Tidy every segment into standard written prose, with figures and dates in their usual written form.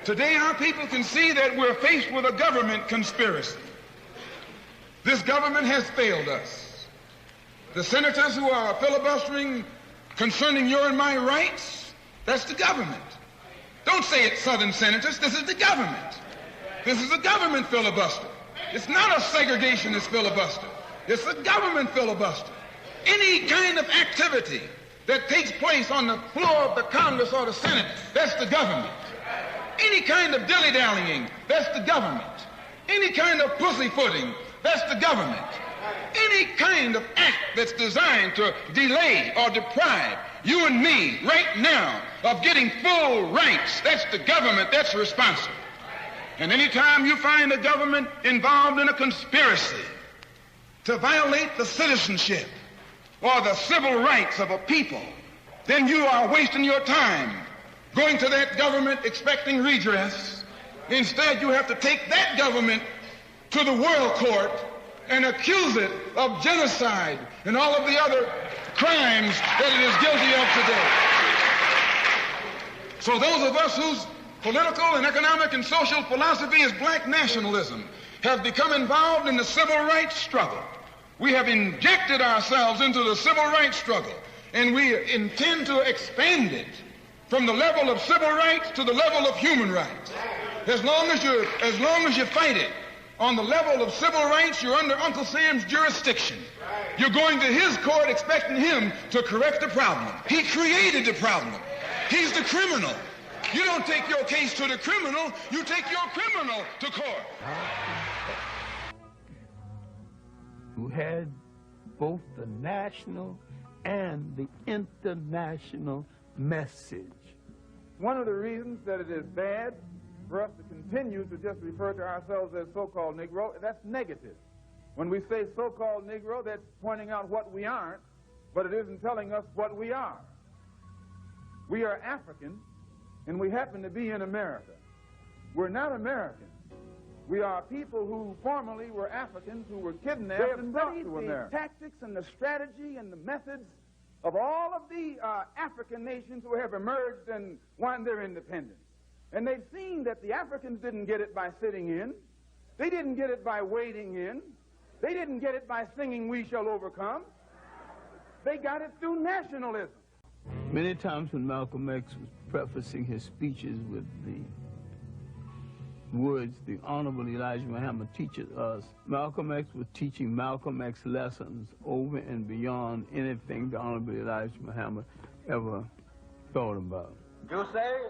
Today our people can see that we're faced with a government conspiracy. This government has failed us. The senators who are filibustering concerning your and my rights, that's the government. Don't say it's Southern senators, this is the government. This is a government filibuster. It's not a segregationist filibuster. It's a government filibuster. Any kind of activity that takes place on the floor of the Congress or the Senate, that's the government. Any kind of dilly-dallying, that's the government. Any kind of pussyfooting, that's the government. Any kind of act that's designed to delay or deprive you and me right now of getting full rights, that's the government that's responsible. And anytime you find the government involved in a conspiracy to violate the citizenship or the civil rights of a people, then you are wasting your time going to that government expecting redress. Instead, you have to take that government to the world court and accuse it of genocide and all of the other crimes that it is guilty of today. So those of us whose political and economic and social philosophy is black nationalism have become involved in the civil rights struggle. We have injected ourselves into the civil rights struggle, and we intend to expand it from the level of civil rights to the level of human rights. As long as you fight it on the level of civil rights, you're under Uncle Sam's jurisdiction. You're going to his court expecting him to correct the problem. He created the problem. He's the criminal. You don't take your case to the criminal, you take your criminal to court. Who had both the national and the international message. One of the reasons that it is bad for us to continue to just refer to ourselves as so-called Negro, that's negative. When we say so-called Negro, that's pointing out what we aren't, but it isn't telling us what we are. We are African, and we happen to be in America. We're not American. We are people who formerly were Africans who were kidnapped and brought to America. The tactics and the strategy and the methods of all of the African nations who have emerged and won their independence. And they've seen that the Africans didn't get it by sitting in. They didn't get it by waiting in. They didn't get it by singing "We Shall Overcome." They got it through nationalism. Many times when Malcolm X was prefacing his speeches with the words, "The Honorable Elijah Muhammad teaches us," Malcolm X was teaching Malcolm X lessons over and beyond anything the Honorable Elijah Muhammad ever thought about. You say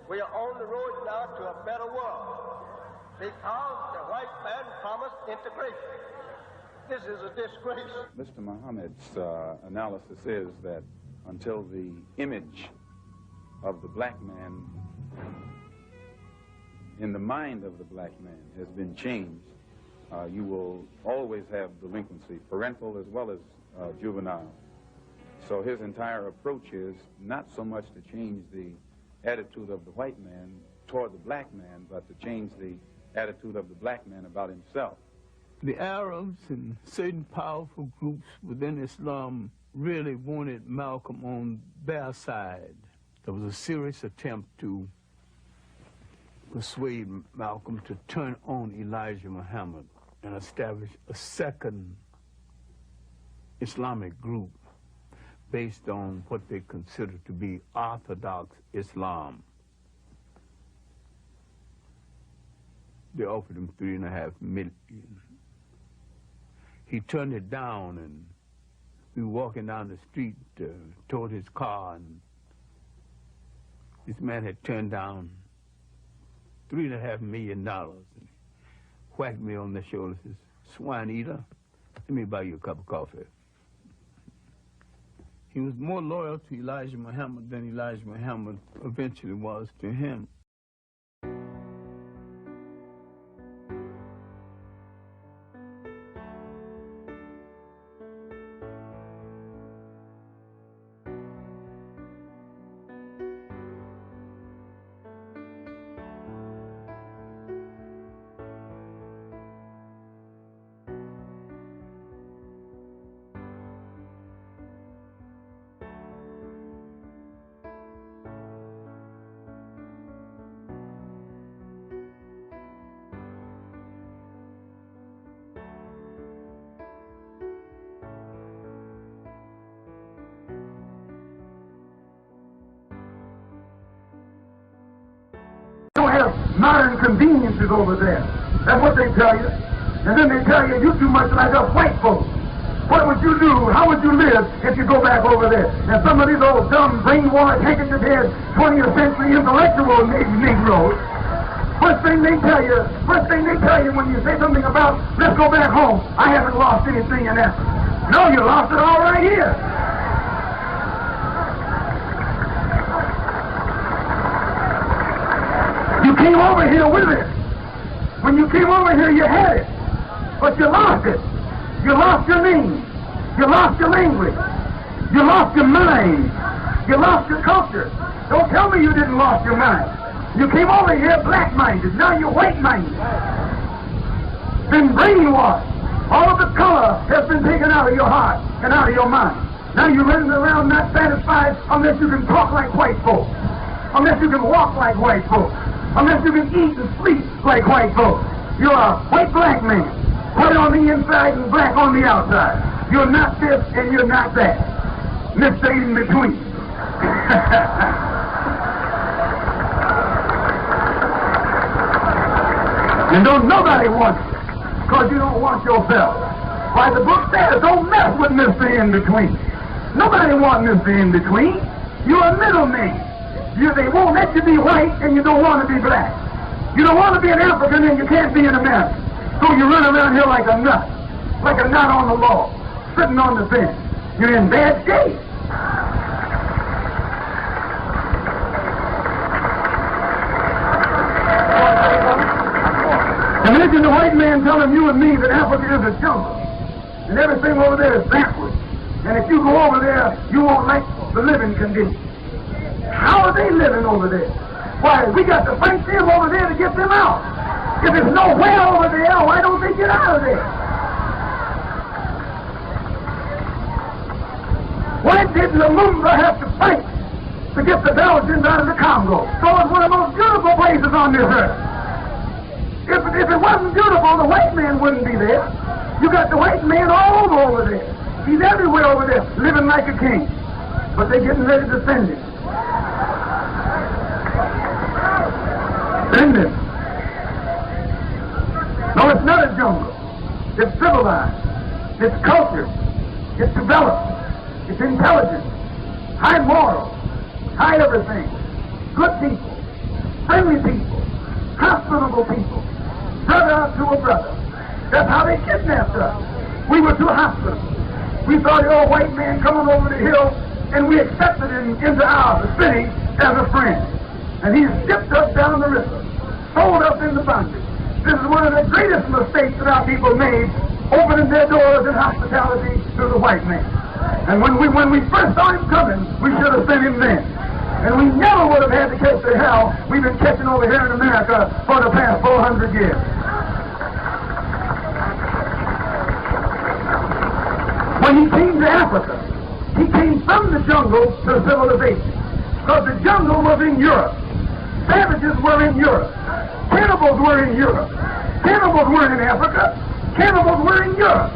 we are on the road now to a better world because the white man promised integration. This is a disgrace. Mr. Muhammad's analysis is that until the image of the black man in the mind of the black man has been changed, you will always have delinquency, parental as well as juvenile. So his entire approach is not so much to change the attitude of the white man toward the black man, but to change the attitude of the black man about himself. The Arabs and certain powerful groups within Islam really wanted Malcolm on their side. There was a serious attempt to persuade Malcolm to turn on Elijah Muhammad and establish a second Islamic group based on what they considered to be Orthodox Islam. They offered him $3.5 million. He turned it down, and we were walking down the street toward his car, and this man had turned down $3.5 million. And whacked me on the shoulder and says, "Swine eater, let me buy you a cup of coffee." He was more loyal to Elijah Muhammad than Elijah Muhammad eventually was to him. have modern conveniences over there. That's what they tell you. And then they tell you, you're too much like us white folks. What would you do? How would you live if you go back over there? And some of these old dumb, brainwashed, handkerchief-head, 20th century intellectual Negroes, first thing they tell you when you say something about, let's go back home, I haven't lost anything in Africa. No, you lost it all right here. You came over here with it. When you came over here, you had it. But you lost it. You lost your name. You lost your language. You lost your mind. You lost your culture. Don't tell me you didn't lost your mind. You came over here black-minded. Now you're white-minded. Been brainwashed. All of the color has been taken out of your heart and out of your mind. Now you're running around not satisfied unless you can talk like white folks. Unless you can walk like white folks. Unless you can eat and sleep like white folks. You're a white-black man. White on the inside and black on the outside. You're not this and you're not that. Mr. In between. And don't nobody want you, because you don't want yourself. Why, the book says, don't mess with Mr. In between. Nobody wants Mr. In between. You're a middleman. They won't let you be white and you don't want to be black. You don't want to be an African and you can't be an American. So you run around here like a nut on the law, sitting on the fence. You're in bad shape. Imagine the white man telling you and me that Africa is a jungle, and everything over there is backwards. And if you go over there, you won't like the living conditions. How are they living over there? Why, we got to fight them over there to get them out. If it's nowhere over there, why don't they get out of there? Why did Lumumba have to fight to get the Belgians out of the Congo? So it's one of the most beautiful places on this earth. If it wasn't beautiful, the white man wouldn't be there. You got the white man all over there. He's everywhere over there, living like a king. But they're getting ready to send him. Send him. No, it's not a jungle. It's civilized. It's cultured. It's developed. It's intelligent. High moral. High everything. Good people. Friendly people. Hospitable people. Brother to a brother. That's how they kidnapped us. We were too hospitable. We saw the old white man coming over the hill, and we accepted him into our city as a friend. And he shipped us down the river, sold us into bondage. This is one of the greatest mistakes that our people made, opening their doors in hospitality to the white man. And when we first saw him coming, we should have sent him then. And we never would have had to catch the hell we've been catching over here in America for the past 400 years. When he came to Africa, he came from the jungle to civilization. Because the jungle was in Europe. Savages were in Europe. Cannibals were in Europe. Cannibals weren't in Africa. Cannibals were in Europe.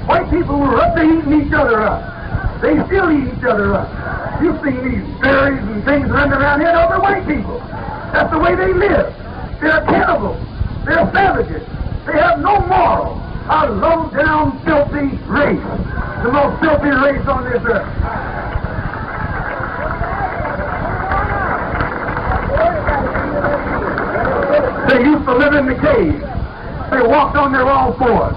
White people were up there eating each other up. They still eat each other up. You've seen these berries and things running around here. Those are white people. That's the way they live. They're cannibals. They're savages. They have no morals. A low-down, filthy race. The most filthy race on this earth. They used to live in the caves. They walked on their all fours.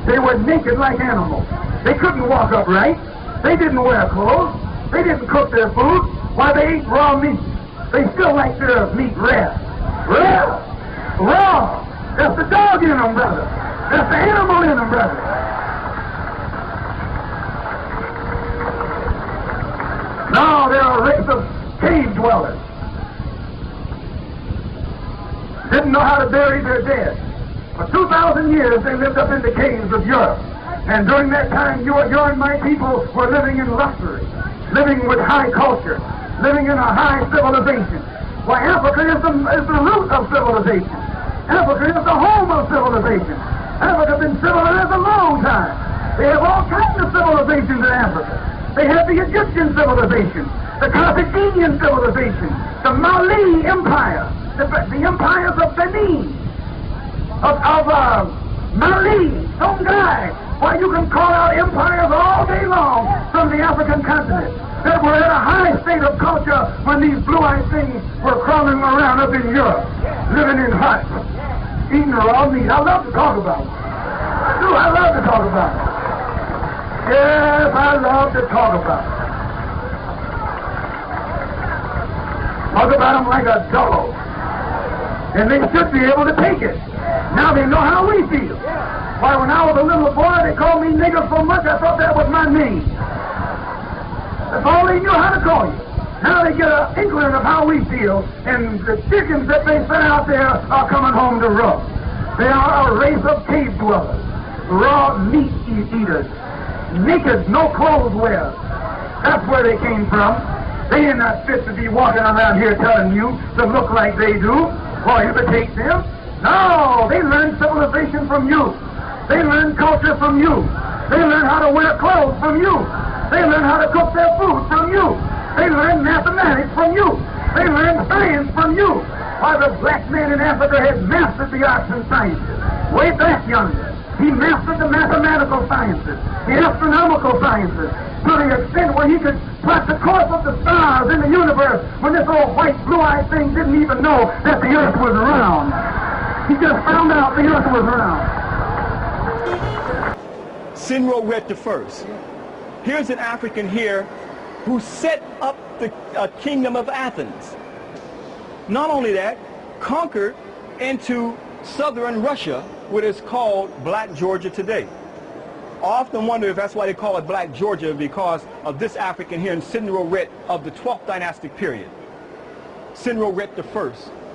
They were naked like animals. They couldn't walk upright. They didn't wear clothes. They didn't cook their food. Why, they ate raw meat. They still like their meat rare. Rare! Raw! That's the dog in them, brother. That's the animal in them, brother. Now they're a race of cave dwellers. Didn't know how to bury their dead. For 2,000 years they lived up in the caves of Europe. And during that time, your and my people were living in luxury, living with high culture, living in a high civilization. Why, Africa is the root of civilization. Africa is the home of civilization. Africa has been civilized a long time. They have all kinds of civilizations in Africa. They have the Egyptian civilization, the Carthaginian civilization, the Mali Empire. the empires of Benin, of Mali, Songhai. Why, you can call out empires all day long from the African continent that were at a high state of culture when these blue-eyed things were crawling around up in Europe, living in huts, eating raw meat. I love to talk about it. I do. I love to talk about it. Yes, I love to talk about it. Talk about them like a dog. And they should be able to take it. Now they know how we feel. Why, when I was a little boy, they called me nigger so much I thought that was my name. That's all they knew how to call you. Now they get an inkling of how we feel, and the chickens that they sent out there are coming home to roost. They are a race of cave dwellers, raw meat eaters, naked, no clothes wearers. That's where they came from. They ain't not fit to be walking around here telling you to look like they do, or imitate them. No, they learned civilization from you. They learn culture from you. They learn how to wear clothes from you. They learn how to cook their food from you. They learn mathematics from you. They learn science from you. Why, the black man in Africa had mastered the arts and sciences. Way back yonder, he mastered the mathematical sciences, the astronomical sciences, to the extent where he could plot the course of the stars in the universe when this old white blue-eyed thing didn't even know that the earth was round. He just found out the earth was round. Senro Ret I. Here's an African here who set up the kingdom of Athens. Not only that, conquered into southern Russia, what is called Black Georgia today. I often wonder if that's why they call it Black Georgia, because of this African here in Senro Ret of the 12th dynastic period. Senro Ret I,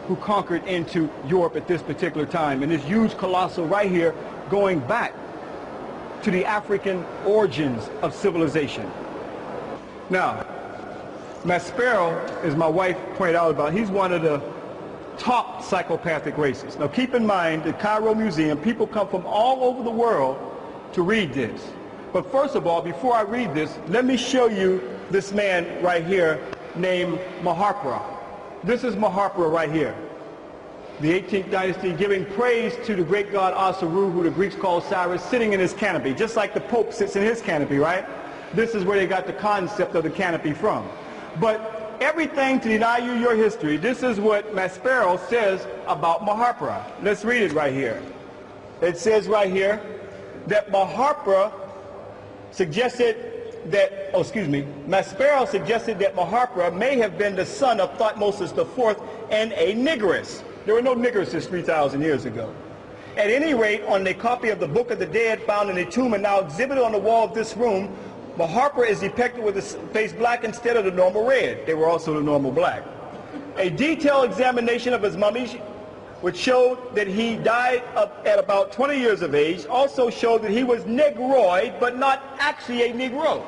who conquered into Europe at this particular time, and this huge colossal right here going back to the African origins of civilization. Now, Maspero, as my wife pointed out about, he's one of the top psychopathic races. Now keep in mind, the Cairo Museum, people come from all over the world to read this. But first of all, before I read this, let me show you this man right here named Maharpura. This is Maharpura right here. The 18th dynasty, giving praise to the great god Asaru, who the Greeks call Cyrus, sitting in his canopy, just like the Pope sits in his canopy, right? This is where they got the concept of the canopy from. But everything to deny you your history, this is what Maspero says about Maharpura. Let's read it right here. It says right here that Maharpura suggested that, Maspero suggested that Maharpura may have been the son of Thutmose IV and a negress. There were no negresses 3,000 years ago. At any rate, on a copy of the Book of the Dead found in a tomb and now exhibited on the wall of this room, Maharpura is depicted with his face black instead of the normal red. They were also the normal black. A detailed examination of his mummy, which showed that he died at about 20 years of age, also showed that he was negroid, but not actually a Negro.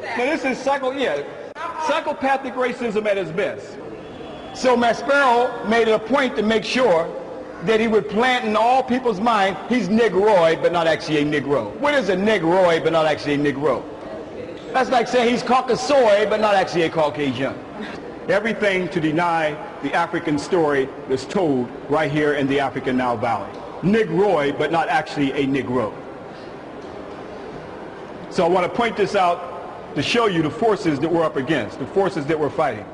Now this is psychopathic racism at its best. So Maspero made it a point to make sure that he would plant in all people's mind, he's negroid, but not actually a Negro. What is a negroid, but not actually a Negro? That's like saying he's Caucasoid, but not actually a Caucasian. Everything to deny the African story that's told right here in the African Nile Valley. Negroid, but not actually a Negro. So I want to point this out to show you the forces that we're up against, the forces that we're fighting.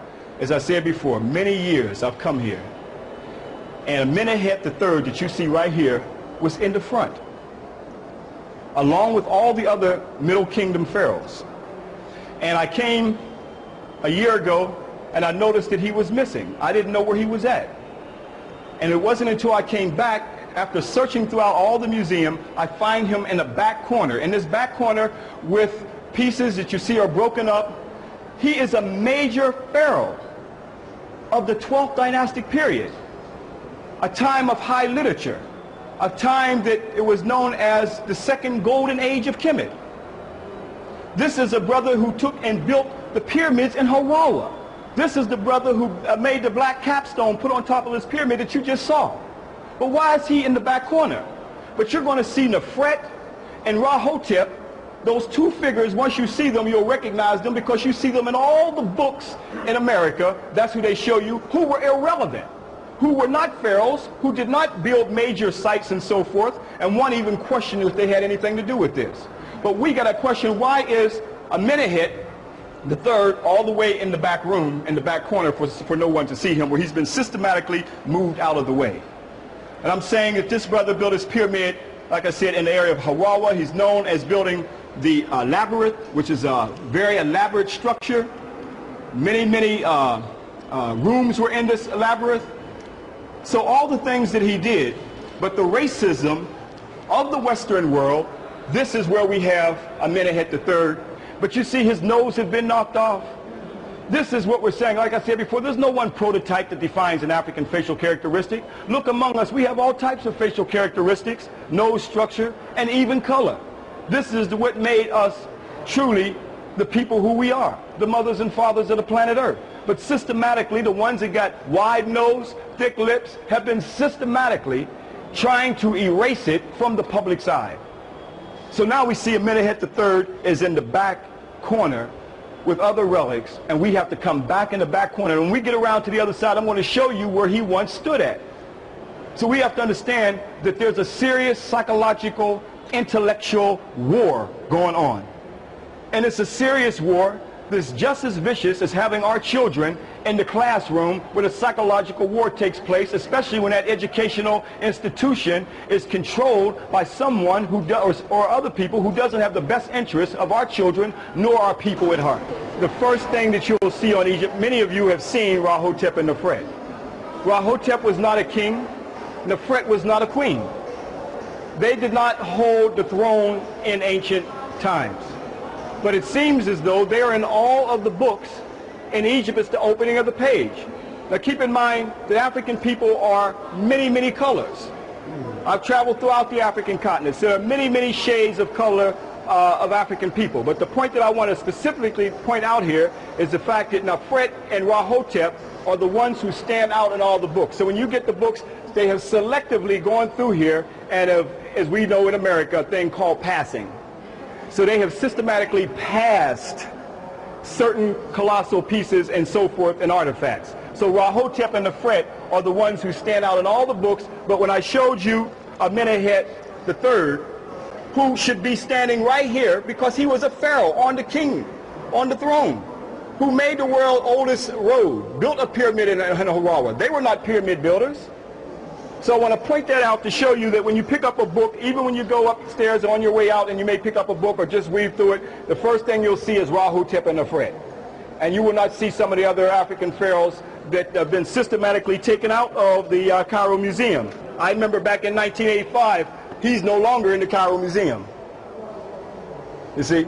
As I said before, many years I've come here, and Amenhotep III that you see right here was in the front, along with all the other Middle Kingdom pharaohs. And I came a year ago and I noticed that he was missing. I didn't know where he was at. And it wasn't until I came back, after searching throughout all the museum, I find him in the back corner. In this back corner with pieces that you see are broken up. He is a major pharaoh of the 12th dynastic period, a time of high literature, a time that it was known as the second golden age of Kemet. This is a brother who took and built the pyramids in Hawara. This is the brother who made the black capstone put on top of this pyramid that you just saw. But why is he in the back corner? But you're going to see Nefret and Rahotep those two figures, once you see them, you'll recognize them because you see them in all the books in America. That's who they show you, who were irrelevant, who were not pharaohs, who did not build major sites and so forth, and one even questioned if they had anything to do with this. But we got to question, why is Amenhotep the third all the way in the back room, in the back corner for no one to see him, where he's been systematically moved out of the way? And I'm saying that this brother built his pyramid, like I said, in the area of Hawara. He's known as building the labyrinth, which is a very elaborate structure. Many rooms were in this labyrinth. So all the things that he did, but the racism of the Western world, this is where we have Amenhotep III. But you see his nose has been knocked off. This is what we're saying. Like I said before, there's no one prototype that defines an African facial characteristic. Look among us, we have all types of facial characteristics, nose structure, and even color. This is what made us truly the people who we are, the mothers and fathers of the planet Earth. But systematically, the ones that got wide nose, thick lips, have been systematically trying to erase it from the public's eye. So now we see Amenhotep III is in the back corner with other relics, and we have to come back in the back corner. And when we get around to the other side, I'm going to show you where he once stood at. So we have to understand that there's a serious psychological, intellectual war going on. And it's a serious war that's just as vicious as having our children in the classroom where the psychological war takes place, especially when that educational institution is controlled by someone who does, or other people who doesn't have the best interests of our children nor our people at heart. The first thing that you'll see on Egypt, many of you have seen Rahotep and Nefret. Rahotep was not a king. Nefret was not a queen. They did not hold the throne in ancient times. But it seems as though they are in all of the books in Egypt. It's the opening of the page. Now keep in mind that African people are many colors. I've traveled throughout the African continents. There are many shades of color of African people. But the point that I want to specifically point out here is the fact that Nefret and Rahotep are the ones who stand out in all the books. So when you get the books, they have selectively gone through here and have, as we know in America, a thing called passing. So they have systematically passed certain colossal pieces and so forth and artifacts. So Rahotep and Nefret are the ones who stand out in all the books. But when I showed you Amenhotep III, who should be standing right here because he was a pharaoh on the king, on the throne, who made the world's oldest road, built a pyramid in Hawara. They were not pyramid builders. So I want to point that out to show you that when you pick up a book, even when you go upstairs on your way out and you may pick up a book or just read through it, the first thing you'll see is Rahotep and Nefret. And you will not see some of the other African pharaohs that have been systematically taken out of the Cairo Museum. I remember back in 1985, he's no longer in the Cairo Museum. You see?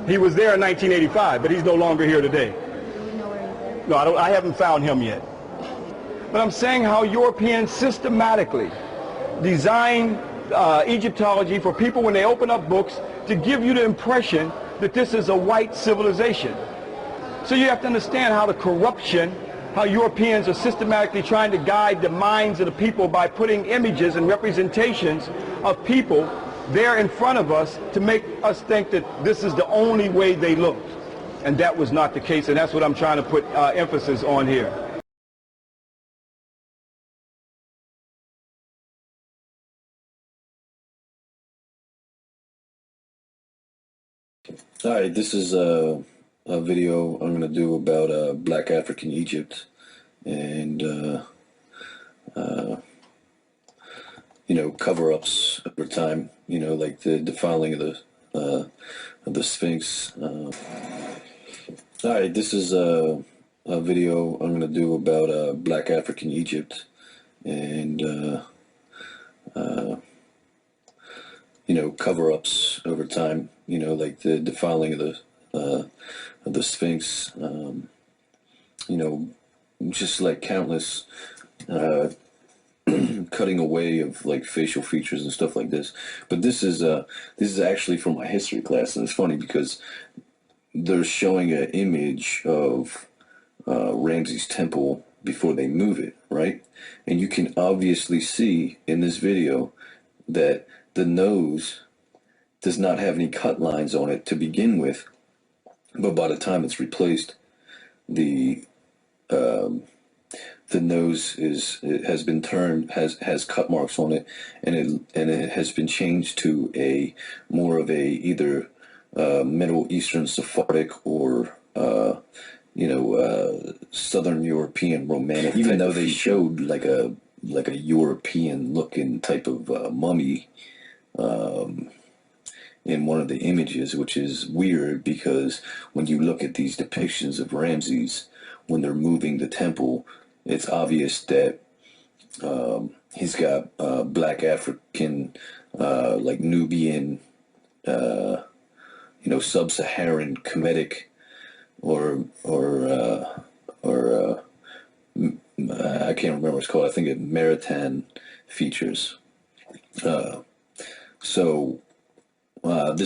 He was there in 1985, but he's no longer here today. No, I haven't found him yet. But I'm saying how Europeans systematically design Egyptology for people when they open up books to give you the impression that this is a white civilization. So you have to understand how the corruption, how Europeans are systematically trying to guide the minds of the people by putting images and representations of people there in front of us to make us think that this is the only way they looked. And that was not the case, and that's what I'm trying to put emphasis on here. Hi, this is a video I'm going to do about Black African Egypt and, you know, cover-ups over time, you know, like the defiling of the Sphinx. Hi, this is a video I'm going to do about Black African Egypt and, you know, cover-ups over time, you know, like the defiling of the Sphinx, you know, just like countless cutting away of like facial features and stuff like this. But this is actually from my history class, and it's funny because they're showing an image of Ramses temple before they move it, right? And you can obviously see in this video that the nose does not have any cut lines on it to begin with, but by the time it's replaced, the nose has been turned, has cut marks on it, and it has been changed to a more of a either Middle Eastern Sephardic or Southern European Romantic, even though they showed like a European looking type of mummy in one of the images, which is weird because when you look at these depictions of Ramses when they're moving the temple, it's obvious that he's got black African, like Nubian, sub-Saharan Kemetic or I can't remember what it's called. I think it's Maritan features.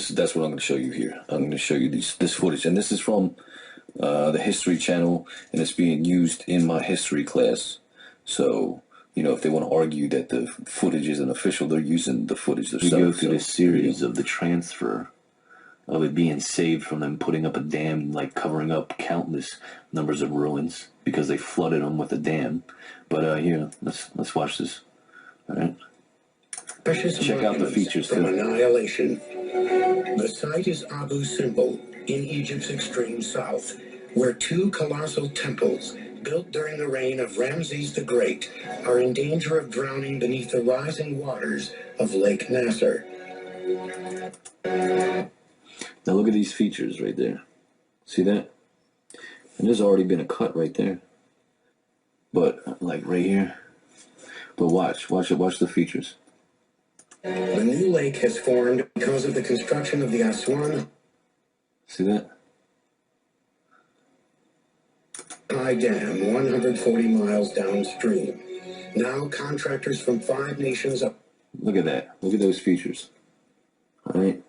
That's what I'm going to show you here. I'm going to show you this footage, and this is from the History Channel, and it's being used in my history class. So, if they want to argue that the footage isn't official, they're using the footage themselves. We go through this series of the transfer of it being saved from them putting up a dam, like covering up countless numbers of ruins because they flooded them with a dam. But here, let's watch this. All right. Check out the features from too. Annihilation. The site is Abu Simbel in Egypt's extreme south, where two colossal temples built during the reign of Ramses the Great are in danger of drowning beneath the rising waters of Lake Nasser. Now look at these features right there. See that? And there's already been a cut right there. But like right here. But watch the features. The new lake has formed because of the construction of the Aswan. See that? High Dam, 140 miles downstream. Now contractors from 5 nations up. Look at that. Look at those features. All right?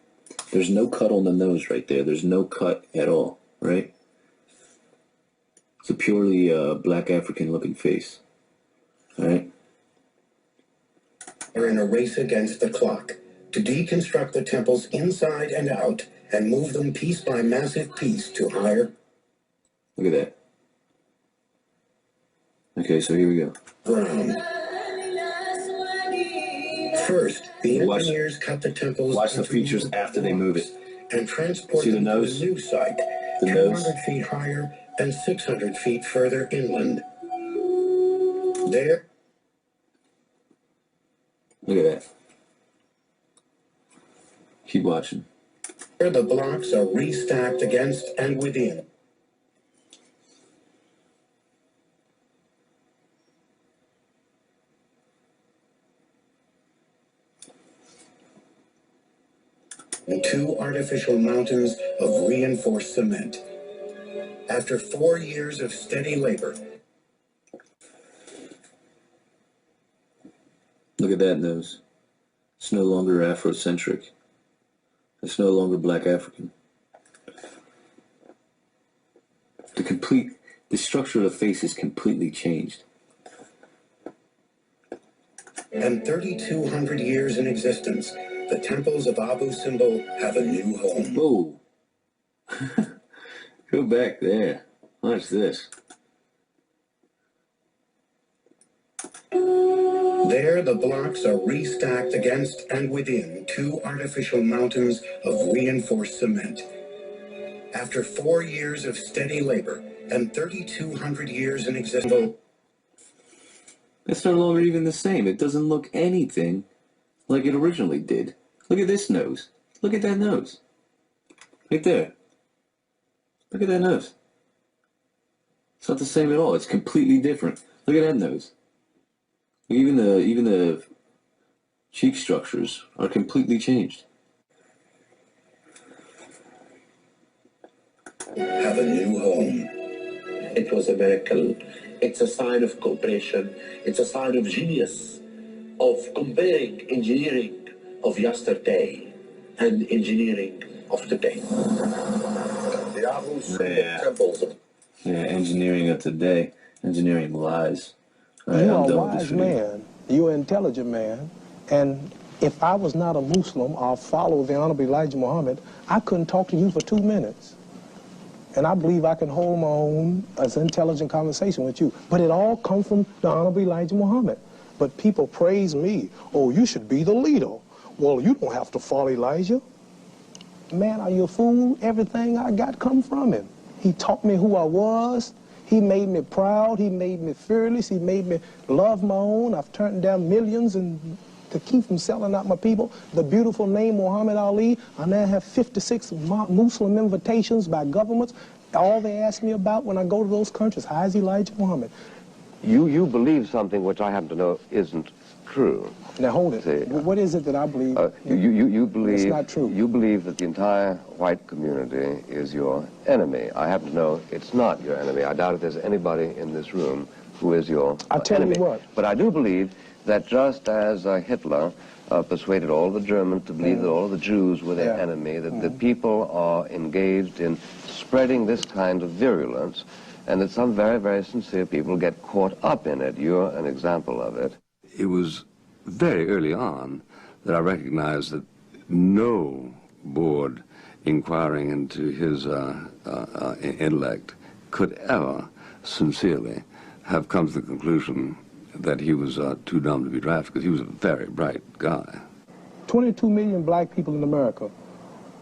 There's no cut on the nose right there. There's no cut at all, right? It's a purely black African looking face. All right? Are in a race against the clock to deconstruct the temples inside and out and move them piece by massive piece to higher. Look at that. Okay, so here we go. Ground. First, the engineers cut the temples. Watch the features after they move it. And transport See the them nose? to a new site, The 200 nose? feet higher and 600 feet further inland. There. Look at that. Keep watching. There the blocks are restacked against and within. And 2 artificial mountains of reinforced cement. After 4 years of steady labor. Look at that nose. It's no longer Afrocentric. It's no longer black African. The structure of the face is completely changed. And 3,200 years in existence, the temples of Abu Simbel have a new home. Whoa. Go back there. Watch this. There the blocks are restacked against and within 2 artificial mountains of reinforced cement. After 4 years of steady labor and 3,200 years in existence. It's no longer even the same. It doesn't look anything like it originally did. Look at this nose. Look at that nose. Right there. Look at that nose. It's not the same at all. It's completely different. Look at that nose. Even the cheek structures are completely changed. Have a new home. It was a miracle. It's a sign of cooperation. It's a sign of genius, of comparing engineering of yesterday and engineering of today. The Abu Simbel temples. Yeah, engineering of today. Engineering lies. Right, you are a wise man. You're an intelligent man. And If I was not a Muslim or follow the Honorable Elijah Muhammad, I couldn't talk to you for 2 minutes. And I believe I can hold my own as an intelligent conversation with you. But it all comes from the Honorable Elijah Muhammad. But people praise me. Oh, you should be the leader. Well, you don't have to follow Elijah. Man, are you a fool? Everything I got come from him. He taught me who I was. He made me proud. He made me fearless. He made me love my own. I've turned down millions and to keep from selling out my people. The beautiful name Muhammad Ali. I now have 56 Muslim invitations by governments. All they ask me about when I go to those countries, how is Elijah Muhammad? You believe something which I happen to know isn't true. Now hold it. See, what is it that I believe? You believe it's not true. You believe that the entire white community is your enemy. I happen to know it's not your enemy. I doubt if there's anybody in this room who is your enemy. I tell you what. But I do believe that just as Hitler persuaded all the Germans to believe that all of the Jews were their enemy, that the people are engaged in spreading this kind of virulence, and that some very, very sincere people get caught up in it. You're an example of it. It was very early on that I recognized that no board inquiring into his intellect could ever sincerely have come to the conclusion that he was too dumb to be drafted, because he was a very bright guy. 22 million black people in America.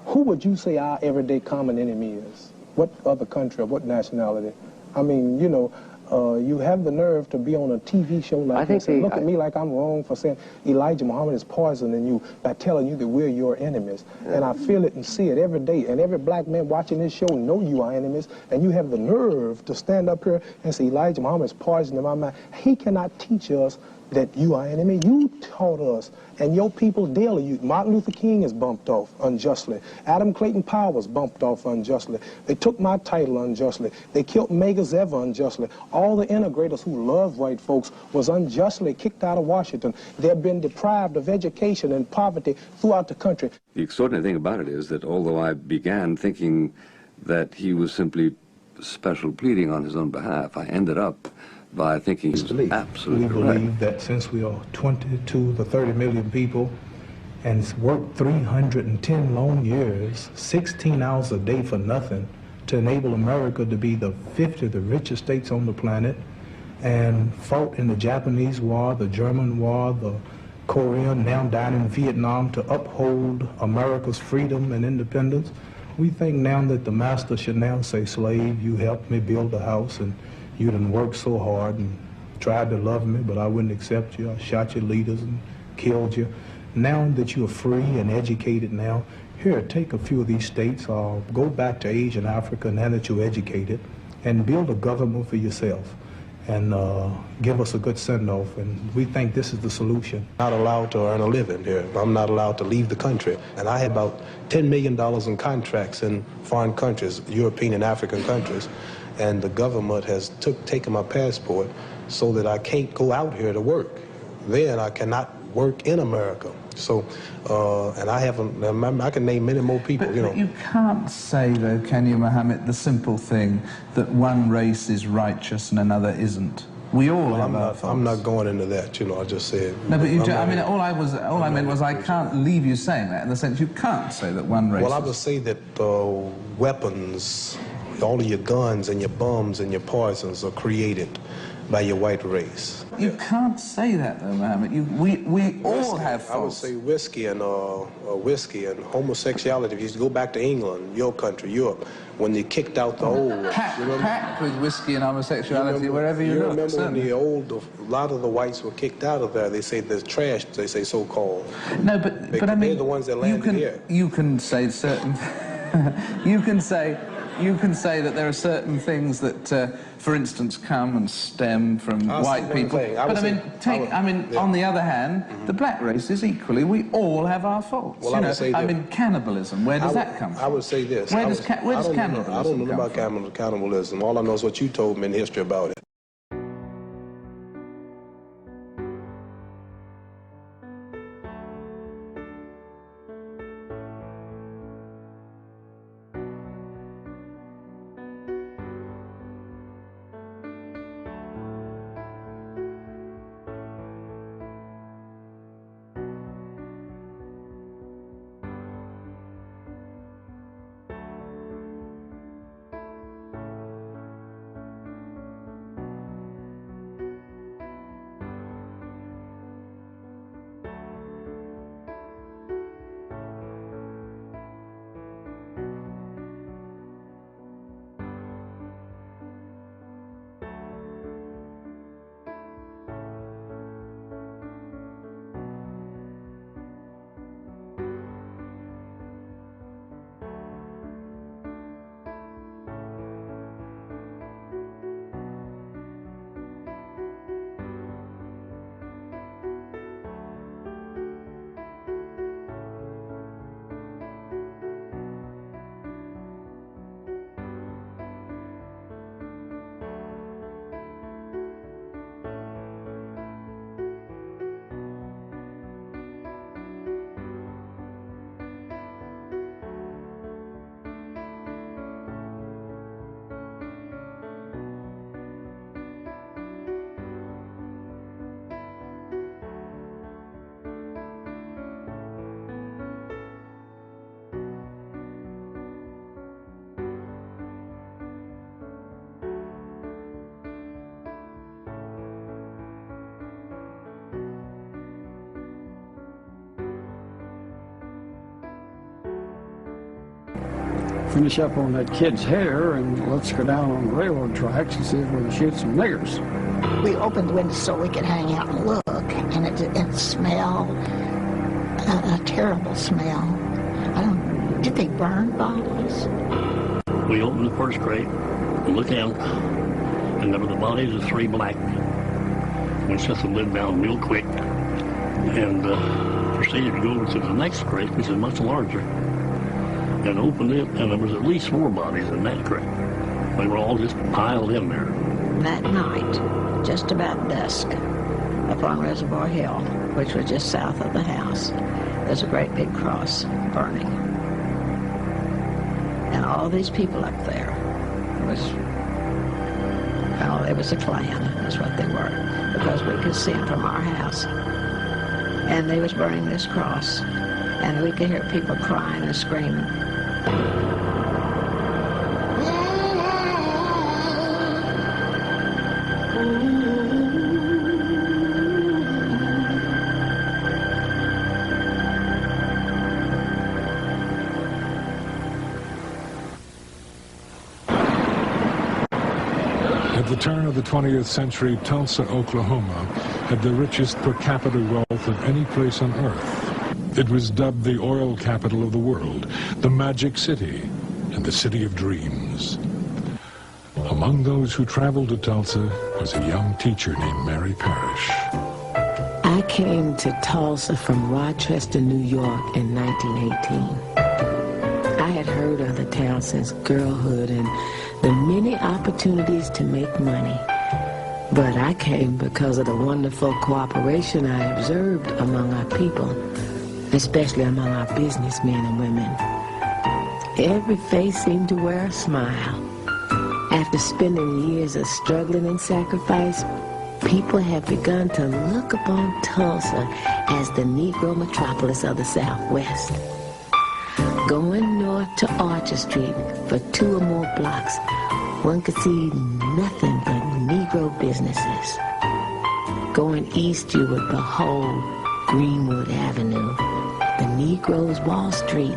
Who would you say our everyday common enemy is? What other country or what nationality? I mean, you know, you have the nerve to be on a TV show like this and look at me like I'm wrong for saying Elijah Muhammad is poisoning you by telling you that we're your enemies. And I feel it and see it every day. And every black man watching this show know you are enemies. And you have the nerve to stand up here and say Elijah Muhammad is poisoning my mind. He cannot teach us that you are enemy. You taught us, and your people daily. Martin Luther King is bumped off unjustly. Adam Clayton Powers bumped off unjustly. They took my title unjustly. They killed Medgar Evers unjustly. All the integrators who love white folks was unjustly kicked out of Washington. They've been deprived of education and poverty throughout the country. The extraordinary thing about it is that although I began thinking that he was simply special pleading on his own behalf, I ended up by thinking he was absolutely correct. We believe that since we are 22 to 30 million people and it's worked 310 long years, 16 hours a day for nothing, to enable America to be the 50th richest states on the planet, and fought in the Japanese War, the German War, the Korean, now down in Vietnam, to uphold America's freedom and independence. We think now that the master should now say, slave, you helped me build a house, and you done worked so hard and tried to love me, but I wouldn't accept you. I shot your leaders and killed you. Now that you're free and educated now, here, take a few of these states, or go back to Asia and Africa now that you're educated, and build a government for yourself, and give us a good send-off. And we think this is the solution. I'm not allowed to earn a living here. I'm not allowed to leave the country. And I had about $10 million in contracts in foreign countries, European and African countries. And the government has taken my passport so that I can't go out here to work. Then I cannot work in America. So, and I can name many more people, you know. But you can't say, though, can you, Mohammed, the simple thing that one race is righteous and another isn't. We all have our faults. I'm not going into that, you know, I just said... No, but you do, I mean, all I meant was I can't leave you saying that, in the sense you can't say that one race... Well, I would say that weapons, all of your guns and your bombs and your poisons are created by your white race. You can't say that, though, Mohammed. We all have faults. I would say whiskey and homosexuality. If you go back to England, your country, Europe, when they kicked out the old... Packed with whiskey and homosexuality wherever you look. You remember certainly. when a lot of the whites were kicked out of there, they say there's trash, they say so-called. No, but I mean... They're the ones that landed here. You can say certain... You can say that there are certain things that, for instance, come and stem from white people. But I mean, on the other hand, the black race is equally. We all have our faults. Well, I mean, cannibalism. Where does that come from? I would say this. Where does cannibalism I don't know about cannibalism. All I know is what you told me in history about it. finish up on that kid's hair and let's go down on the railroad tracks and see if we can shoot some niggers. We opened the windows so we could hang out and look, and it smelled a terrible smell. Did they burn bodies? We opened the first crate, looked out, and there were the bodies of 3 black men. We set the lid down real quick and proceeded to go over to the next crate, which is much larger, and opened it, and there was at least 4 bodies in that crate. They were all just piled in there. That night, just about dusk, up on Reservoir Hill, which was just south of the house, there's a great big cross burning. And all these people up there it was a Klan, is what they were, because we could see them from our house. And they was burning this cross, and we could hear people crying and screaming. At the turn of the 20th century, Tulsa, Oklahoma, had the richest per capita wealth of any place on earth. It was dubbed the oil capital of the world, the Magic City, and the City of Dreams. Among those who traveled to Tulsa was a young teacher named Mary Parrish. I came to Tulsa from Rochester, New York in 1918. I had heard of the town since girlhood and the many opportunities to make money. But I came because of the wonderful cooperation I observed among our people, especially among our businessmen and women. Every face seemed to wear a smile. After spending years of struggling and sacrifice, people have begun to look upon Tulsa as the Negro metropolis of the Southwest. Going north to Archer Street for 2 or more blocks, one could see nothing but Negro businesses. Going east, you would behold Greenwood Avenue, the Negroes' Wall Street.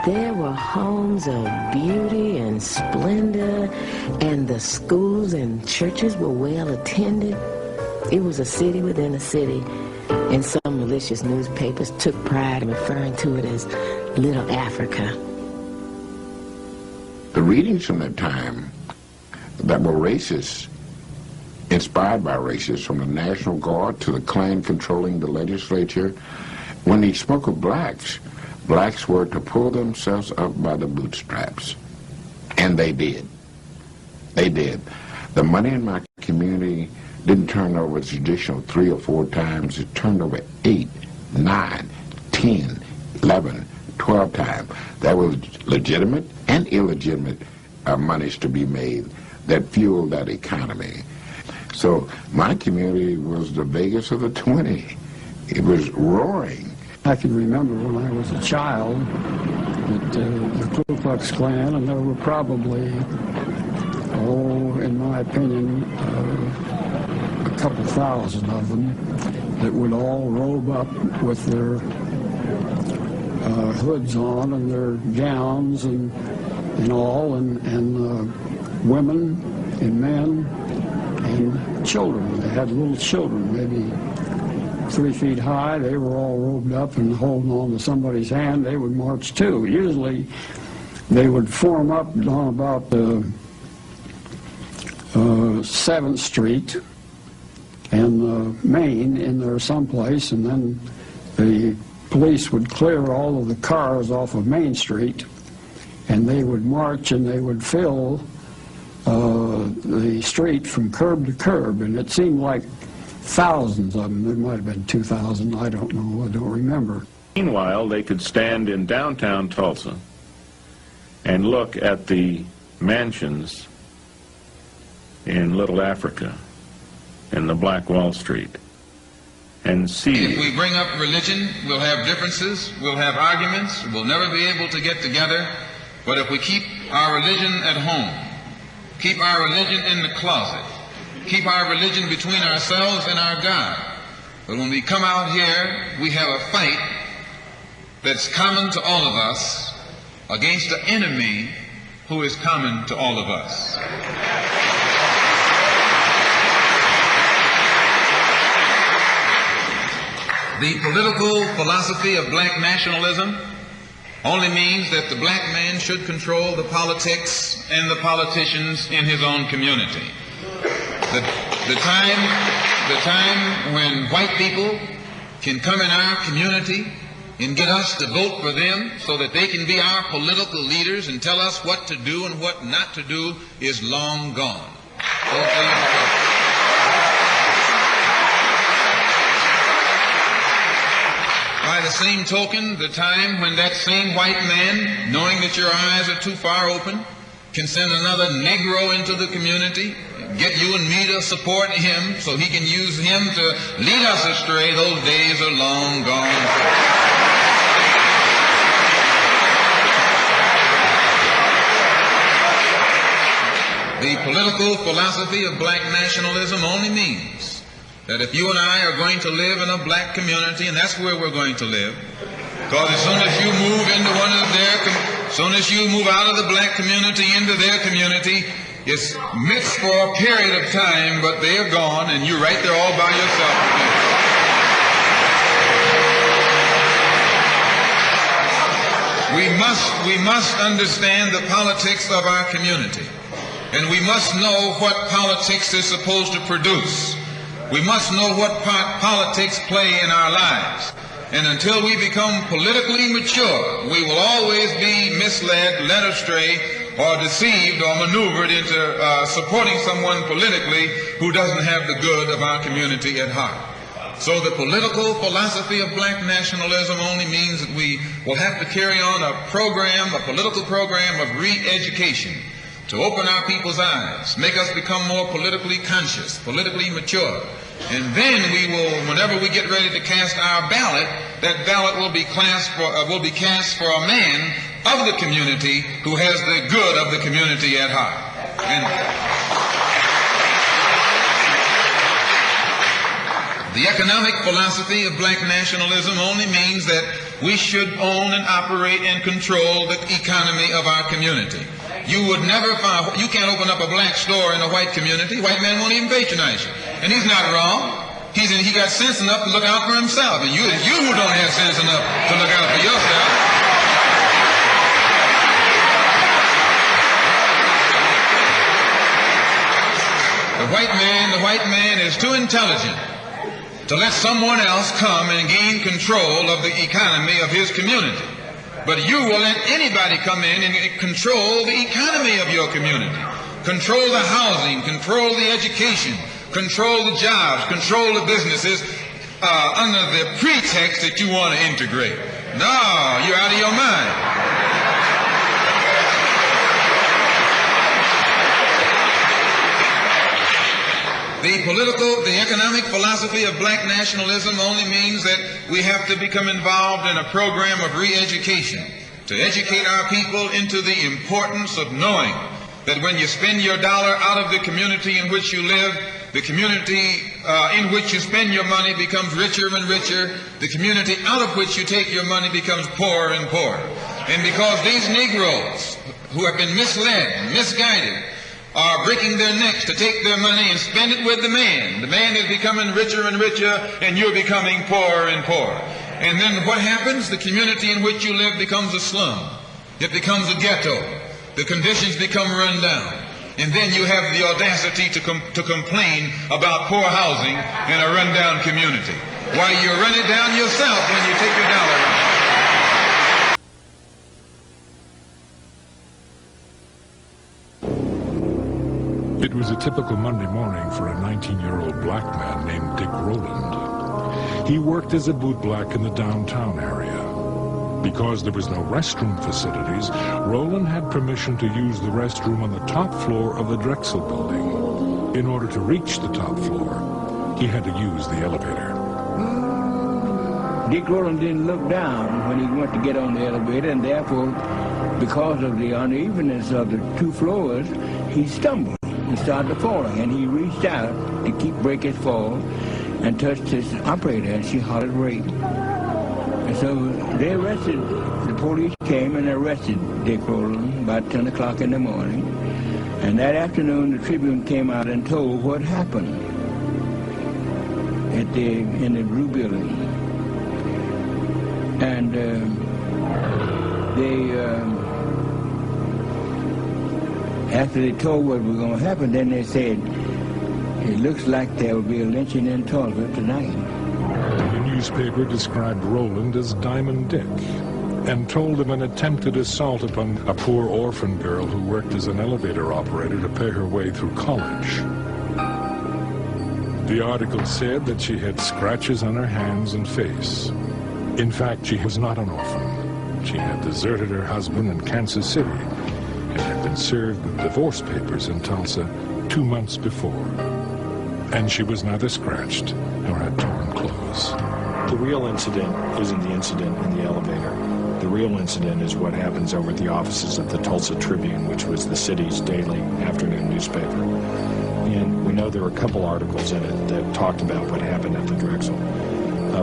There were homes of beauty and splendor, and the schools and churches were well attended. It was a city within a city, and some malicious newspapers took pride in referring to it as Little Africa. The readings from that time that were racist, inspired by racists, from the National Guard to the Klan controlling the legislature, when he spoke of blacks were to pull themselves up by the bootstraps. And they did. They did. The money in my community didn't turn over the traditional 3 or 4 times. It turned over 8, 9, 10, 11, 12 times. There was legitimate and illegitimate monies to be made that fueled that economy. So my community was the Vegas of the 20. It was roaring. I can remember when I was a child that the Ku Klux Klan, and there were probably, in my opinion, a couple thousand of them that would all robe up with their hoods on and their gowns and all, and women and men and children. They had little children, maybe 3 feet high. They were all robed up and holding on to somebody's hand. They would march too. Usually they would form up on about 7th Street and Main in there someplace, and then the police would clear all of the cars off of Main Street, and they would march and they would fill the street from curb to curb, and it seemed like thousands of them. There might have been 2,000. I don't know. I don't remember. Meanwhile, they could stand in downtown Tulsa and look at the mansions in Little Africa and the Black Wall Street and see. If we bring up religion, we'll have differences, we'll have arguments, we'll never be able to get together. But if we keep our religion at home, keep our religion in the closet, keep our religion between ourselves and our God. But when we come out here, we have a fight that's common to all of us, against the enemy who is common to all of us. The political philosophy of black nationalism only means that the black man should control the politics and the politicians in his own community. The time when white people can come in our community and get us to vote for them so that they can be our political leaders and tell us what to do and what not to do is long gone. By the same token, the time when that same white man, knowing that your eyes are too far open, can send another Negro into the community, get you and me to support him so he can use him to lead us astray, those days are long gone. The political philosophy of black nationalism only means that if you and I are going to live in a black community, and that's where we're going to live, because as soon as you move into as soon as you move out of the black community into their community, it's mixed for a period of time, but they are gone, and you're right there all by yourself again. We must understand the politics of our community, and we must know what politics is supposed to produce. We must know what part politics play in our lives. And until we become politically mature, we will always be misled, led astray, or deceived or maneuvered into supporting someone politically who doesn't have the good of our community at heart. So the political philosophy of black nationalism only means that we will have to carry on a political program of re-education to open our people's eyes, make us become more politically conscious, politically mature. And then we will, whenever we get ready to cast our ballot, that ballot will be cast for a man of the community who has the good of the community at heart. And the economic philosophy of black nationalism only means that we should own and operate and control the economy of our community. You would never find, you can't open up a black store in a white community. White man won't even patronize you. And he's not wrong. He got sense enough to look out for himself. And you who don't have sense enough to look out for yourself. The white man is too intelligent to let someone else come and gain control of the economy of his community. But you will let anybody come in and control the economy of your community. Control the housing, control the education, control the jobs, control the businesses under the pretext that you want to integrate. No, you're out of your mind. The economic philosophy of black nationalism only means that we have to become involved in a program of re-education to educate our people into the importance of knowing that when you spend your dollar out of the community in which you live, the community in which you spend your money becomes richer and richer. The community out of which you take your money becomes poorer and poorer. And because these Negroes who have been misled, misguided, are breaking their necks to take their money and spend it with the man. The man is becoming richer and richer, and you're becoming poorer and poorer. And then what happens? The community in which you live becomes a slum. It becomes a ghetto. The conditions become run down. And then you have the audacity to complain about poor housing in a run-down community. Why, you run it down yourself when you take your dollar out. It was a typical Monday morning for a 19-year-old black man named Dick Rowland. He worked as a bootblack in the downtown area. Because there was no restroom facilities, Rowland had permission to use the restroom on the top floor of the Drexel building. In order to reach the top floor, he had to use the elevator. Dick Rowland didn't look down when he went to get on the elevator, and therefore, because of the unevenness of the two floors, he stumbled. He started falling, and he reached out to break his fall and touched his operator, and she hollered rape. And so they arrested, the police came and arrested Dick Rowland about 10 o'clock in the morning. And that afternoon, the Tribune came out and told what happened in the Blue Building. And after they told what was going to happen, then they said, it looks like there will be a lynching in Tulsa tonight. The newspaper described Rowland as Diamond Dick and told of an attempted assault upon a poor orphan girl who worked as an elevator operator to pay her way through college. The article said that she had scratches on her hands and face. In fact, she was not an orphan. She had deserted her husband in Kansas City and had been served with divorce papers in Tulsa 2 months before. And she was neither scratched nor had torn clothes. The real incident isn't the incident in the elevator. The real incident is what happens over at the offices of the Tulsa Tribune, which was the city's daily afternoon newspaper. And we know there were a couple articles in it that talked about what happened at the Drexel.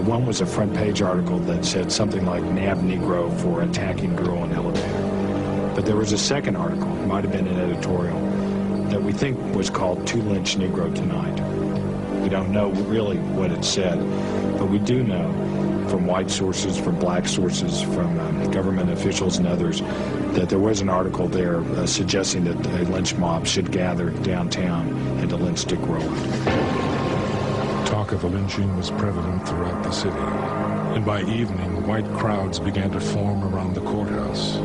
One was a front page article that said something like "Nab Negro for attacking girl in elevator." But there was a second article, it might have been an editorial, that we think was called "To Lynch Negro Tonight." We don't know really what it said, but we do know from white sources, from black sources, from government officials and others, that there was an article there suggesting that a lynch mob should gather downtown and to lynch Dick Rowland. Talk of a lynching was prevalent throughout the city, and by evening, white crowds began to form around the courthouse.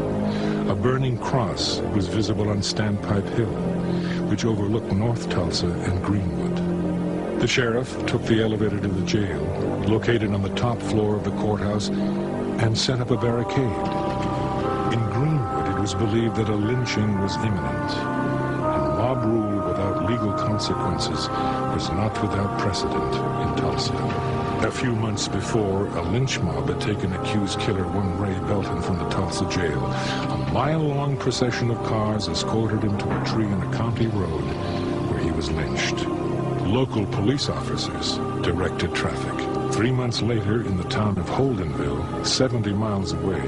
A burning cross was visible on Standpipe Hill, which overlooked North Tulsa and Greenwood. The sheriff took the elevator to the jail, located on the top floor of the courthouse, and set up a barricade. In Greenwood, it was believed that a lynching was imminent, and mob rule without legal consequences was not without precedent in Tulsa. A few months before, a lynch mob had taken accused killer one Ray Belton from the Tulsa jail. A mile-long procession of cars escorted him to a tree on a county road where he was lynched. Local police officers directed traffic. 3 months later, in the town of Holdenville, 70 miles away,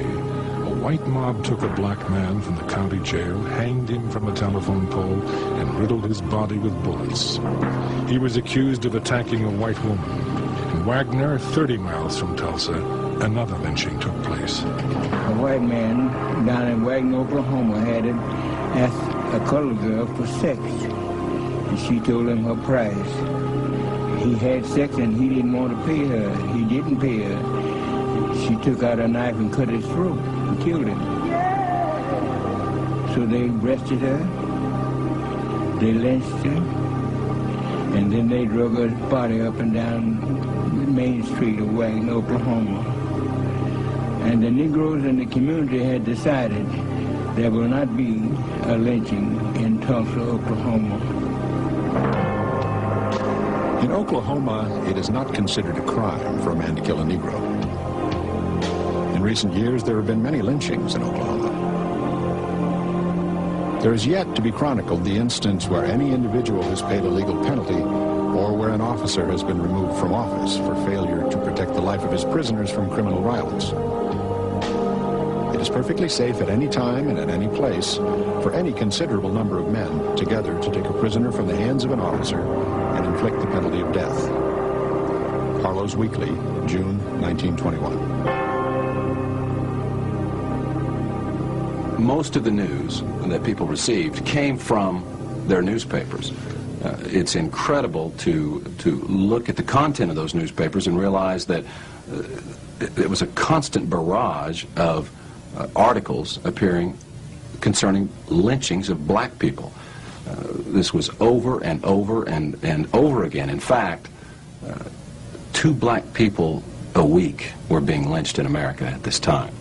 a white mob took a black man from the county jail, hanged him from a telephone pole, and riddled his body with bullets. He was accused of attacking a white woman. In Wagner, 30 miles from Tulsa, another lynching took place. A white man down in Wagner, Oklahoma, had asked a colored girl for sex. And she told him her price. He had sex and he didn't want to pay her. He didn't pay her. She took out a knife and cut his throat and killed him. So they arrested her, they lynched her, and then they drug her body up and down the main street of Wagner, Oklahoma. And the Negroes in the community had decided there will not be a lynching in Tulsa, Oklahoma. In Oklahoma, it is not considered a crime for a man to kill a Negro. In recent years, there have been many lynchings in Oklahoma. There is yet to be chronicled the instance where any individual has paid a legal penalty or where an officer has been removed from office for failure to protect the life of his prisoners from criminal violence. It is perfectly safe at any time and at any place for any considerable number of men together to take a prisoner from the hands of an officer and inflict the penalty of death. Harlow's Weekly, June 1921. Most of the news that people received came from their newspapers. It's incredible to look at the content of those newspapers and realize that it was a constant barrage of articles appearing concerning lynchings of black people. This was over and over and over again. In fact, 2 black people a week were being lynched in America at this time.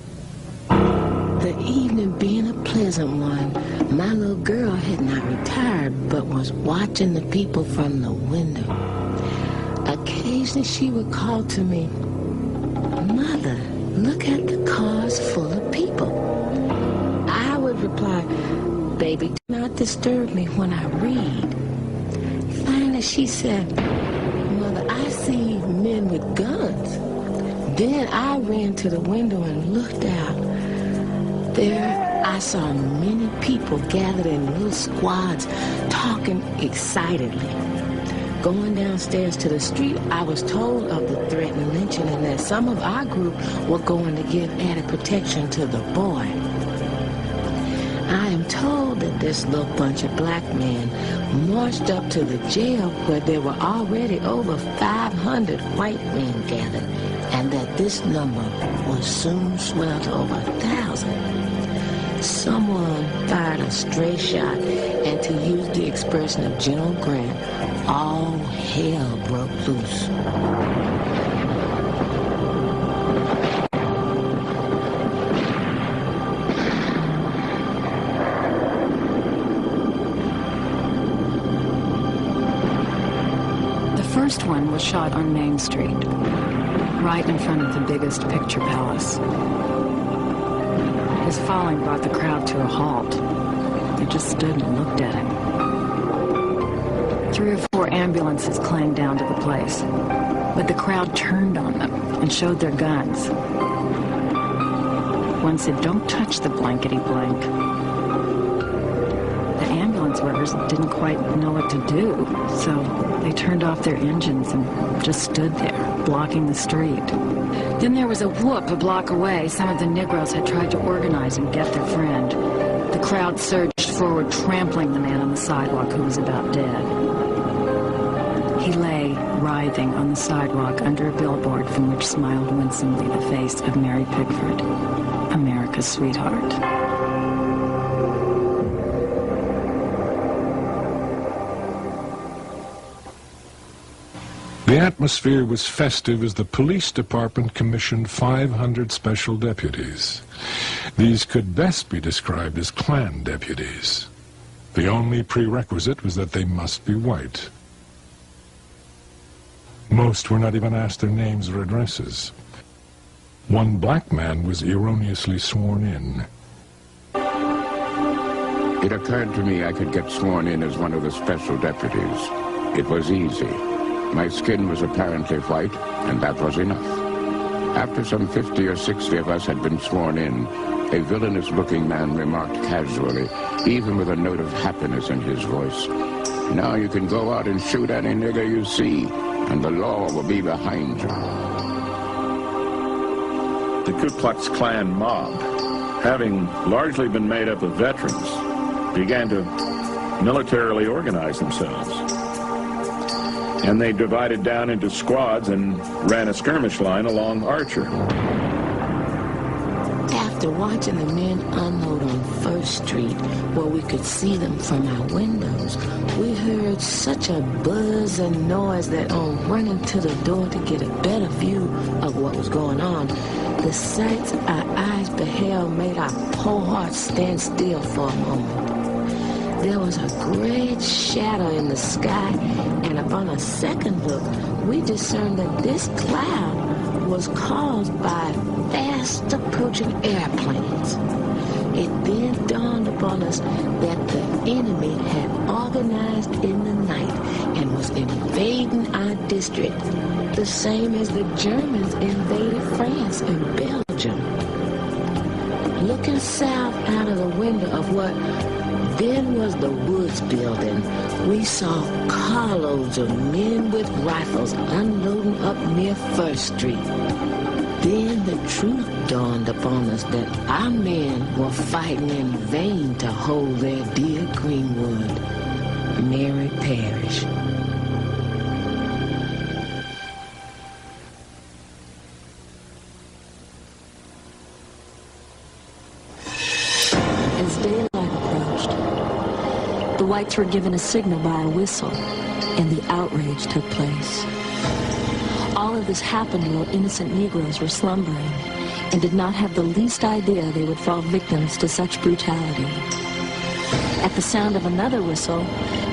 The evening being a pleasant one, my little girl had not retired but was watching the people from the window. Occasionally she would call to me, "Mother, look at the cars full of people." I would reply, "Baby, do not disturb me when I read." Finally she said, "Mother, I see men with guns." Then I ran to the window and looked out. There I saw many people gathered in little squads talking excitedly. Going downstairs to the street, I was told of the threatened lynching and that some of our group were going to give added protection to the boy. I am told that this little bunch of black men marched up to the jail where there were already over 500 white men gathered, and that this number will soon swell to over 1,000. Someone fired a stray shot, and to use the expression of General Grant, all hell broke loose. The first one was shot on Main Street, right in front of the biggest picture palace. His falling brought the crowd to a halt. They just stood and looked at him. 3 or 4 ambulances clanged down to the place, but the crowd turned on them and showed their guns. One said, "Don't touch the blankety blank." The ambulance workers didn't quite know what to do, so they turned off their engines and just stood there, blocking the street. Then there was a whoop a block away. Some of the Negroes had tried to organize and get their friend. The crowd surged forward, trampling the man on the sidewalk who was about dead. He lay, writhing on the sidewalk under a billboard from which smiled winsomely the face of Mary Pickford, America's sweetheart. The atmosphere was festive as the police department commissioned 500 special deputies. These could best be described as Klan deputies. The only prerequisite was that they must be white. Most were not even asked their names or addresses. One black man was erroneously sworn in. It occurred to me I could get sworn in as one of the special deputies. It was easy. My skin was apparently white, and that was enough. After some 50 or 60 of us had been sworn in, a villainous-looking man remarked casually, even with a note of happiness in his voice, "Now you can go out and shoot any nigger you see, and the law will be behind you." The Ku Klux Klan mob, having largely been made up of veterans, began to militarily organize themselves. And they divided down into squads and ran a skirmish line along Archer. After watching the men unload on First Street, where we could see them from our windows, we heard such a buzz and noise that on running to the door to get a better view of what was going on, the sights our eyes beheld made our poor hearts stand still for a moment. There was a great shadow in the sky, and upon a second look, we discerned that this cloud was caused by fast approaching airplanes. It then dawned upon us that the enemy had organized in the night and was invading our district, the same as the Germans invaded France and Belgium. Looking south out of the window of what then was the Woods building, we saw carloads of men with rifles unloading up near First Street. Then the truth dawned upon us that our men were fighting in vain to hold their dear Greenwood, Mary Parish. As daylight approached, the whites were given a signal by a whistle, and the outrage took place. All of this happened while innocent Negroes were slumbering and did not have the least idea they would fall victims to such brutality. At the sound of another whistle,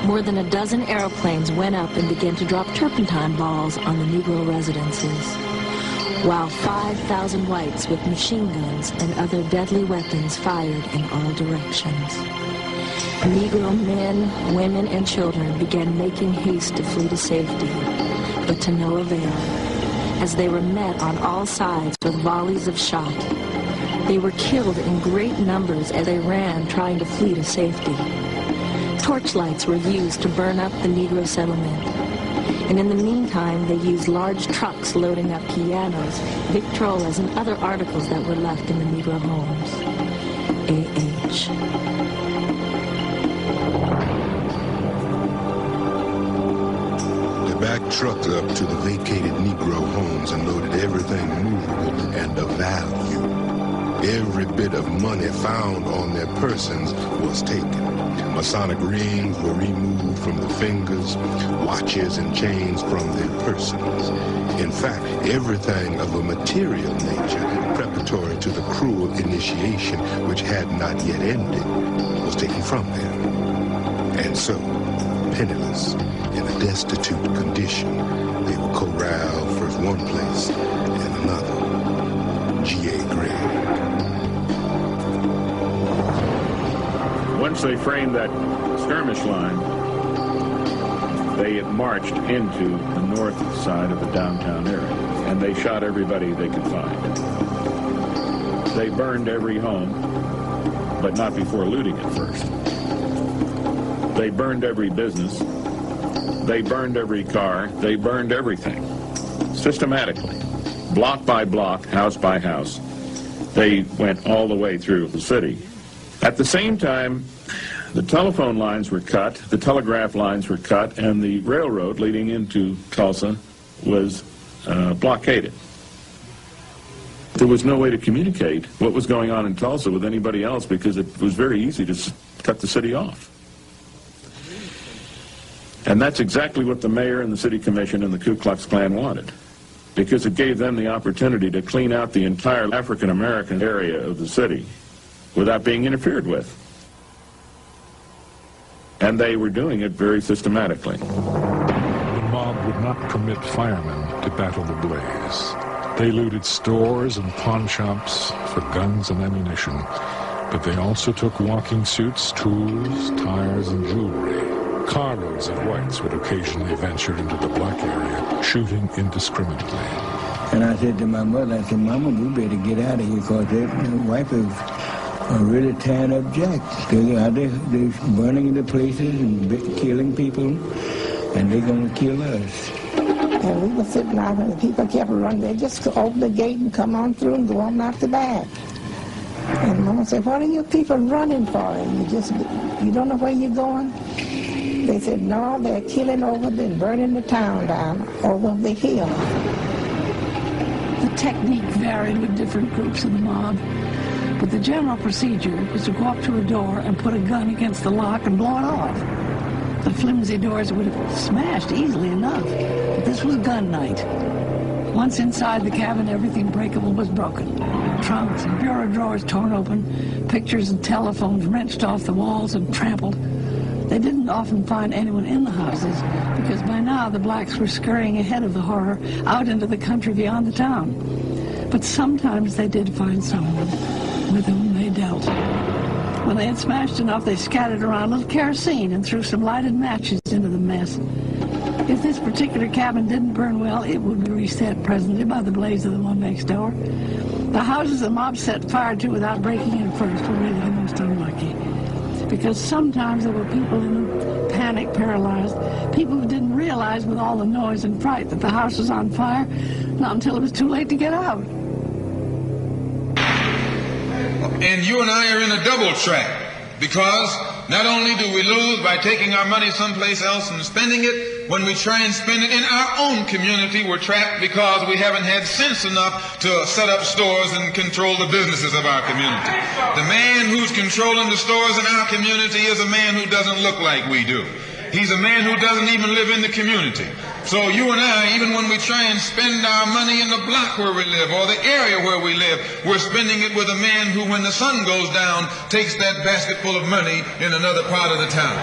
more than a dozen aeroplanes went up and began to drop turpentine balls on the Negro residences, while 5,000 whites with machine guns and other deadly weapons fired in all directions. Negro men, women, and children began making haste to flee to safety, but to no avail. as they were met on all sides with volleys of shot. They were killed in great numbers as they ran trying to flee to safety. Torchlights were used to burn up the Negro settlement. And in the meantime, they used large trucks loading up pianos, victrolas, and other articles that were left in the Negro homes. A.H. They backed trucks up to the vacated Negro homes and loaded everything movable and of value. Every bit of money found on their persons was taken. Masonic rings were removed from the fingers, watches and chains from their persons. In fact, everything of a material nature preparatory to the cruel initiation, which had not yet ended, was taken from them. And so, penniless, in a destitute condition, they were corralled first one place and another. G.A. Gregg. Once they framed that skirmish line, they had marched into the north side of the downtown area, and they shot everybody they could find. They burned every home, but not before looting it first. They burned every business. They burned every car. They burned everything, systematically, block by block, house by house. They went all the way through the city. At the same time, the telephone lines were cut, the telegraph lines were cut, and the railroad leading into Tulsa was blockaded. There was no way to communicate what was going on in Tulsa with anybody else because it was very easy to cut the city off. And that's exactly what the mayor and the city commission and the Ku Klux Klan wanted, because it gave them the opportunity to clean out the entire African-American area of the city without being interfered with. And they were doing it very systematically. The mob would not permit firemen to battle the blaze. They looted stores and pawn shops for guns and ammunition, but they also took walking suits, tools, tires, and jewelry. Carloads of whites would occasionally venture into the black area, shooting indiscriminately. And I said to my mother, I said, Mama, we better get out of here because the white are really tearing up Jack. They're out there, they're burning the places and killing people, and they're going to kill us. And we were sitting out and the people kept running. They just open the gate and come on through and go on out the back. And Mama said, what are you people running for? And you don't know where you're going? They said, no, they're killing over and burning the town down over the hill. The technique varied with different groups of the mob, but the general procedure was to go up to a door and put a gun against the lock and blow it off. The flimsy doors would have smashed easily enough, but this was gun night. Once inside the cabin, everything breakable was broken. Trunks and bureau drawers torn open, pictures and telephones wrenched off the walls and trampled. They didn't often find anyone in the houses because by now the blacks were scurrying ahead of the horror out into the country beyond the town. But sometimes they did find someone with whom they dealt. When they had smashed enough, they scattered around a little kerosene and threw some lighted matches into the mess. If this particular cabin didn't burn well, it would be reset presently by the blaze of the one next door. The houses the mob set fire to without breaking in first were really the most unlucky, because sometimes there were people in them, panic paralyzed, people who didn't realize with all the noise and fright that the house was on fire, not until it was too late to get out. And you and I are in a double trap, because not only do we lose by taking our money someplace else and spending it, when we try and spend it in our own community, we're trapped because we haven't had sense enough to set up stores and control the businesses of our community. The man who's controlling the stores in our community is a man who doesn't look like we do. He's a man who doesn't even live in the community. So you and I, even when we try and spend our money in the block where we live or the area where we live, we're spending it with a man who, when the sun goes down, takes that basket full of money in another part of the town.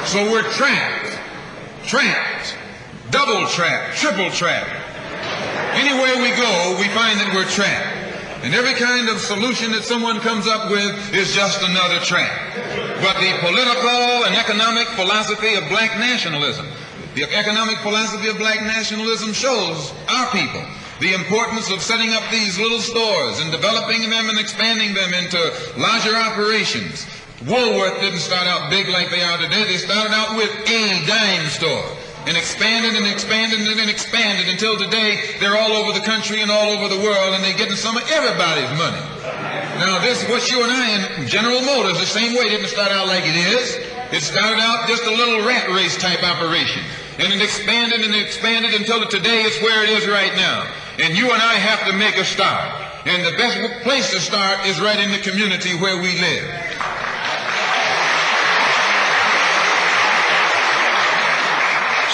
So we're trapped, double trapped, triple trapped. Anywhere we go, we find that we're trapped. And every kind of solution that someone comes up with is just another trap. but the political and economic philosophy of black nationalism. The economic philosophy of black nationalism shows our people the importance of setting up these little stores and developing them and expanding them into larger operations. Woolworth didn't start out big like they are today. They started out with a dime store and expanded and expanded and expanded until today they're all over the country and all over the world, and they're getting some of everybody's money. Now this, what you and I in General Motors, the same way, didn't start out like it is. It started out just a little rat race type operation, and it expanded and expanded until today it's where it is right now. And you and I have to make a start. And the best place to start is right in the community where we live.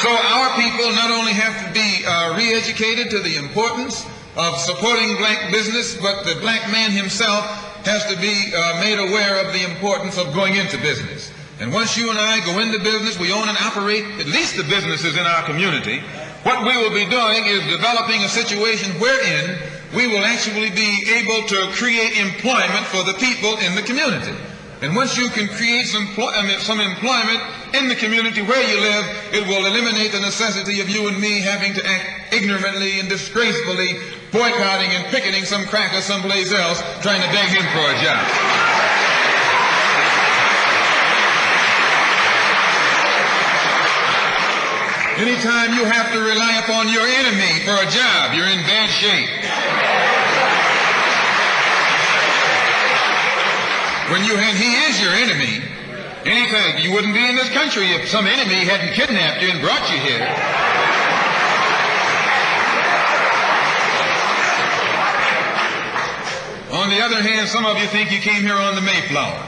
So our people not only have to be re-educated to the importance of supporting black business, but the black man himself has to be made aware of the importance of going into business. And once you and I go into business, we own and operate at least the businesses in our community. What we will be doing is developing a situation wherein we will actually be able to create employment for the people in the community. And once you can create some employment in the community where you live, it will eliminate the necessity of you and me having to act ignorantly and disgracefully, boycotting and picketing some cracker someplace else, trying to beg him for a job. Anytime you have to rely upon your enemy for a job, you're in bad shape. And he is your enemy. Anytime, you wouldn't be in this country if some enemy hadn't kidnapped you and brought you here. On the other hand, some of you think you came here on the Mayflower.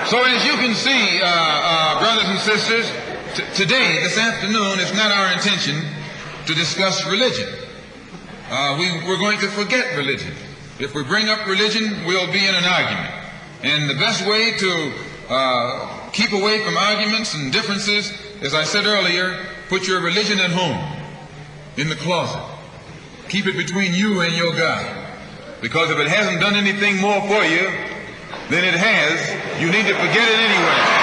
So as you can see, brothers and sisters, today, this afternoon, it's not our intention to discuss religion. We're going to forget religion. If we bring up religion, we'll be in an argument. And the best way to keep away from arguments and differences, as I said earlier, put your religion at home, in the closet. Keep it between you and your God. Because if it hasn't done anything more for you than it has, you need to forget it anyway.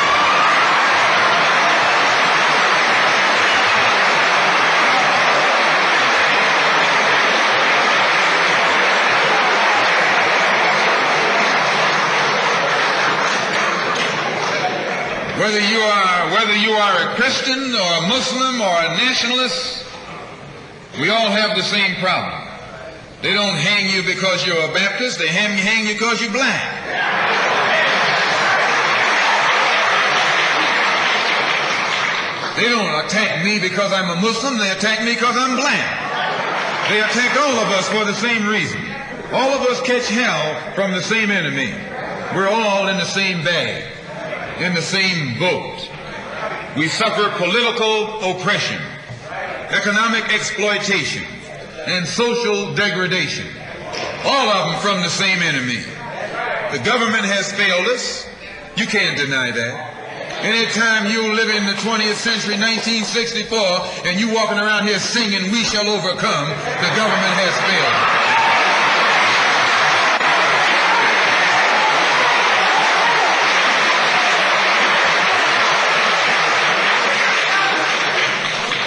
Whether you are a Christian or a Muslim or a nationalist, we all have the same problem. They don't hang you because you're a Baptist, they hang you because you're black. They don't attack me because I'm a Muslim, they attack me because I'm black. They attack all of us for the same reason. All of us catch hell from the same enemy. We're all in the same bag, in the same boat. We suffer political oppression, economic exploitation, and social degradation. All of them from the same enemy. The government has failed us. You can't deny that. Anytime you live in the 20th century, 1964, and you walking around here singing, "We shall overcome," the government has failed.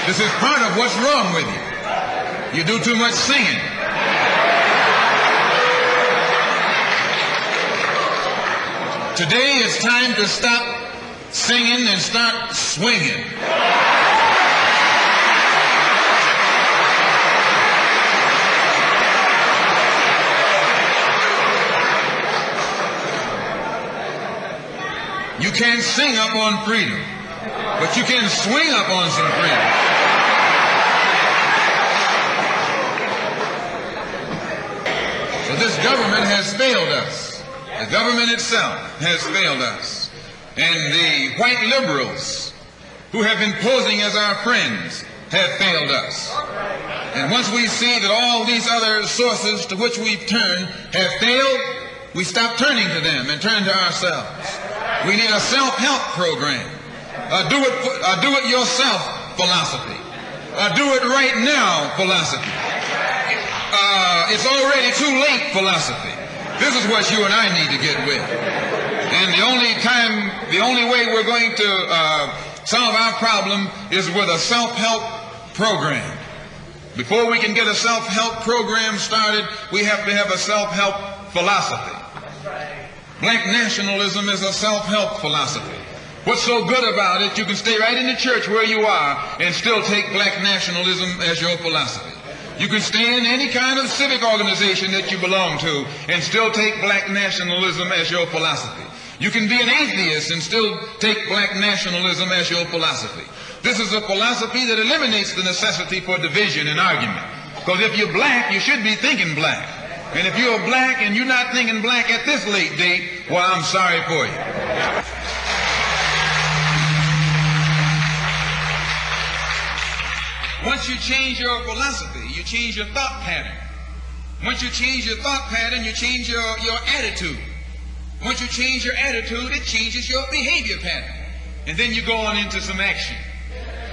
This is part of what's wrong with you. You do too much singing. Today it's time to stop singing and start swinging. You can't sing up on freedom, but you can swing up on some freedom. So this government has failed us. The government itself has failed us. And the white liberals who have been posing as our friends have failed us. And once we see that all these other sources to which we've turned have failed, we stop turning to them and turn to ourselves. We need a self-help program, a do-it-yourself philosophy. Do it right now philosophy. It's already too late philosophy. This is what you and I need to get with. And the only way we're going to solve our problem is with a self-help program. Before we can get a self-help program started, we have to have a self-help philosophy. Black nationalism is a self-help philosophy. What's so good about it, you can stay right in the church where you are and still take black nationalism as your philosophy. You can stay in any kind of civic organization that you belong to and still take black nationalism as your philosophy. You can be an atheist and still take black nationalism as your philosophy. This is a philosophy that eliminates the necessity for division and argument. Because if you're black, you should be thinking black. And if you're black and you're not thinking black at this late date, well, I'm sorry for you. Once you change your philosophy, you change your thought pattern. Once you change your thought pattern, you change your attitude. Once you change your attitude, it changes your behavior pattern. And then you go on into some action.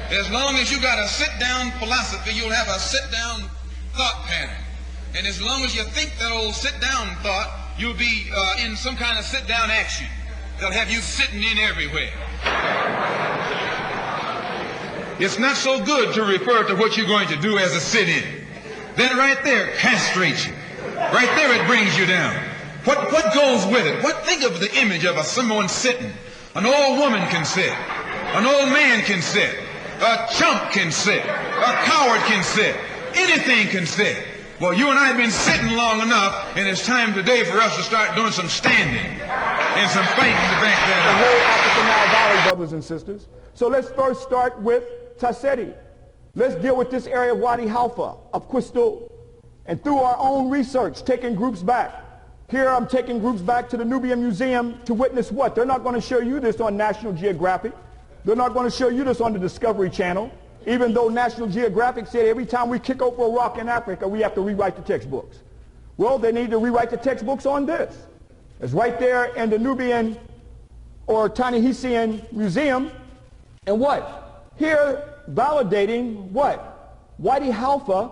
As long as you got a sit-down philosophy, you'll have a sit-down thought pattern. And as long as you think that old sit-down thought, you'll be in some kind of sit-down action. They'll have you sitting in everywhere. It's not so good to refer to what you're going to do as a sit-in. That right there castrates you. Right there it brings you down. What goes with it? Think of the image of someone sitting. An old woman can sit. An old man can sit. A chump can sit. A coward can sit. Anything can sit. Well, you and I have been sitting long enough, and it's time today for us to start doing some standing and some fighting to back that up. The whole African Nile Valley, brothers and sisters. So let's first start with THYSELF. Let's deal with this area of Wadi Halfa, of Crystal, and through our own research, taking groups back. Here I'm taking groups back to the Nubian Museum to witness what? They're not going to show you this on National Geographic. They're not going to show you this on the Discovery Channel, even though National Geographic said every time we kick over a rock in Africa, we have to rewrite the textbooks. Well, they need to rewrite the textbooks on this. It's right there in the Nubian or Ta-Nehisian Museum. And what? Here, validating what? Wadi Halfa,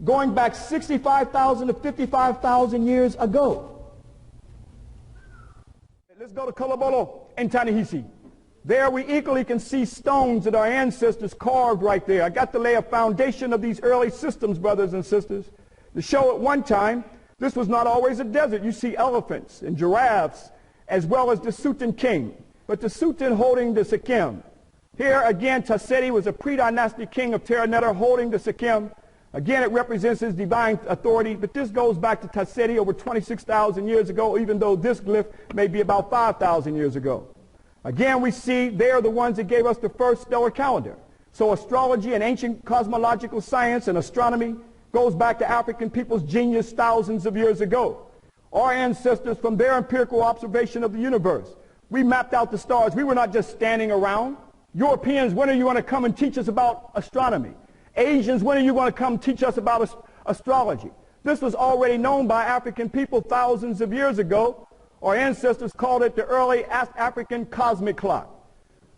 going back 65,000 to 55,000 years ago. Let's go to Kolobolo and Ta-Nehisi. There we equally can see stones that our ancestors carved right there. I got to lay a foundation of these early systems, brothers and sisters, to show at one time this was not always a desert. You see elephants and giraffes as well as the Sultan king. But the Sultan holding the Sikkim. Here again, Taseti was a pre-dynastic king of Terra Neta holding the Sikkim. Again, it represents his divine authority, but this goes back to Taseti over 26,000 years ago, even though this glyph may be about 5,000 years ago. Again, we see they are the ones that gave us the first stellar calendar. So astrology and ancient cosmological science and astronomy goes back to African people's genius thousands of years ago. Our ancestors, from their empirical observation of the universe, we mapped out the stars. We were not just standing around. Europeans, when are you going to come and teach us about astronomy? Asians, when are you going to come teach us about astrology? This was already known by African people thousands of years ago. Our ancestors called it the early African cosmic clock,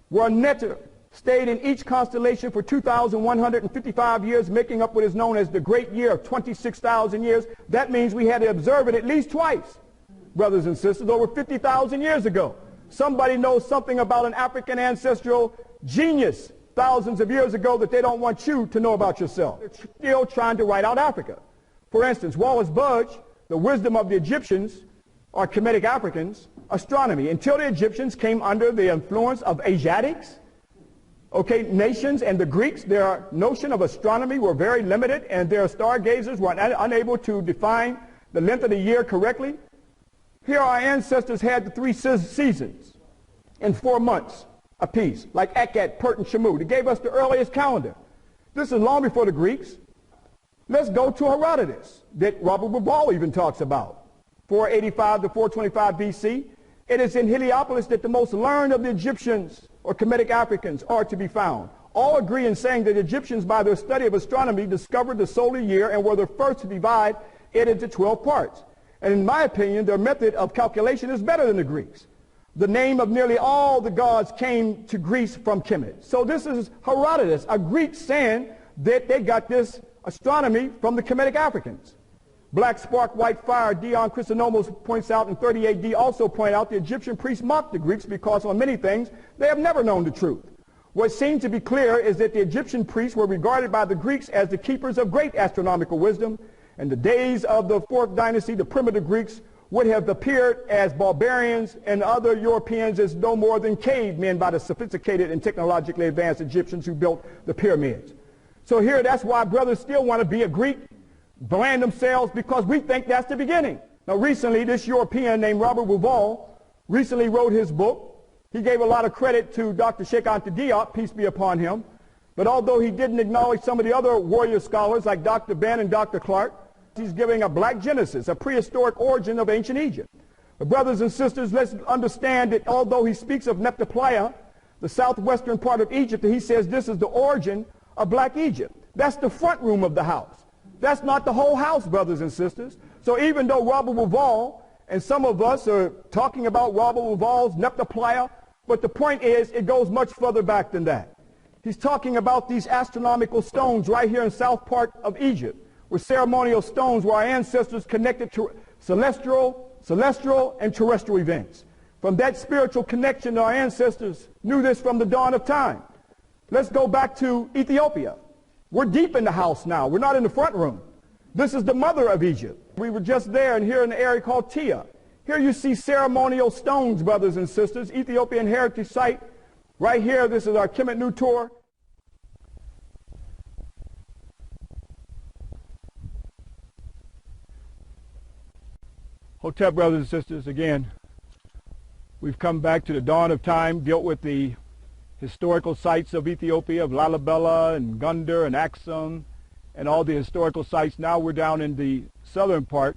where Neta stayed in each constellation for 2,155 years, making up what is known as the great year of 26,000 years. That means we had to observe it at least twice, brothers and sisters, over 50,000 years ago. Somebody knows something about an African ancestral genius thousands of years ago that they don't want you to know about yourself. They're still trying to write out Africa. For instance, Wallace Budge, the wisdom of the Egyptians, or Kemetic Africans, astronomy. Until the Egyptians came under the influence of Asiatics, nations, and the Greeks, their notion of astronomy were very limited, and their stargazers were unable to define the length of the year correctly. Here our ancestors had the 3 seasons in 4 months apiece, like Akat, Pert, and Shamu. They gave us the earliest calendar. This is long before the Greeks. Let's go to Herodotus, that Robert Ball even talks about. 485 to 425 BC. It is in Heliopolis that the most learned of the Egyptians or Kemetic Africans are to be found. All agree in saying that Egyptians, by their study of astronomy, discovered the solar year and were the first to divide it into 12 parts. And in my opinion, their method of calculation is better than the Greeks. the name of nearly all the gods came to Greece from Kemet. So this is Herodotus, a Greek, saying that they got this astronomy from the Kemetic Africans. Black spark, white fire, Dion Chrysonomos points out in 30 AD, also point out the Egyptian priests mocked the Greeks because on many things they have never known the truth. What seemed to be clear is that the Egyptian priests were regarded by the Greeks as the keepers of great astronomical wisdom. In the days of the 4th dynasty, the primitive Greeks would have appeared as barbarians and other Europeans as no more than cavemen by the sophisticated and technologically advanced Egyptians who built the pyramids. So here, that's why brothers still want to be a Greek, brand themselves, because we think that's the beginning. Now recently, this European named Robert Bauval recently wrote his book. He gave a lot of credit to Dr. Sheikh Anta Diop, peace be upon him. But although he didn't acknowledge some of the other warrior scholars like Dr. Ben and Dr. Clark, he's giving a black genesis, a prehistoric origin of ancient Egypt. But brothers and sisters, let's understand that although he speaks of Neptoplaya, the southwestern part of Egypt, he says this is the origin of black Egypt. That's the front room of the house. That's not the whole house, brothers and sisters. So even though Robert Bauval and some of us are talking about Robert Bauval's Neptoplaya, but the point is it goes much further back than that. He's talking about these astronomical stones right here in south part of Egypt, were ceremonial stones where our ancestors connected to celestial and terrestrial events. From that spiritual connection, our ancestors knew this from the dawn of time. Let's go back to Ethiopia. We're deep in the house now. We're not in the front room. This is the mother of Egypt. We were just there and here in the area called Tia. Here you see ceremonial stones, brothers and sisters, Ethiopian heritage site. Right here, this is our Kemet New tour. Hotep, brothers and sisters, again, we've come back to the dawn of time, dealt with the historical sites of Ethiopia, of Lalibela and Gondar and Aksum, and all the historical sites. Now we're down in the southern part,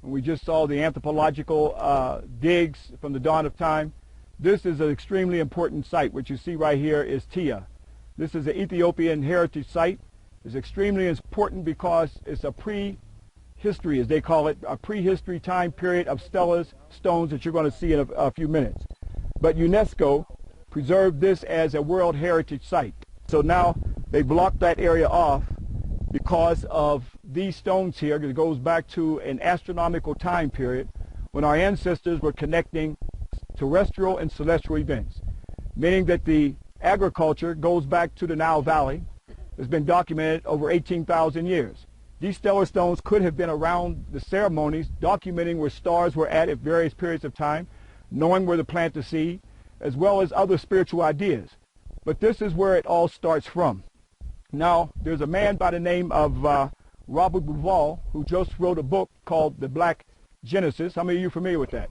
and we just saw the anthropological digs from the dawn of time. This is an extremely important site. What you see right here is Tia. This is an Ethiopian heritage site. It's extremely important because it's a prehistory, as they call it, a prehistory time period of stellas, stones that you're going to see in a few minutes. But UNESCO preserved this as a World Heritage Site. So now they blocked that area off because of these stones here. It goes back to an astronomical time period when our ancestors were connecting terrestrial and celestial events, meaning that the agriculture goes back to the Nile Valley. It's been documented over 18,000 years. These stellar stones could have been around the ceremonies, documenting where stars were at various periods of time, knowing where to plant the seed, as well as other spiritual ideas. But this is where it all starts from. Now, there's a man by the name of Robert Bauval who just wrote a book called The Black Genesis. How many of you are familiar with that?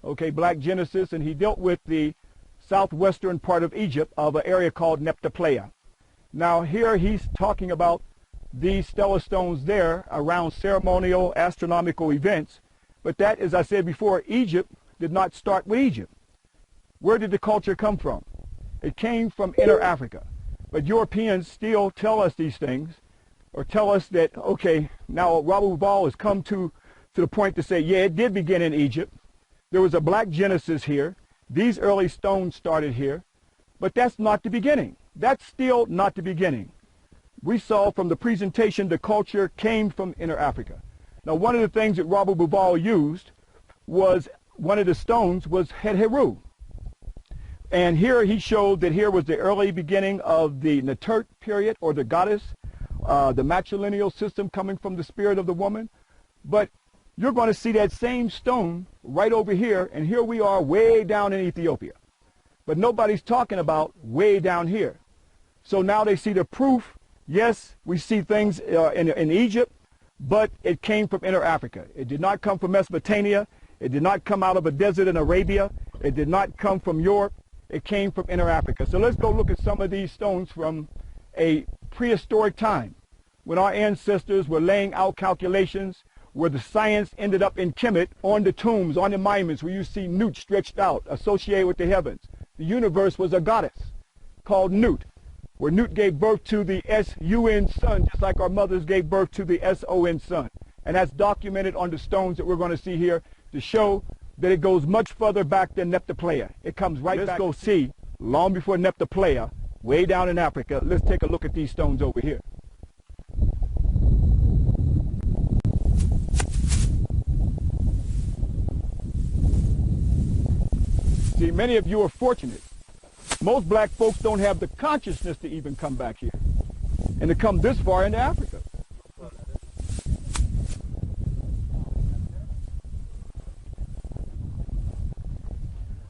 Okay, Black Genesis, and he dealt with the southwestern part of Egypt of an area called Neptoplaya. Now here he's talking about these stellar stones there around ceremonial astronomical events, but that, as I said before, Egypt did not start with Egypt. Where did the culture come from? It came from inner Africa. But Europeans still tell us these things, or tell us that, okay, now Robert Bauval has come to the point to say, yeah, it did begin in Egypt. There was a black genesis here. These early stones started here. But that's not the beginning. That's still not the beginning. We saw from the presentation the culture came from inner Africa. Now, one of the things that Robert Bauval used was, one of the stones was Het Heru. And here he showed that here was the early beginning of the Natert period, or the goddess, the matrilineal system coming from the spirit of the woman. But you're going to see that same stone right over here, and here we are way down in Ethiopia. But nobody's talking about way down here. So now they see the proof. Yes, we see things in Egypt, but it came from inner Africa. It did not come from Mesopotamia. It did not come out of a desert in Arabia. It did not come from Europe. It came from inner Africa. So let's go look at some of these stones from a prehistoric time when our ancestors were laying out calculations, where the science ended up in Kemet, on the tombs, on the monuments, where you see Nut stretched out, associated with the heavens. The universe was a goddess called Nut, where Nut gave birth to the S-U-N sun, just like our mothers gave birth to the S-O-N sun. And that's documented on the stones that we're going to see here to show that it goes much further back than Neptoplaya. It comes right back. Let's go see, long before Neptoplaya, way down in Africa. Let's take a look at these stones over here. See, many of you are fortunate. Most black folks don't have the consciousness to even come back here and to come this far into Africa.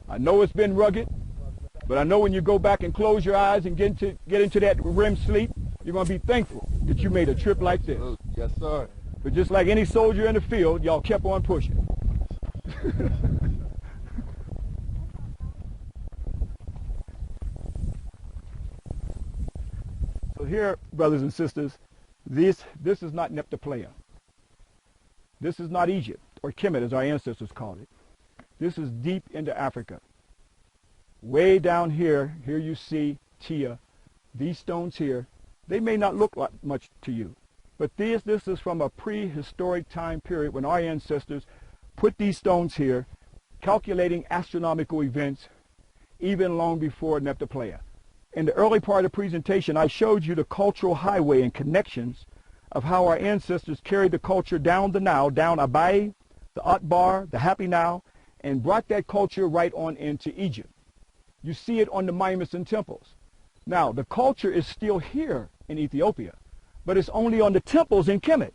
I know it's been rugged, but I know when you go back and close your eyes and get into that REM sleep, you're going to be thankful that you made a trip like this. Yes, sir. But just like any soldier in the field, y'all kept on pushing. So here, brothers and sisters, this is not Neptoplaya. This is not Egypt, or Kemet as our ancestors called it. This is deep into Africa. Way down here you see Tia. These stones here, they may not look like much to you, but this is from a prehistoric time period when our ancestors put these stones here, calculating astronomical events even long before Neptoplaya. In the early part of the presentation, I showed you the cultural highway and connections of how our ancestors carried the culture down the Nile, down Abai, the Atbar, the Happy Nile, and brought that culture right on into Egypt. You see it on the monuments and temples. Now, the culture is still here in Ethiopia, but it's only on the temples in Kemet.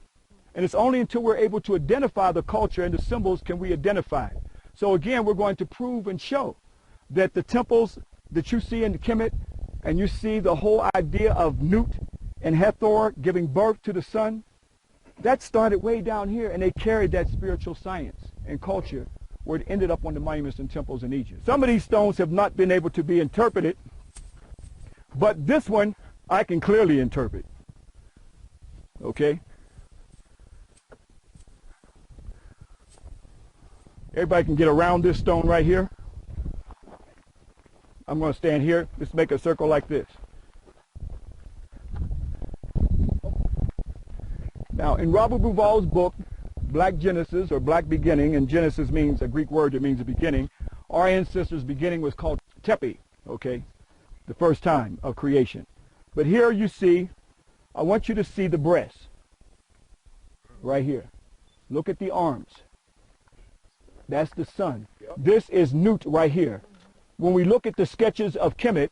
And it's only until we're able to identify the culture and the symbols can we identify it. So again, we're going to prove and show that the temples that you see in Kemet, and you see the whole idea of Nut and Hathor giving birth to the sun, that started way down here, and they carried that spiritual science and culture where it ended up on the monuments and temples in Egypt. Some of these stones have not been able to be interpreted, but this one I can clearly interpret. Okay? Everybody can get around this stone right here. I'm going to stand here. Let's make a circle like this. Now, in Robert Bauval's book, Black Genesis, or Black Beginning, and Genesis means a Greek word that means a beginning. Our ancestors' beginning was called Tepi, okay, the first time of creation. But here you see, I want you to see the breast, right here. Look at the arms. That's the sun. This is Nut right here. When we look at the sketches of Kemet,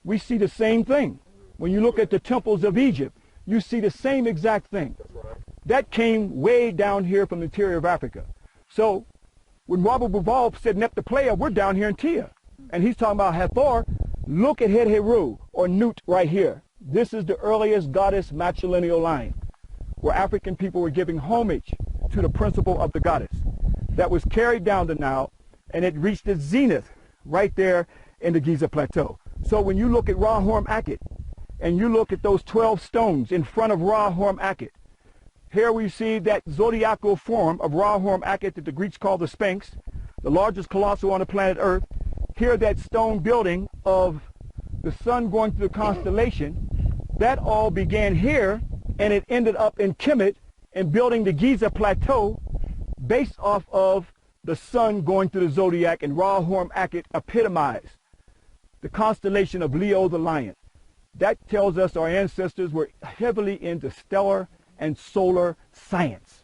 we see the same thing. When you look at the temples of Egypt, you see the same exact thing. That came way down here from the interior of Africa. So when Robert Bauval said Neptoplaya, we're down here in Tia. And he's talking about Hathor. Look at Het Heru, or Nut, right here. This is the earliest goddess matrilineal line, where African people were giving homage to the principle of the goddess. That was carried down the Nile, and it reached its zenith right there in the Giza Plateau. So when you look at Ra Horm Akhet, and you look at those 12 stones in front of Ra Horm Akhet, here we see that zodiacal form of Ra Horm Akhet that the Greeks call the Sphinx, the largest colossal on the planet Earth. Here that stone building of the sun going through the constellation, that all began here, and it ended up in Kemet and building the Giza Plateau based off of the sun going through the zodiac, and Ra Horm Akhet epitomized the constellation of Leo the lion. That tells us our ancestors were heavily into stellar and solar science,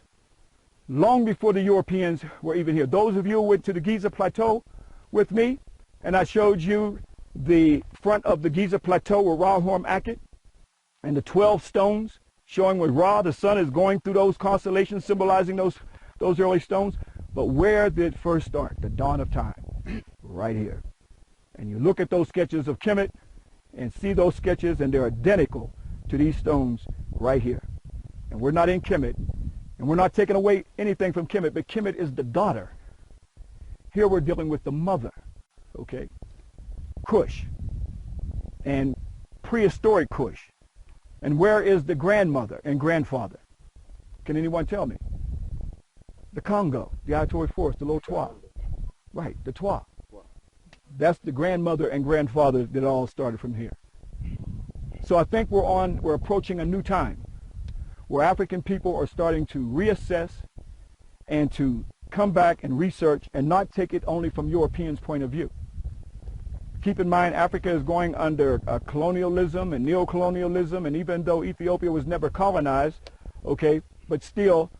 long before the Europeans were even here. Those of you who went to the Giza Plateau with me, and I showed you the front of the Giza Plateau with Ra Horm Akhet, and the 12 stones showing where Ra, the sun, is going through those constellations, symbolizing those early stones. But where did it first start? The dawn of time, right here. And you look at those sketches of Kemet and see those sketches, and they're identical to these stones right here. And we're not in Kemet, and we're not taking away anything from Kemet, but Kemet is the daughter. Here we're dealing with the mother, okay? Kush, and prehistoric Kush. And where is the grandmother and grandfather? Can anyone tell me? The Congo, the Aitoy Forest, the Lotwa. Right, the Twa. That's the grandmother and grandfather that all started from here. So I think we're approaching a new time where African people are starting to reassess and to come back and research and not take it only from Europeans' point of view. Keep in mind, Africa is going under colonialism and neocolonialism, and even though Ethiopia was never colonized, okay, but still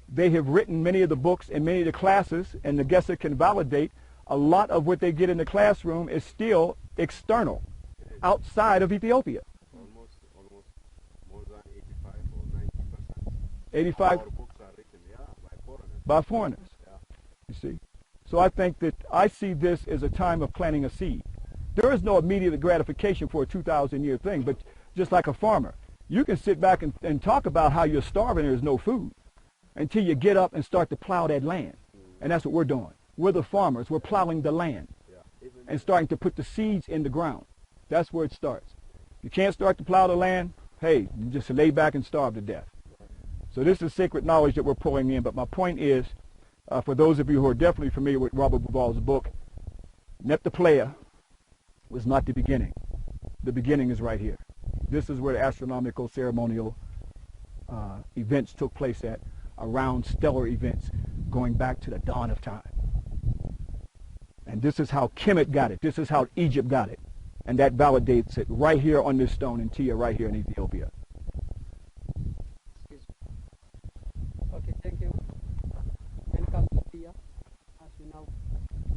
they have written many of the books and many of the classes, and the guests can validate a lot of what they get in the classroom is still external, outside of Ethiopia. Almost more than 85 or 90%. 85 Our books are written, by foreigners. By foreigners. You see. So I think that I see this as a time of planting a seed. There is no immediate gratification for a 2,000-year thing, but just like a farmer, you can sit back and talk about how you're starving and there's no food until you get up and start to plow that land. And that's what we're doing. We're the farmers. We're plowing the land and starting to put the seeds in the ground. That's where it starts. If you can't start to plow the land, hey, you just lay back and starve to death. So this is sacred knowledge that we're pulling in. But my point is, for those of you who are definitely familiar with Robert Bauval's book, Neptupleia was not the beginning. The beginning is right here. This is where the astronomical ceremonial events took place at, around stellar events going back to the dawn of time. And this is how Kemet got it. This is how Egypt got it. And that validates it right here on this stone in Tia, right here in Ethiopia. Okay, thank you. Welcome to Tia. As you know,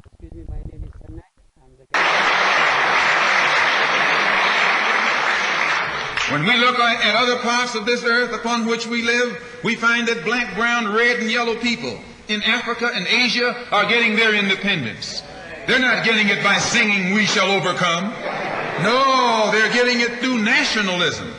excuse me, my name is Sanak. I'm the When we look at other parts of this earth upon which we live, we find that black, brown, red, and yellow people in Africa and Asia are getting their independence. They're not getting it by singing, "We shall overcome." No, they're getting it through nationalism.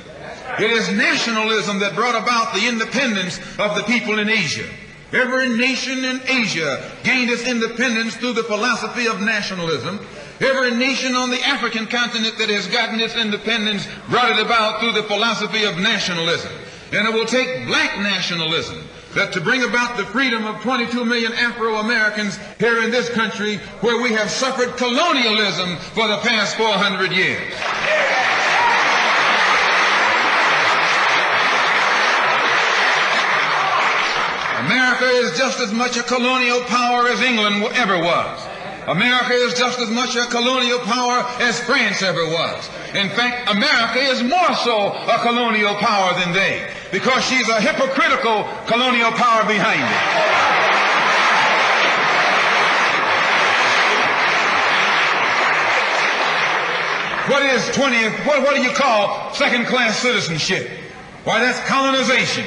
It is nationalism that brought about the independence of the people in Asia. Every nation in Asia gained its independence through the philosophy of nationalism. Every nation on the African continent that has gotten its independence brought it about through the philosophy of nationalism. And it will take black nationalism that to bring about the freedom of 22 million Afro-Americans here in this country where we have suffered colonialism for the past 400 years. America is just as much a colonial power as England ever was. America is just as much a colonial power as France ever was. In fact, America is more so a colonial power than they, because she's a hypocritical colonial power behind it. What do you call second-class citizenship? Why, that's colonization.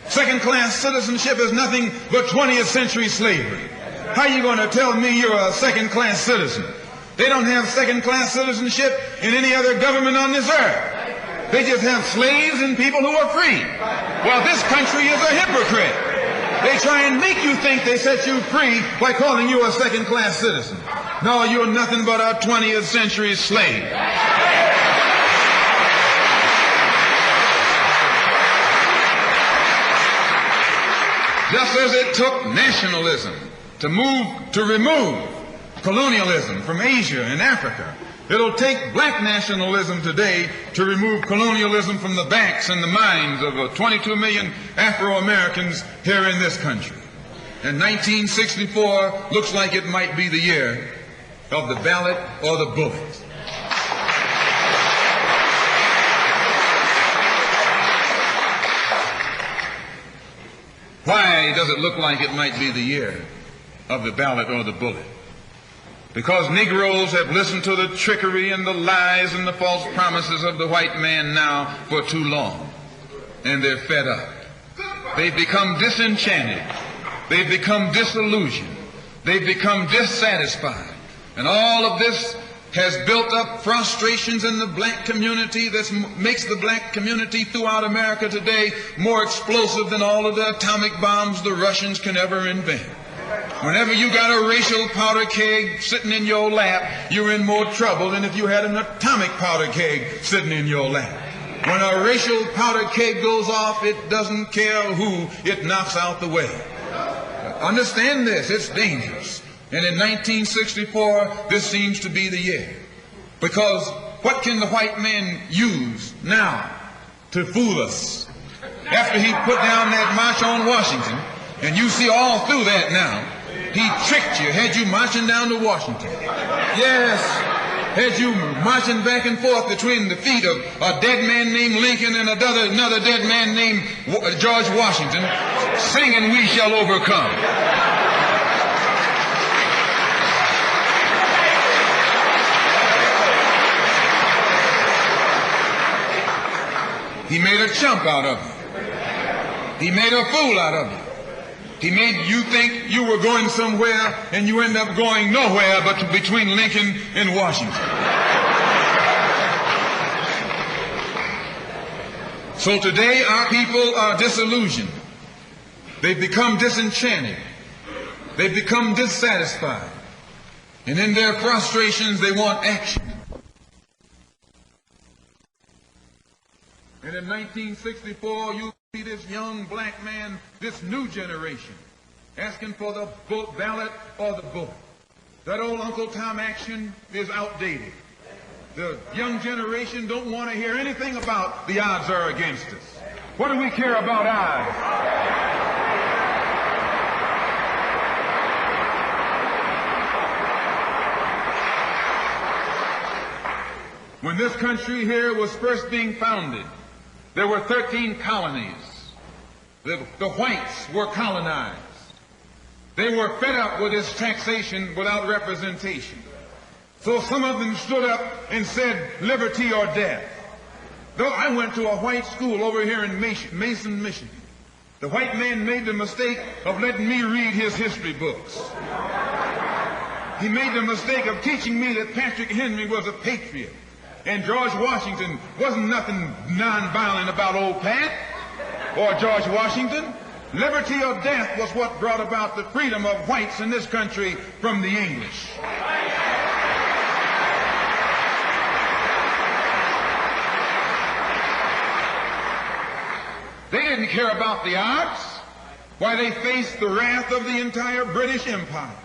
Second-class citizenship is nothing but 20th century slavery. How are you going to tell me you're a second-class citizen? They don't have second-class citizenship in any other government on this earth. They just have slaves and people who are free. Well, this country is a hypocrite. They try and make you think they set you free by calling you a second-class citizen. No, you're nothing but a 20th century slave. Just as it took nationalism to remove colonialism from Asia and Africa, it'll take black nationalism today to remove colonialism from the backs and the minds of 22 million Afro-Americans here in this country. And 1964 looks like it might be the year of the ballot or the bullet. Why does it look like it might be the year of the ballot or the bullet? Because Negroes have listened to the trickery and the lies and the false promises of the white man now for too long. And they're fed up. They've become disenchanted. They've become disillusioned. They've become dissatisfied. And all of this has built up frustrations in the black community that makes the black community throughout America today more explosive than all of the atomic bombs the Russians can ever invent. Whenever you got a racial powder keg sitting in your lap, you're in more trouble than if you had an atomic powder keg sitting in your lap. When a racial powder keg goes off, it doesn't care who it knocks out the way. Understand this, it's dangerous. And in 1964, this seems to be the year. Because what can the white man use now to fool us? After he put down that march on Washington, and you see all through that now, He tricked you, had you marching down to Washington. Yes, had you marching back and forth between the feet of a dead man named Lincoln and another dead man named George Washington, singing "We Shall Overcome." He made a chump out of you. He made a fool out of you. He made you think you were going somewhere, and you end up going nowhere but between Lincoln and Washington. So today our people are disillusioned. They've become disenchanted. They've become dissatisfied. And in their frustrations, they want action. And in 1964, you see this young black man, this new generation, asking for the ballot or the vote. That old Uncle Tom action is outdated. The young generation don't want to hear anything about the odds are against us. What do we care about odds? When this country here was first being founded, there were 13 colonies. The whites were colonized. They were fed up with this taxation without representation. So some of them stood up and said, liberty or death. Though I went to a white school over here in Mason, Michigan. The white man made the mistake of letting me read his history books. He made the mistake of teaching me that Patrick Henry was a patriot. And George Washington wasn't nothing nonviolent about old Pat or George Washington. Liberty or death was what brought about the freedom of whites in this country from the English. They didn't care about the odds. Why, they faced the wrath of the entire British Empire.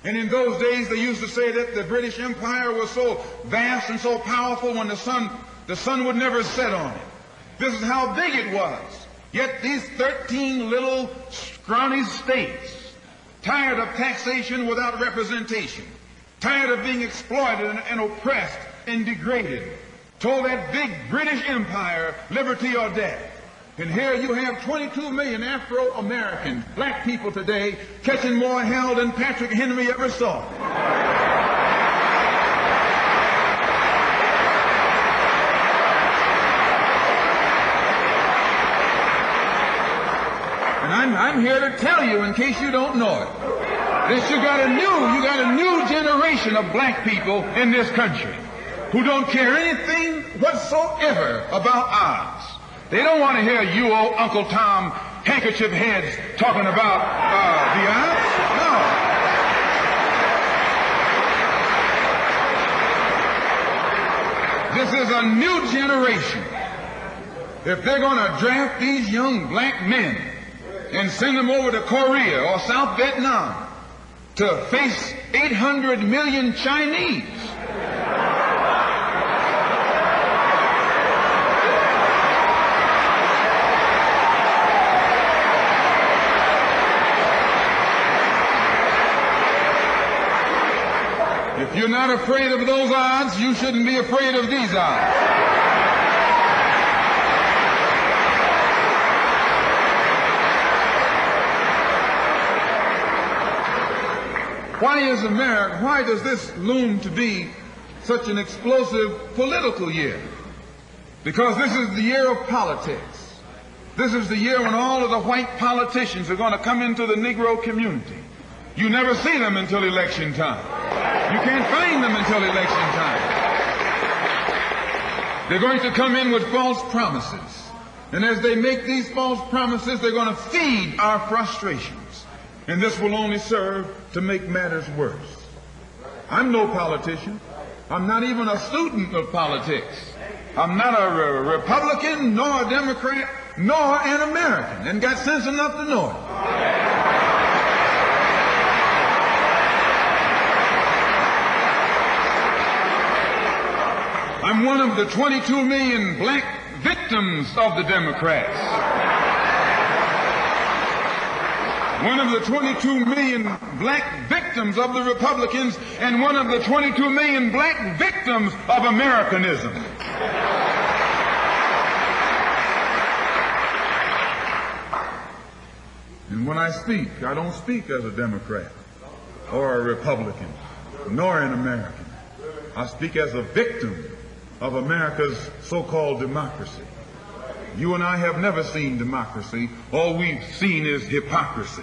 And in those days, they used to say that the British Empire was so vast and so powerful when the sun would never set on it. This is how big it was. Yet these 13 little scrawny states, tired of taxation without representation, tired of being exploited and oppressed and degraded, told that big British Empire, liberty or death. And here you have 22 million Afro-American black people today catching more hell than Patrick Henry ever saw. And I'm here to tell you, in case you don't know it, that you got a new generation of black people in this country who don't care anything whatsoever about odds. They don't want to hear you old Uncle Tom handkerchief heads talking about the odds. No. This is a new generation. If they're going to draft these young black men and send them over to Korea or South Vietnam to face 800 million Chinese, if you're not afraid of those odds, you shouldn't be afraid of these odds. Why does this loom to be such an explosive political year? Because this is the year of politics. This is the year when all of the white politicians are going to come into the Negro community. You never see them until election time. You can't find them until election time. They're going to come in with false promises. And as they make these false promises, they're going to feed our frustrations. And this will only serve to make matters worse. I'm no politician. I'm not even a student of politics. I'm not a Republican, nor a Democrat, nor an American, and got sense enough to know it. I'm one of the 22 million black victims of the Democrats. one of the 22 million black victims of the Republicans, and one of the 22 million black victims of Americanism. And when I speak, I don't speak as a Democrat or a Republican, nor an American. I speak as a victim of America's so-called democracy. You and I have never seen democracy. All we've seen is hypocrisy.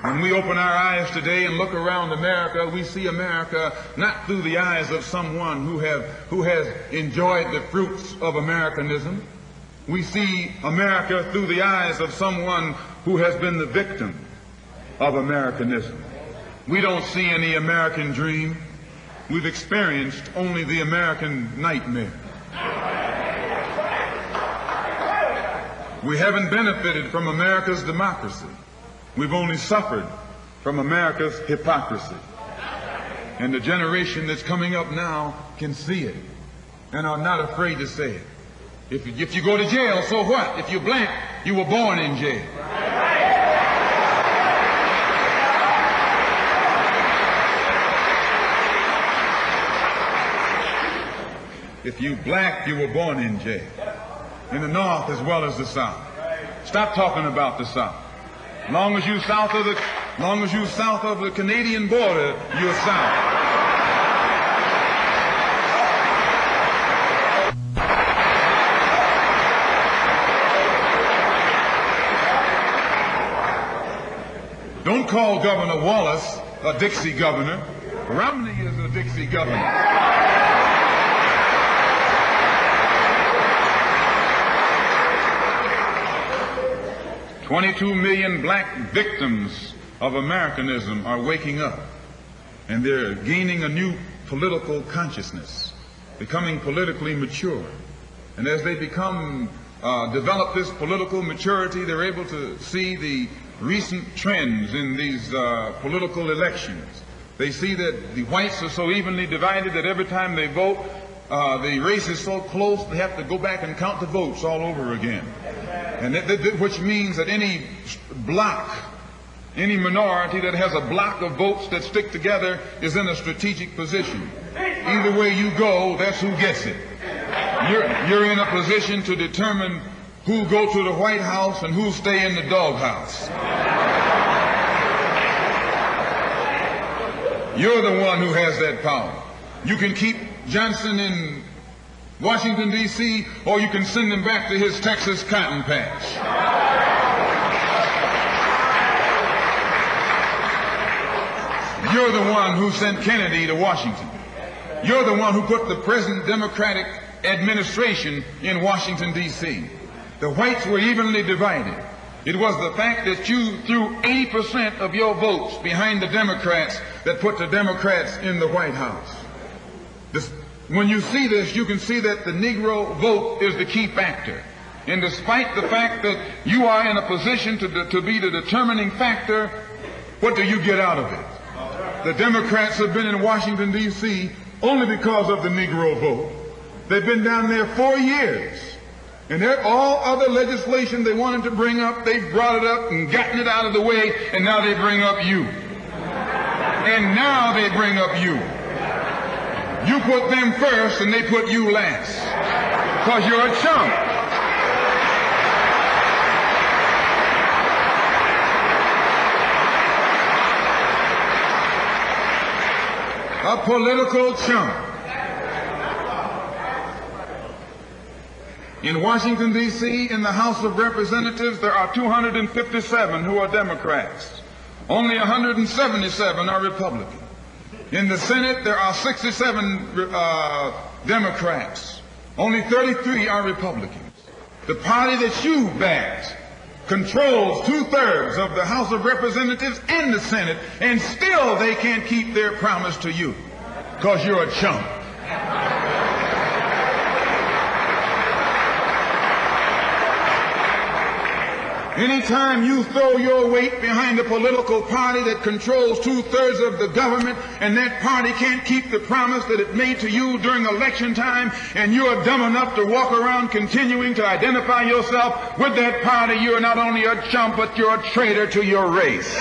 When we open our eyes today and look around America, we see America not through the eyes of someone who has enjoyed the fruits of Americanism. We see America through the eyes of someone who has been the victim of Americanism. We don't see any American dream. We've experienced only the American nightmare. We haven't benefited from America's democracy. We've only suffered from America's hypocrisy. And the generation that's coming up now can see it and are not afraid to say it. If you go to jail, so what? If you're black, you were born in jail. If you black, you were born in jail. In the North as well as the South. Stop talking about the South. Long as you south of the Canadian border, you're south. Don't call Governor Wallace a Dixie governor. Romney is a Dixie governor. 22 million black victims of Americanism are waking up, and they're gaining a new political consciousness, becoming politically mature. And as they develop this political maturity, they're able to see the recent trends in these political elections. They see that the whites are so evenly divided that every time they vote, the race is so close they have to go back and count the votes all over again. And which means that any block, any minority that has a block of votes that stick together is in a strategic position. Either way you go, that's who gets it. You're in a position to determine who go to the White House and who stay in the doghouse. You're the one who has that power. You can keep Johnson in Washington, D.C., or you can send him back to his Texas cotton patch. You're the one who sent Kennedy to Washington. You're the one who put the present Democratic administration in Washington, D.C. The whites were evenly divided. It was the fact that you threw 80% of your votes behind the Democrats that put the Democrats in the White House. When you see this, you can see that the Negro vote is the key factor. And despite the fact that you are in a position to be the determining factor, what do you get out of it? The Democrats have been in Washington, D.C. only because of the Negro vote. They've been down there 4 years. And all other legislation they wanted to bring up, they've brought it up and gotten it out of the way, and now they bring up you. And now they bring up you. You put them first and they put you last. Because you're a chump. A political chump. In Washington, D.C., in the House of Representatives, there are 257 who are Democrats. Only 177 are Republicans. In the Senate, there are 67 Democrats. Only 33 are Republicans. The party that you backed controls 2/3 of the House of Representatives and the Senate, and still they can't keep their promise to you because you're a chump. Anytime you throw your weight behind a political party that controls 2/3 of the government, and that party can't keep the promise that it made to you during election time, and you're dumb enough to walk around continuing to identify yourself with that party, you're not only a chump, but you're a traitor to your race.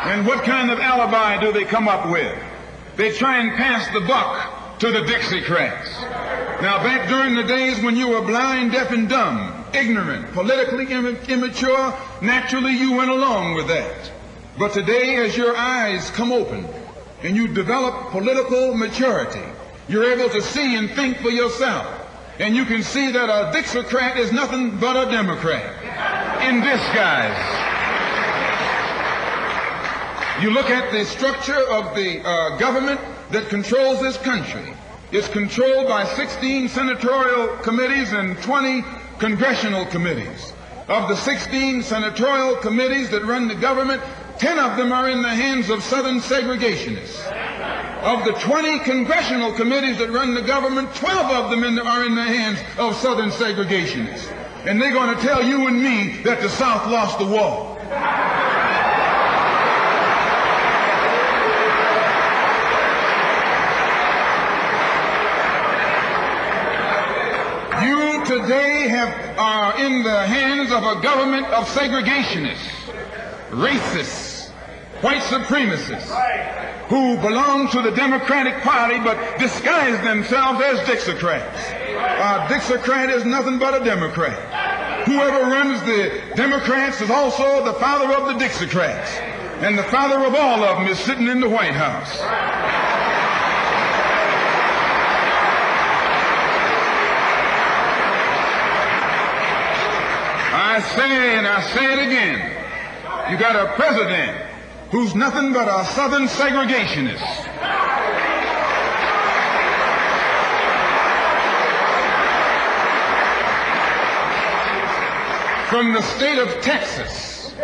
And what kind of alibi do they come up with? They try and pass the buck to the Dixiecrats. Now, back during the days when you were blind, deaf, and dumb, ignorant, politically immature, naturally you went along with that. But today, as your eyes come open and you develop political maturity, you're able to see and think for yourself. And you can see that a Dixiecrat is nothing but a Democrat in disguise. You look at the structure of the government that controls this country. It's controlled by 16 senatorial committees and 20 congressional committees. Of the 16 senatorial committees that run the government, 10 of them are in the hands of Southern segregationists. Of the 20 congressional committees that run the government, 12 of them are in the hands of Southern segregationists. And they're going to tell you and me that the South lost the war. Today are in the hands of a government of segregationists, racists, white supremacists, who belong to the Democratic Party but disguise themselves as Dixiecrats. A Dixiecrat is nothing but a Democrat. Whoever runs the Democrats is also the father of the Dixiecrats, and the father of all of them is sitting in the White House. I say, and I say it again, you got a president who's nothing but a Southern segregationist. From the state of Texas.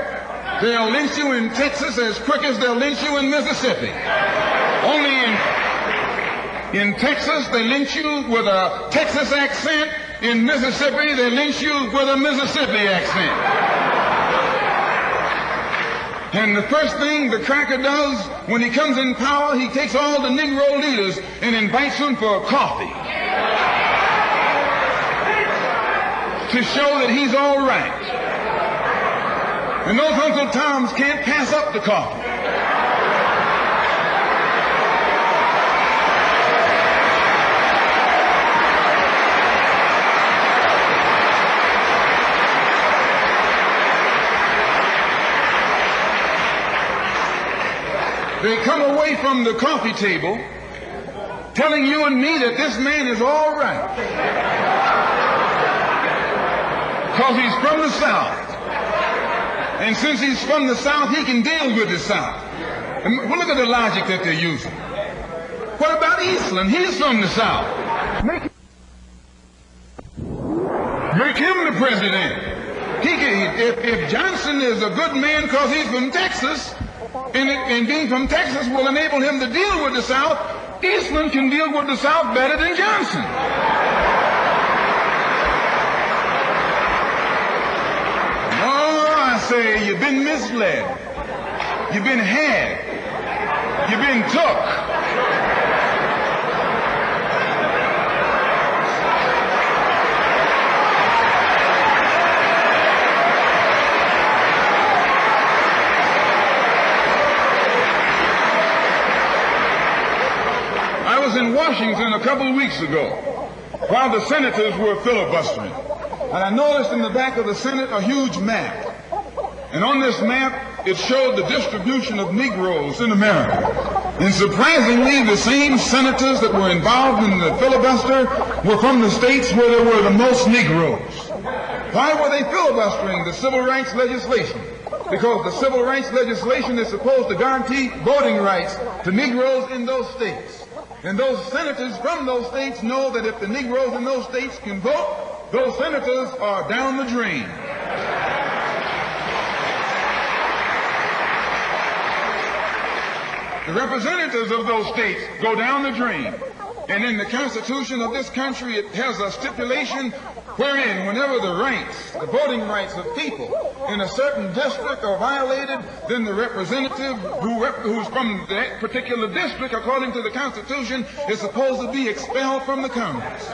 They'll lynch you in Texas as quick as they'll lynch you in Mississippi. Only in Texas they lynch you with a Texas accent. In Mississippi, they lynch you with a Mississippi accent. And the first thing the cracker does when he comes in power, he takes all the Negro leaders and invites them for coffee to show that he's all right. And those Uncle Toms can't pass up the coffee. They come away from the coffee table telling you and me that this man is all right because he's from the South. And since he's from the South, he can deal with the South. And well, look at the logic that they're using. What about Eastland? He's from the South. Make him the president. If Johnson is a good man because he's from Texas, and being from Texas will enable him to deal with the South, Eastland can deal with the South better than Johnson. Oh, I say, you've been misled. You've been had. You've been took. In Washington a couple of weeks ago while the senators were filibustering, and I noticed in the back of the Senate a huge map, and on this map it showed the distribution of Negroes in America. And surprisingly, the same senators that were involved in the filibuster were from the states where there were the most Negroes. Why were they filibustering the civil rights legislation? Because the civil rights legislation is supposed to guarantee voting rights to Negroes in those states. And those senators from those states know that if the Negroes in those states can vote, those senators are down the drain. The representatives of those states go down the drain. And in the Constitution of this country, it has a stipulation wherein whenever the rights, the voting rights of people in a certain district are violated, then the representative who's from that particular district, according to the Constitution, is supposed to be expelled from the Congress.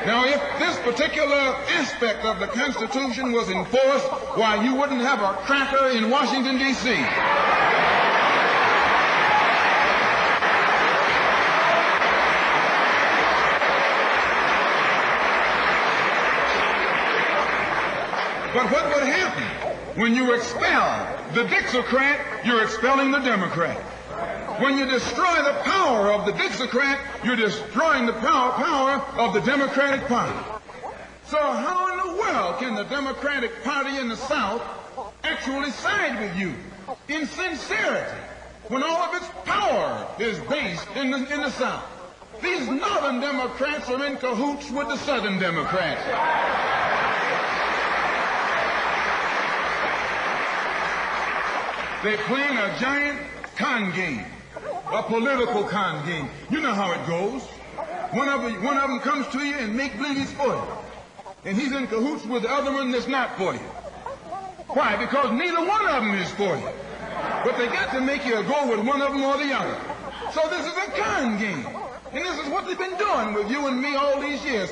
Now, if this particular aspect of the Constitution was enforced, why, you wouldn't have a cracker in Washington, D.C. But what would happen when you expel the Dixiecrat? You're expelling the Democrat. When you destroy the power of the Dixiecrat, you're destroying the power of the Democratic Party. So how in the world can the Democratic Party in the South actually side with you in sincerity when all of its power is based in the South? These Northern Democrats are in cahoots with the Southern Democrats. They're playing a giant con game, a political con game. You know how it goes. One of them comes to you and make believe he's for you. And he's in cahoots with the other one that's not for you. Why? Because neither one of them is for you. But they got to make you go with one of them or the other. So this is a con game. And this is what they've been doing with you and me all these years.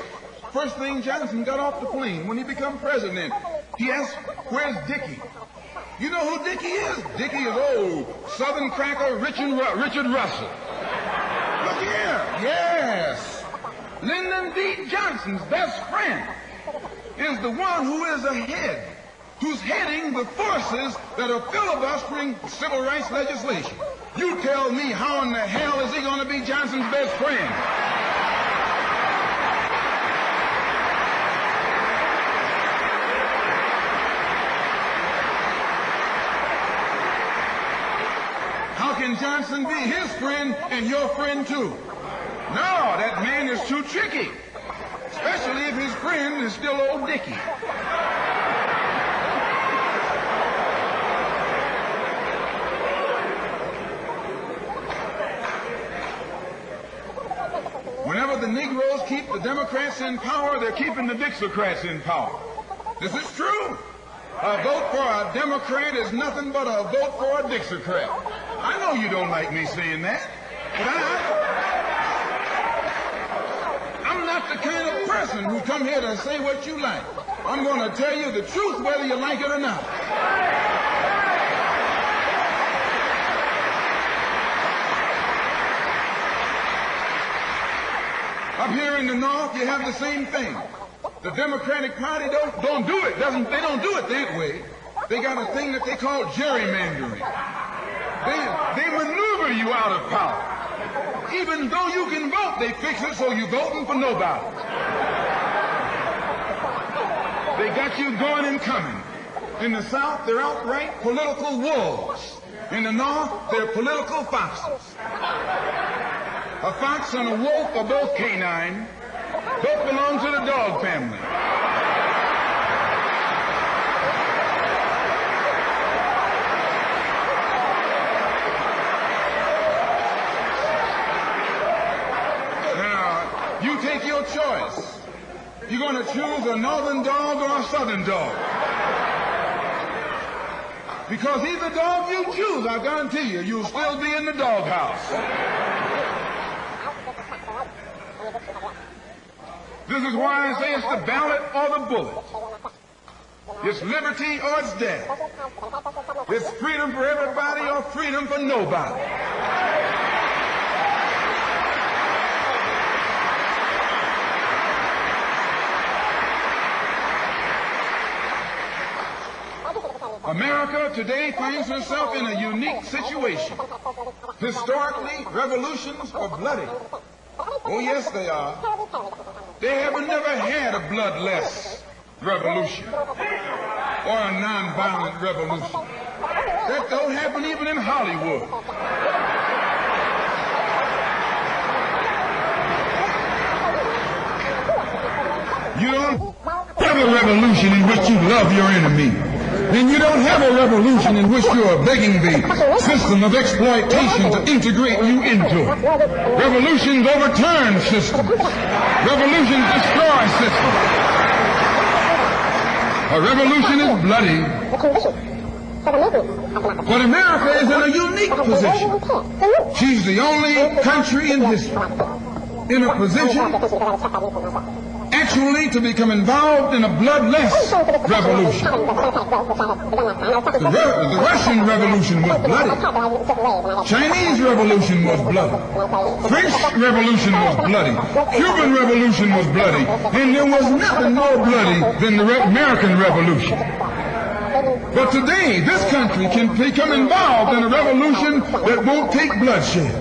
First thing Johnson got off the plane when he became president, he asked, "Where's Dickie?" You know who Dickie is? Dickie is old Southern cracker Richard Russell. Look here. Yes. Lyndon B. Johnson's best friend is the one who is ahead, who's heading the forces that are filibustering civil rights legislation. You tell me, how in the hell is he going to be Johnson's best friend? How can Johnson be his friend and your friend too? No, that man is too tricky, especially if his friend is still old Dickie. Whenever the Negroes keep the Democrats in power, they're keeping the Dixiecrats in power. This is true. A vote for a Democrat is nothing but a vote for a Dixiecrat. I know you don't like me saying that, but I'm not the kind of person who come here to say what you like. I'm going to tell you the truth whether you like it or not. Up here in the North, you have the same thing. The Democratic Party don't do it. They don't do it that way. They got a thing that they call gerrymandering. They maneuver you out of power. Even though you can vote, they fix it so you're voting for nobody. They got you going and coming. In the South, they're outright political wolves. In the North, they're political foxes. A fox and a wolf are both canine. Both belong to the dog family. Now, you take your choice. You're going to choose a northern dog or a southern dog. Because either dog you choose, I guarantee you, you'll still be in the doghouse. This is why I say it's the ballot or the bullet. It's liberty or it's death. It's freedom for everybody or freedom for nobody. America today finds herself in a unique situation. Historically, revolutions are bloody. Oh, yes, they are. They have never had a bloodless revolution or a nonviolent revolution. That don't happen even in Hollywood. You don't have a revolution in which you love your enemy. And you don't have a revolution in which you're begging the system of exploitation to integrate you into it. Revolutions overturn systems. Revolutions destroy systems. A revolution is bloody. But America is in a unique position. She's the only country in history in a position actually to become involved in a bloodless revolution. The Russian Revolution was bloody. Chinese Revolution was bloody. French Revolution was bloody. Cuban Revolution was bloody. And there was nothing more bloody than the American Revolution. But today, this country can become involved in a revolution that won't take bloodshed.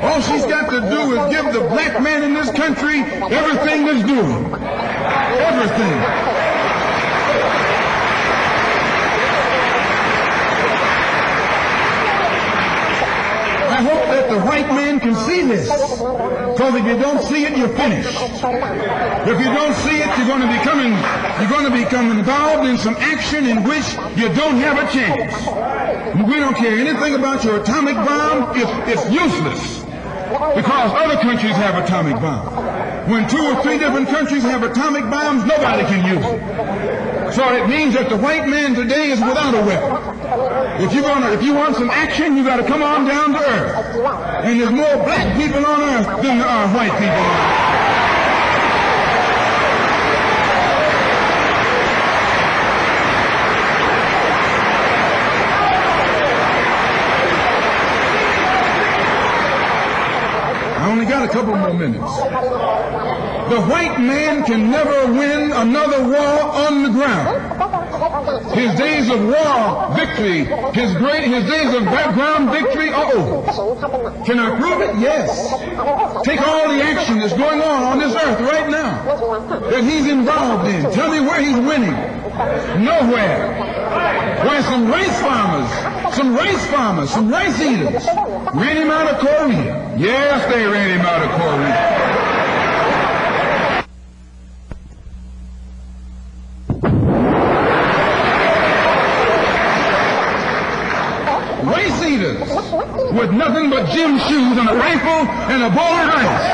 All she's got to do is give the black man in this country everything that's due. Everything. I hope that the white man can see this. Because if you don't see it, you're finished. If you don't see it, you're going to become involved in some action in which you don't have a chance. We don't care anything about your atomic bomb. It's useless. Because other countries have atomic bombs. When 2 or 3 different countries have atomic bombs, nobody can use it. So it means that the white man today is without a weapon. If you want some action, you got to come on down to earth. And there's more black people on earth than there are white people on earth. I only got a couple more minutes. The white man can never win another war on the ground. His days of war victory, his days of background victory are over. Can I prove it? Yes. Take all the action that's going on this earth right now that he's involved in. Tell me where he's winning. Nowhere. Why, some rice eaters ran him out of Korea. Yes, they ran him out of Korea. Race eaters with nothing but gym shoes and a rifle and a bowl of rice.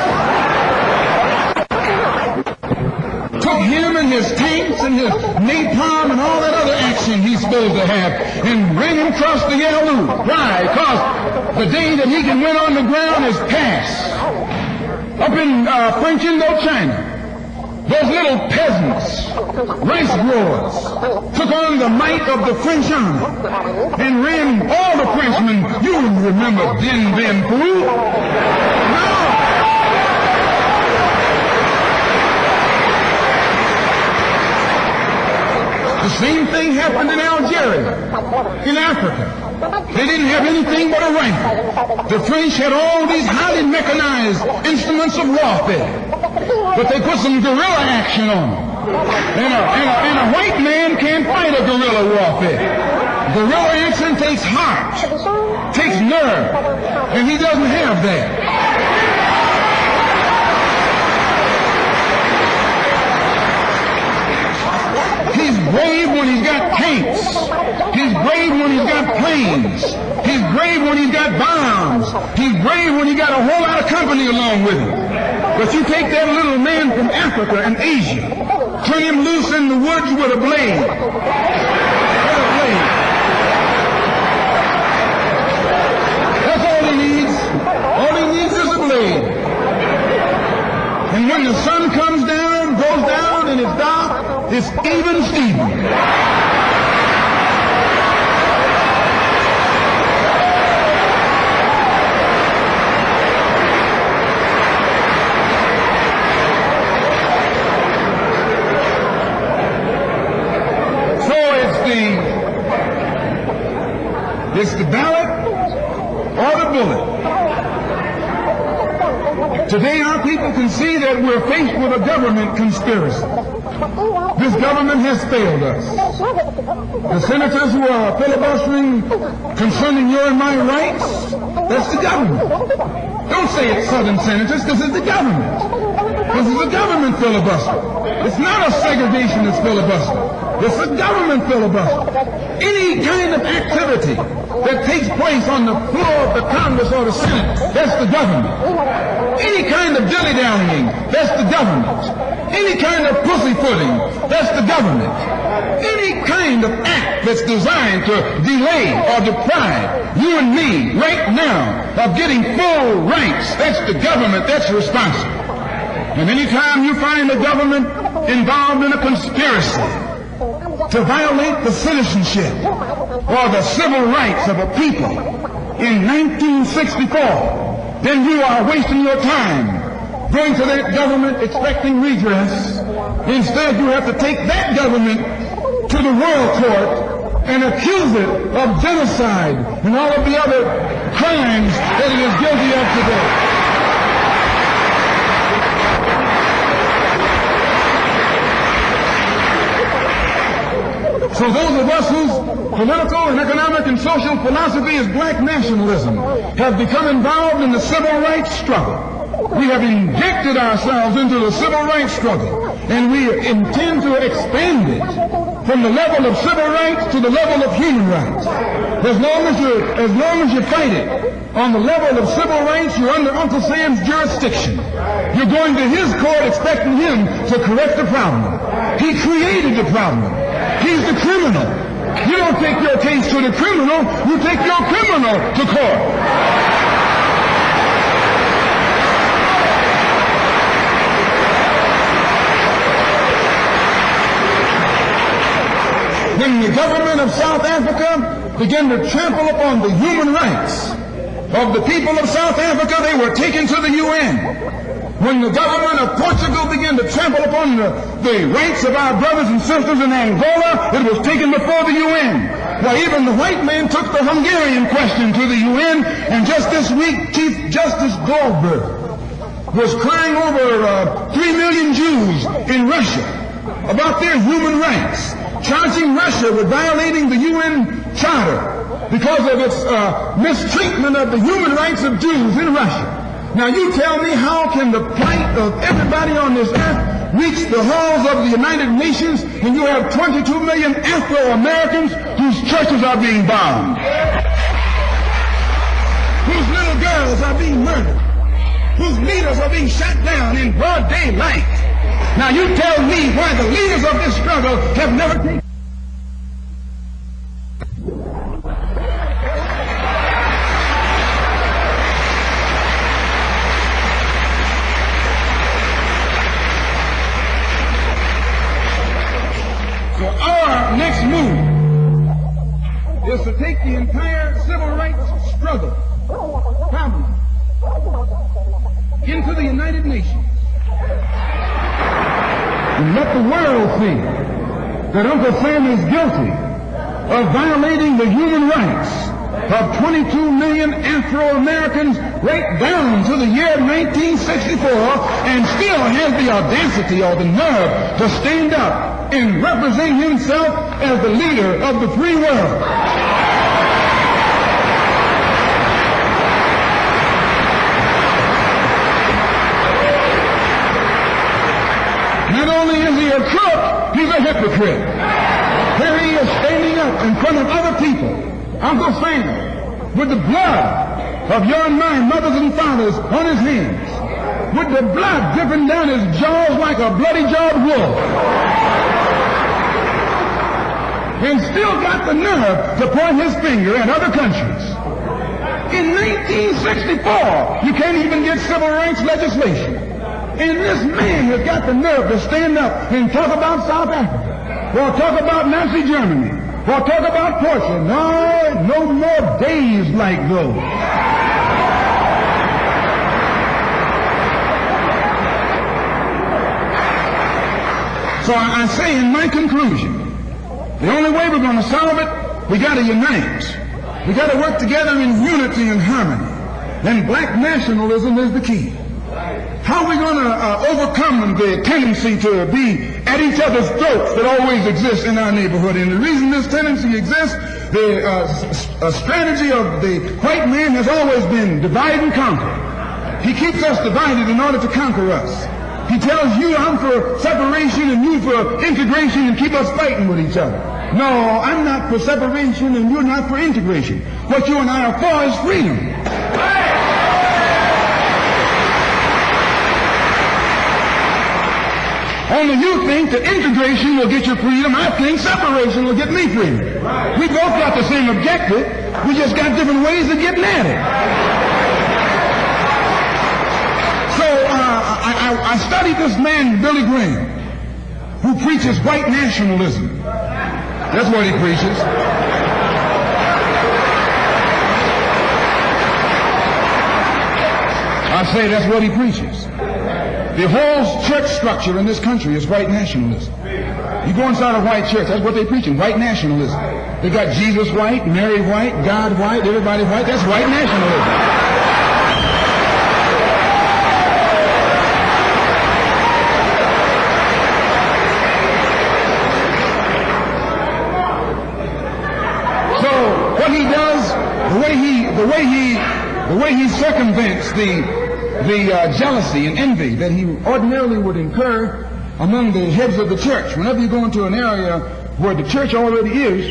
Took him and his tanks and his napalm and all that other action he's supposed to have and ran him across the Yalu. Why? Because the day that he can win on the ground is past. Up in French Indochina, those little peasants, rice growers, took on the might of the French army and ran all the Frenchmen. You remember Dien Bien Phu? No! The same thing happened in Algeria, in Africa. They didn't have anything but a rifle. The French had all these highly mechanized instruments of warfare. But they put some guerrilla action on them. And a white man can't fight a guerrilla warfare. Guerrilla action takes heart, takes nerve, and he doesn't have that. He's brave when he's got tanks. He's brave when he's got planes. He's brave when he's got bombs. He's brave when he got a whole lot of company along with him. But you take that little man from Africa and Asia, turn him loose in the woods with a blade. That's all he needs. All he needs is a blade. And when the sun comes down, goes down, and it's dark, it's even Steven. It's the ballot or the bullet. Today our people can see that we're faced with a government conspiracy. This government has failed us. The senators who are filibustering concerning your and my rights, that's the government. Don't say it's Southern senators, because it's the government. This is the government filibuster. It's not a segregationist filibuster. It's a government filibuster. Any kind of activity that takes place on the floor of the Congress or the Senate, that's the government. Any kind of dilly-dallying, that's the government. Any kind of pussyfooting, that's the government. Any kind of act that's designed to delay or deprive you and me right now of getting full rights, that's the government, that's responsible. And anytime you find the government involved in a conspiracy to violate the citizenship or the civil rights of a people in 1964, then you are wasting your time going to that government expecting redress. Instead, you have to take that government to the World Court and accuse it of genocide and all of the other crimes that it is guilty of today. So those of us whose political and economic and social philosophy is black nationalism have become involved in the civil rights struggle. We have injected ourselves into the civil rights struggle, and we intend to expand it from the level of civil rights to the level of human rights. As long as you fight it on the level of civil rights, you're under Uncle Sam's jurisdiction. You're going to his court expecting him to correct the problem. He created the problem. He's the criminal. You don't take your case to the criminal, you take your criminal to court. When the government of South Africa began to trample upon the human rights of the people of South Africa, they were taken to the UN. When the government of Portugal began to trample upon the rights of our brothers and sisters in Angola, it was taken before the UN. Why, even the white man took the Hungarian question to the UN, and just this week, Chief Justice Goldberg was crying over 3 million Jews in Russia about their human rights, charging Russia with violating the UN Charter because of its mistreatment of the human rights of Jews in Russia. Now you tell me, how can the plight of everybody on this earth reach the halls of the United Nations when you have 22 million Afro-Americans whose churches are being bombed, whose little girls are being murdered, whose leaders are being shot down in broad daylight? Now you tell me why the leaders of this struggle have never taken. So our next move is to take the entire civil rights struggle problem into the United Nations and let the world see that Uncle Sam is guilty of violating the human rights of 22 million Afro-Americans right down to the year 1964, and still has the audacity or the nerve to stand up and represent himself as the leader of the free world. Not only is he a crook, he's a hypocrite. Here he is standing up in front of other people, Uncle Sam, with the blood of your and my mothers and fathers on his hands, with the blood dripping down his jaws like a bloody-jawed wolf, and still got the nerve to point his finger at other countries. In 1964, you can't even get civil rights legislation. And this man has got the nerve to stand up and talk about South Africa, or talk about Nazi Germany, or talk about Portugal. No more days like those. So I say in my conclusion, the only way we're going to solve it, we got to unite. We got to work together in unity and harmony. And black nationalism is the key. How are we going to overcome the tendency to be at each other's throats that always exists in our neighborhood? And the reason this tendency exists, the strategy of the white man has always been divide and conquer. He keeps us divided in order to conquer us. He tells you I'm for separation and you for integration and keep us fighting with each other. No, I'm not for separation and you're not for integration. What you and I are for is freedom. Only you think that integration will get you freedom. I think separation will get me freedom. We both got the same objective. We just got different ways of getting at it. So I studied this man, Billy Graham, who preaches white nationalism. That's what he preaches. I say that's what he preaches. The whole church structure in this country is white nationalism. You go inside a white church, that's what they're preaching, white nationalism. They got Jesus white, Mary white, God white, everybody white. That's white nationalism. So what he does, the way he circumvents the jealousy and envy that he ordinarily would incur among the heads of the church. Whenever you go into an area where the church already is,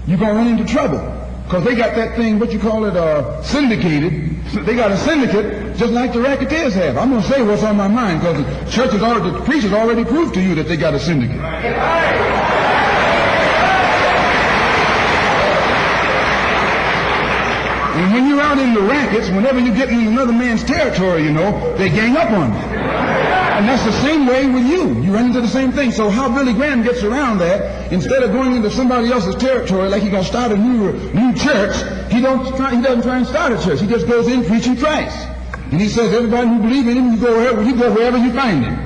you're going to run into trouble. Because they got that thing, what you call it, syndicated. They got a syndicate just like the racketeers have. I'm going to say what's on my mind because the preachers already proved to you that they got a syndicate. And when you're out in the rackets, whenever you get in another man's territory, you know, they gang up on you. And that's the same way with you. You run into the same thing. So how Billy Graham gets around that, instead of going into somebody else's territory like he's going to start a new church, he doesn't try and start a church. He just goes in preaching Christ. And he says everybody who believes in him, you go wherever you find him.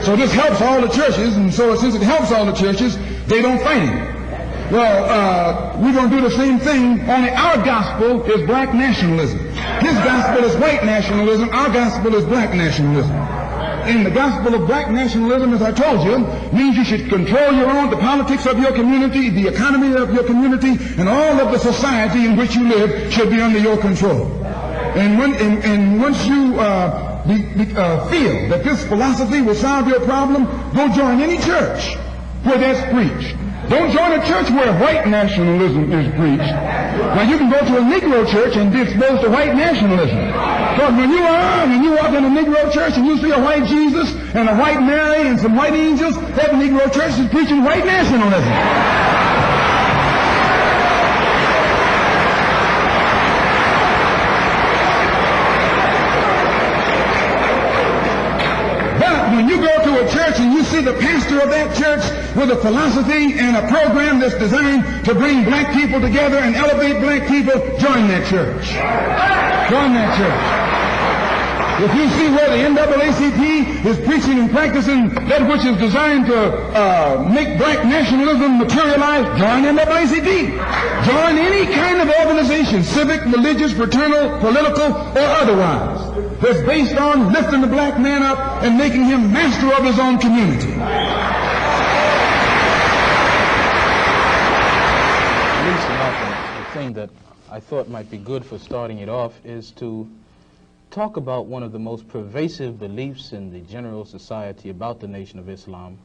So this helps all the churches, and so since it helps all the churches, they don't fight him. Well, we're going to do the same thing, only our gospel is black nationalism. His gospel is white nationalism, our gospel is black nationalism. And the gospel of black nationalism, as I told you, means you should control the politics of your community, the economy of your community, and all of the society in which you live should be under your control. And once you feel that this philosophy will solve your problem, go join any church where that's preached. Don't join a church where white nationalism is preached. Now you can go to a Negro church and be exposed to white nationalism. Because when you walk in a Negro church and you see a white Jesus and a white Mary and some white angels, that Negro church is preaching white nationalism. When you go to a church and you see the pastor of that church with a philosophy and a program that's designed to bring black people together and elevate black people, join that church. Join that church. If you see where the NAACP is preaching and practicing that which is designed to make black nationalism materialize, join NAACP. Join any kind of organization, civic, religious, fraternal, political, or otherwise, that's based on lifting the black man up and making him master of his own community. The thing that I thought might be good for starting it off is to talk about one of the most pervasive beliefs in the general society about the Nation of Islam,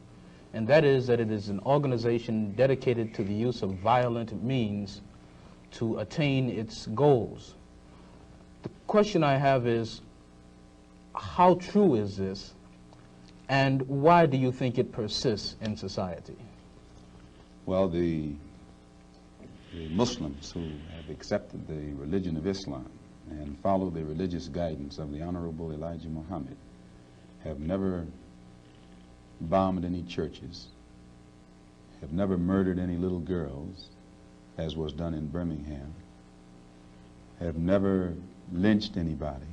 and that is that it is an organization dedicated to the use of violent means to attain its goals. The question I have is, how true is this, and why do you think it persists in society? Well, the Muslims who have accepted the religion of Islam and follow the religious guidance of the Honorable Elijah Muhammad have never bombed any churches, have never murdered any little girls, as was done in Birmingham, have never lynched anybody,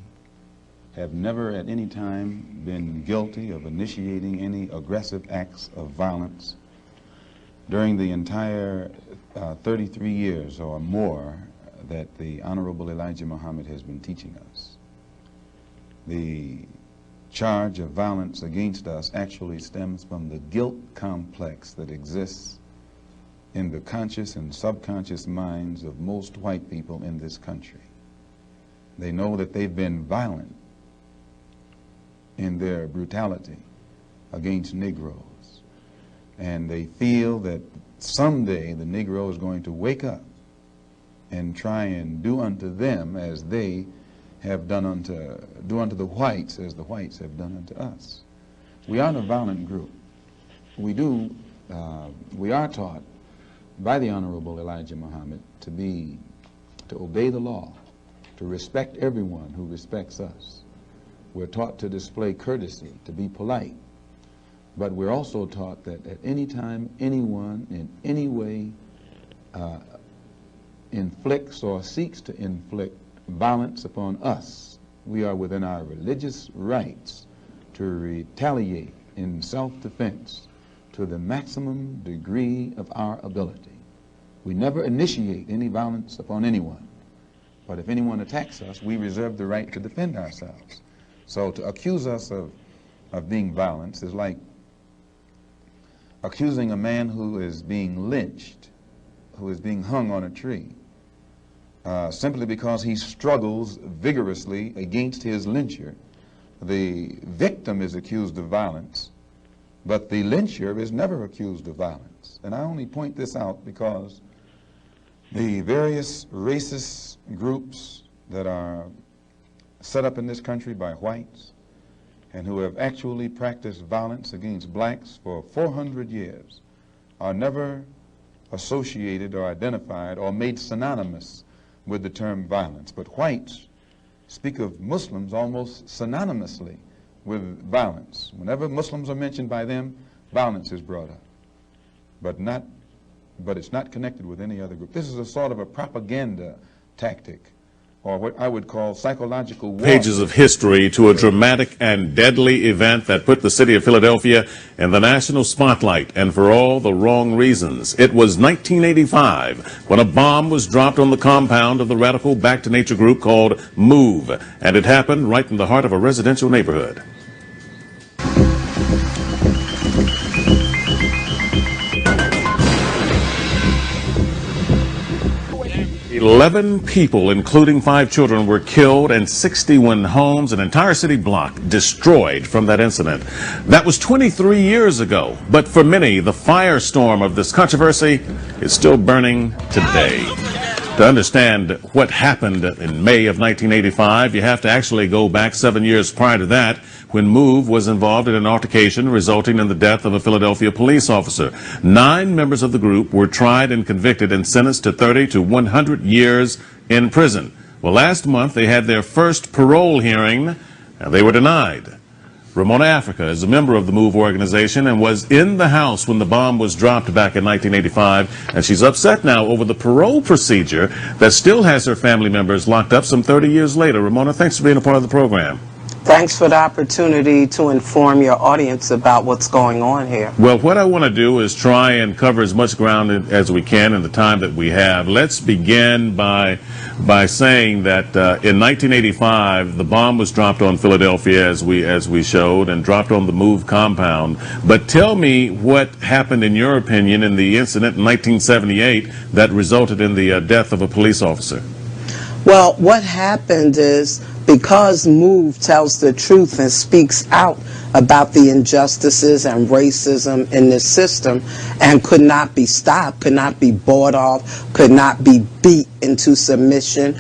have never at any time been guilty of initiating any aggressive acts of violence during the entire 33 years or more that the Honorable Elijah Muhammad has been teaching us. The charge of violence against us actually stems from the guilt complex that exists in the conscious and subconscious minds of most white people in this country. They know that they've been violent in their brutality against Negroes. And they feel that someday the Negro is going to wake up and try and do unto them as they have done do unto the whites as the whites have done unto us. We aren't a violent group. We are taught by the Honorable Elijah Muhammad to obey the law, to respect everyone who respects us. We're taught to display courtesy, to be polite. But we're also taught that at any time anyone in any way inflicts or seeks to inflict violence upon us, we are within our religious rights to retaliate in self-defense to the maximum degree of our ability. We never initiate any violence upon anyone, but if anyone attacks us, we reserve the right to defend ourselves. So to accuse us of being violent is like accusing a man who is being lynched, who is being hung on a tree, simply because he struggles vigorously against his lyncher. The victim is accused of violence, but the lyncher is never accused of violence. And I only point this out because the various racist groups that are set up in this country by whites and who have actually practiced violence against blacks for 400 years are never associated or identified or made synonymous with the term violence. But whites speak of Muslims almost synonymously with violence. Whenever Muslims are mentioned by them, violence is brought up. But it's not connected with any other group. This is a sort of a propaganda tactic, or what I would call psychological war. Pages of history to a dramatic and deadly event that put the city of Philadelphia in the national spotlight, and for all the wrong reasons. It was 1985 when a bomb was dropped on the compound of the radical Back to Nature group called MOVE, and it happened right in the heart of a residential neighborhood. 11 people, including 5 children, were killed and 61 homes, an entire city block, destroyed from that incident. That was 23 years ago, but for many, the firestorm of this controversy is still burning today. To understand what happened in May of 1985, you have to actually go back 7 years prior to that, when MOVE was involved in an altercation resulting in the death of a Philadelphia police officer. 9 members of the group were tried and convicted and sentenced to 30 to 100 years in prison. Well, last month they had their first parole hearing, and they were denied. Ramona Africa is a member of the MOVE organization and was in the house when the bomb was dropped back in 1985, and she's upset now over the parole procedure that still has her family members locked up some 30 years later. Ramona, thanks for being a part of the program. Thanks for the opportunity to inform your audience about what's going on here. Well, what I want to do is try and cover as much ground as we can in the time that we have. Let's begin by saying that in 1985, the bomb was dropped on Philadelphia, as we showed, and dropped on the MOVE compound. But tell me what happened, in your opinion, in the incident in 1978 that resulted in the death of a police officer. Well, what happened is, because MOVE tells the truth and speaks out about the injustices and racism in this system and could not be stopped, could not be bought off, could not be beat into submission,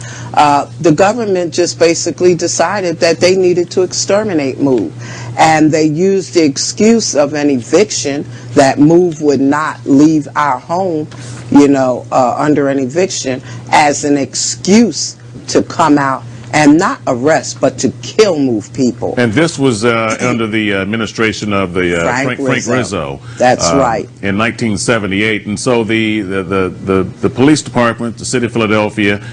the government just basically decided that they needed to exterminate MOVE. And they used the excuse of an eviction, that MOVE would not leave our home, under an eviction, as an excuse to come out and not arrest, but to kill MOVE people. And this was under the administration of the Frank Rizzo. That's right. In 1978, and so the police department, the city of Philadelphia,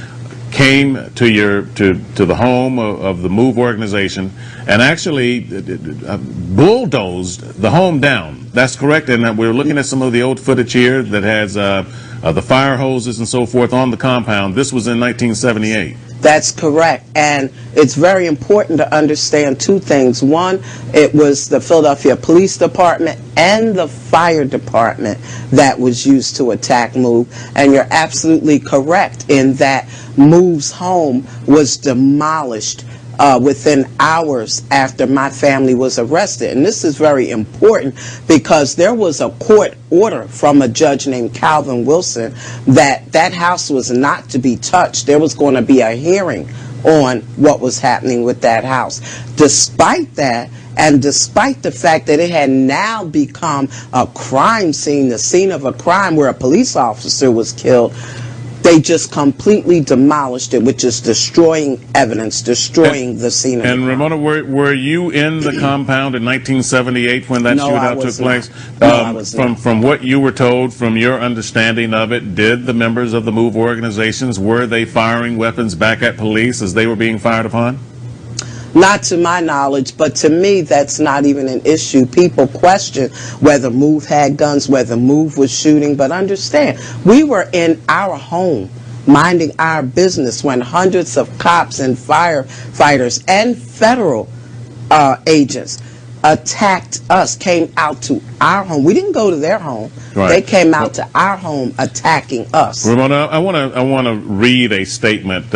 came to the home of the MOVE organization and actually bulldozed the home down. That's correct, and we're looking at some of the old footage here that has the fire hoses and so forth on the compound. This was in 1978. That's correct, and it's very important to understand 2 things. One, it was the Philadelphia Police Department and the Fire Department that was used to attack MOVE, and you're absolutely correct in that MOVE's home was demolished within hours after my family was arrested. And this is very important because there was a court order from a judge named Calvin Wilson that that house was not to be touched. There was going to be a hearing on what was happening with that house. Despite that, and despite the fact that it had now become a crime scene, the scene of a crime where a police officer was killed, they just completely demolished it, which is destroying evidence, destroying the scene of the crime. And Ramona, were you in the compound in 1978 when that shootout took place? No, I was not. From what you were told, from your understanding of it, did the members of the MOVE organizations, were they firing weapons back at police as they were being fired upon? Not to my knowledge, but to me, that's not even an issue. People question whether MOVE had guns, whether MOVE was shooting, but understand, we were in our home, minding our business, when hundreds of cops and firefighters and federal agents attacked us, came out to our home. We didn't go to their home. Right. They came out to our home attacking us. Ramona, I want to read a statement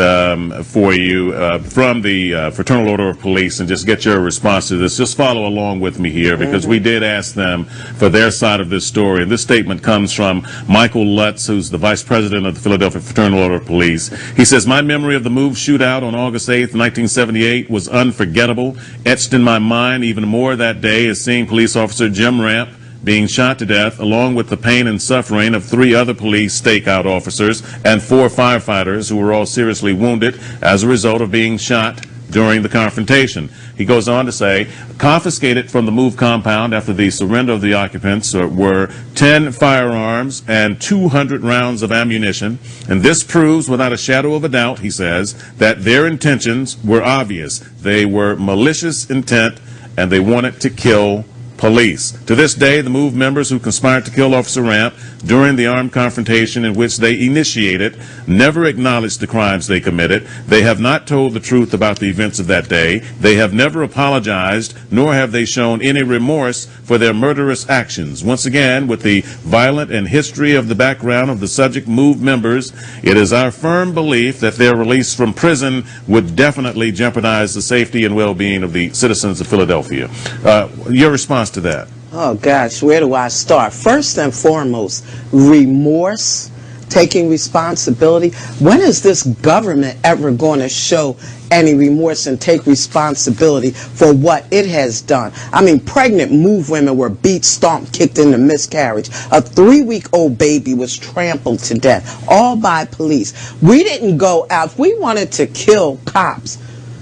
for you from the Fraternal Order of Police and just get your response to this. Just follow along with me here because we did ask them for their side of this story. And this statement comes from Michael Lutz, who's the Vice President of the Philadelphia Fraternal Order of Police. He says, "My memory of the MOVE shootout on August 8th, 1978 was unforgettable. Etched in my mind even more that day is seeing police officer Jim Ramp being shot to death, along with the pain and suffering of 3 other police stakeout officers and 4 firefighters who were all seriously wounded as a result of being shot during the confrontation." He goes on to say, confiscated from the MOVE compound after the surrender of the occupants were 10 firearms and 200 rounds of ammunition. And this proves without a shadow of a doubt, he says, that their intentions were obvious. They were malicious intent and they wanted to kill police. To this day, the MOVE members who conspired to kill Officer Ramp during the armed confrontation in which they initiated never acknowledged the crimes they committed. They have not told the truth about the events of that day. They have never apologized, nor have they shown any remorse for their murderous actions. Once again, with the violent and history of the background of the subject MOVE members, it is our firm belief that their release from prison would definitely jeopardize the safety and well-being of the citizens of Philadelphia. Your response to that? Oh gosh, where do I start? First and foremost, remorse, taking responsibility. When is this government ever going to show any remorse and take responsibility for what it has done? I mean, pregnant MOVE women were beat, stomped, kicked into miscarriage. A 3-week-old baby was trampled to death, all by police. We didn't go out. If we wanted to kill cops,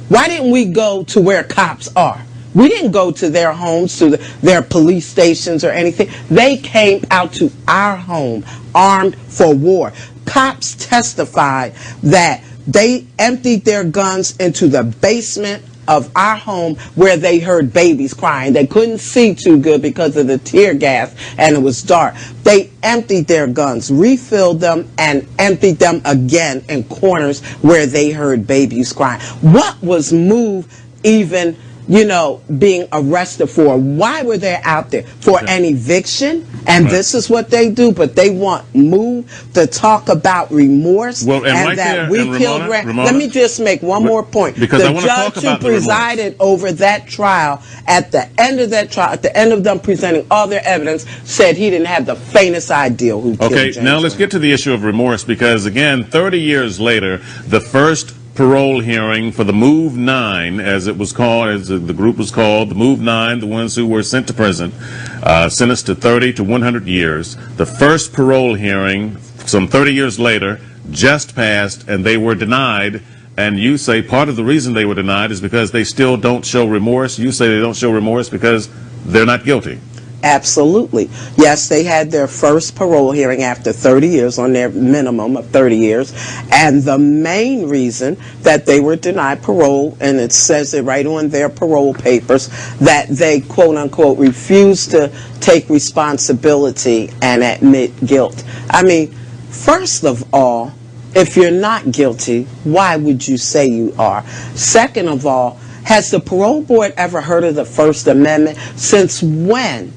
why didn't we go to where cops are? We didn't go to their homes, to their police stations or anything. They came out to our home armed for war. Cops testified that they emptied their guns into the basement of our home where they heard babies crying. They couldn't see too good because of the tear gas and it was dark. They emptied their guns, refilled them, and emptied them again in corners where they heard babies crying. What was MOVE even being arrested for? Why were they out there? For an eviction? And this is what they do, but they want MOVE to talk about remorse and right that there, we killed Ramona, Let me just make one more point. Because I the want to talk judge about who presided over that trial, at the end of that trial, at the end of them presenting all their evidence, said he didn't have the faintest idea who killed James now let's get to the issue of remorse, because again, 30 years later, the first parole hearing for the MOVE 9, as it was called, as the group was called, the MOVE 9, the ones who were sent to prison, sentenced to 30 to 100 years. The first parole hearing, some 30 years later, just passed, and they were denied. And you say part of the reason they were denied is because they still don't show remorse. You say they don't show remorse because they're not guilty. Absolutely. Yes, they had their first parole hearing after 30 years, on their minimum of 30 years. And the main reason that they were denied parole, and it says it right on their parole papers, that they, quote unquote, refused to take responsibility and admit guilt. I mean, first of all, if you're not guilty, why would you say you are? Second of all, has the parole board ever heard of the First Amendment? Since when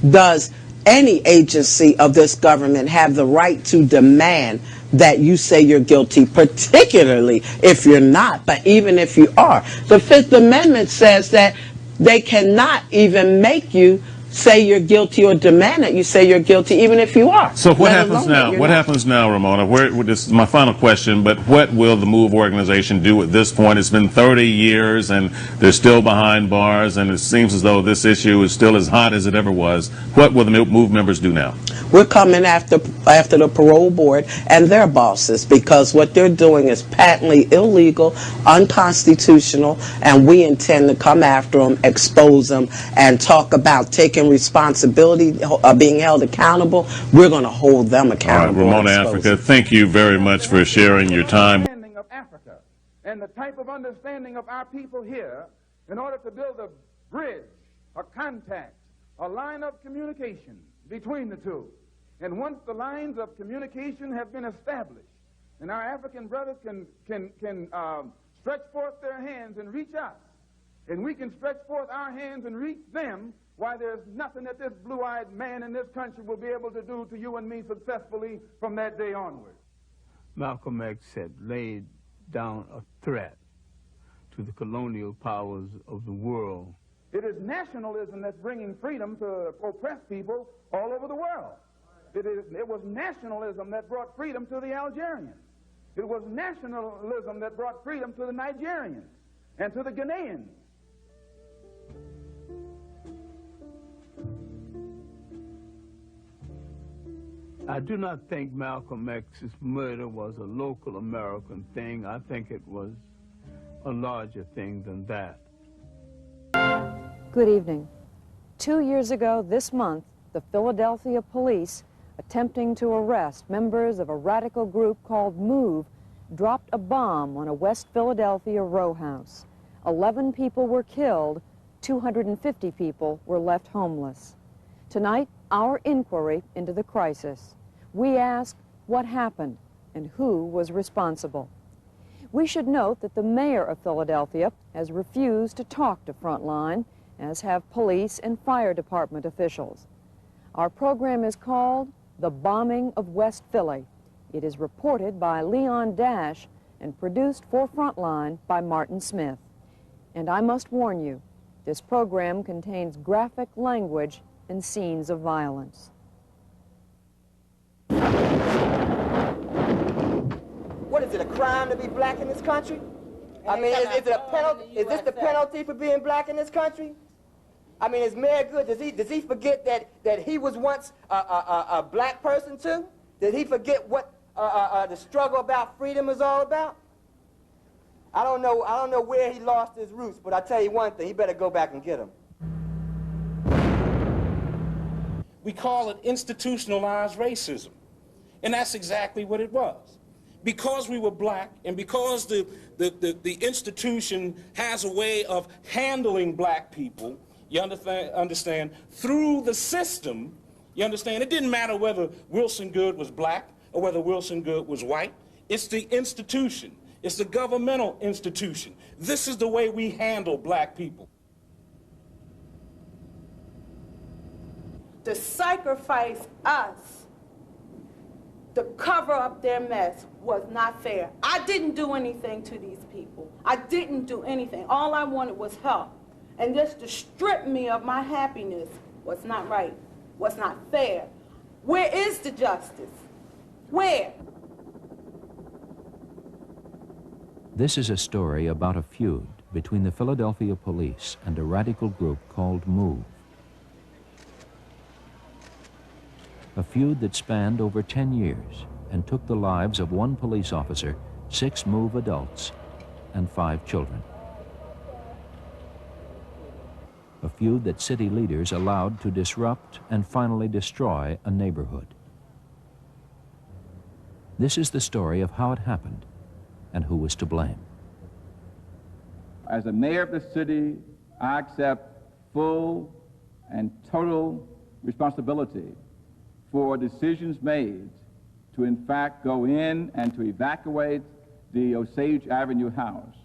does any agency of this government have the right to demand that you say you're guilty, particularly if you're not, but even if you are. The Fifth Amendment says that they cannot even make you say you're guilty or demand that you say you're guilty, even if you are. So what happens now? What happens now, Ramona? This is my final question, but what will the MOVE organization do at this point? It's been 30 years, and they're still behind bars, and it seems as though this issue is still as hot as it ever was. What will the MOVE members do now? We're coming after the parole board and their bosses, because what they're doing is patently illegal, unconstitutional, and we intend to come after them, expose them, and talk about taking responsibility, being held accountable. We're going to hold them accountable. All right, Ramona Africa, thank you very much for sharing your time. Of Africa and the type of understanding of our people here in order to build a bridge, a contact, a line of communication between the two. And once the lines of communication have been established and our African brothers can stretch forth their hands and reach us, and we can stretch forth our hands and reach them, why, there's nothing that this blue-eyed man in this country will be able to do to you and me successfully from that day onward. Malcolm X had laid down a threat to the colonial powers of the world. It is nationalism that's bringing freedom to oppressed people all over the world. It was nationalism that brought freedom to the Algerians. It was nationalism that brought freedom to the Nigerians and to the Ghanaians. I do not think Malcolm X's murder was a local American thing. I think it was a larger thing than that. Good evening. 2 years ago this month, the Philadelphia police, attempting to arrest members of a radical group called MOVE, dropped a bomb on a West Philadelphia row house. 11 people were killed, 250 people were left homeless. Tonight, our inquiry into the crisis. We ask what happened and who was responsible. We should note that the mayor of Philadelphia has refused to talk to Frontline, as have police and fire department officials. Our program is called The Bombing of West Philly. It is reported by Leon Dash and produced for Frontline by Martin Smith. And I must warn you, this program contains graphic language and scenes of violence. What is it, a crime to be black in this country? I mean, is it a penalty? Is this the penalty for being black in this country? I mean, is Mayor Good, does he forget that he was once a black person too? Did he forget what the struggle about freedom is all about? I don't know where he lost his roots, but I tell you one thing, he better go back and get them. We call it institutionalized racism. And that's exactly what it was. Because we were black and because the institution has a way of handling black people, you understand, through the system, you understand, it didn't matter whether Wilson Good was black or whether Wilson Good was white. It's the institution. It's the governmental institution. This is the way we handle black people. To sacrifice us to cover up their mess was not fair. I didn't do anything to these people. I didn't do anything. All I wanted was help. And just to strip me of my happiness was not right, was not fair. Where is the justice? Where? This is a story about a feud between the Philadelphia police and a radical group called MOVE. A feud that spanned over 10 years and took the lives of 1 police officer, 6 MOVE adults, and 5 children. A feud that city leaders allowed to disrupt and finally destroy a neighborhood. This is the story of how it happened and who was to blame. As the mayor of the city, I accept full and total responsibility for decisions made to in fact go in and to evacuate the Osage Avenue house.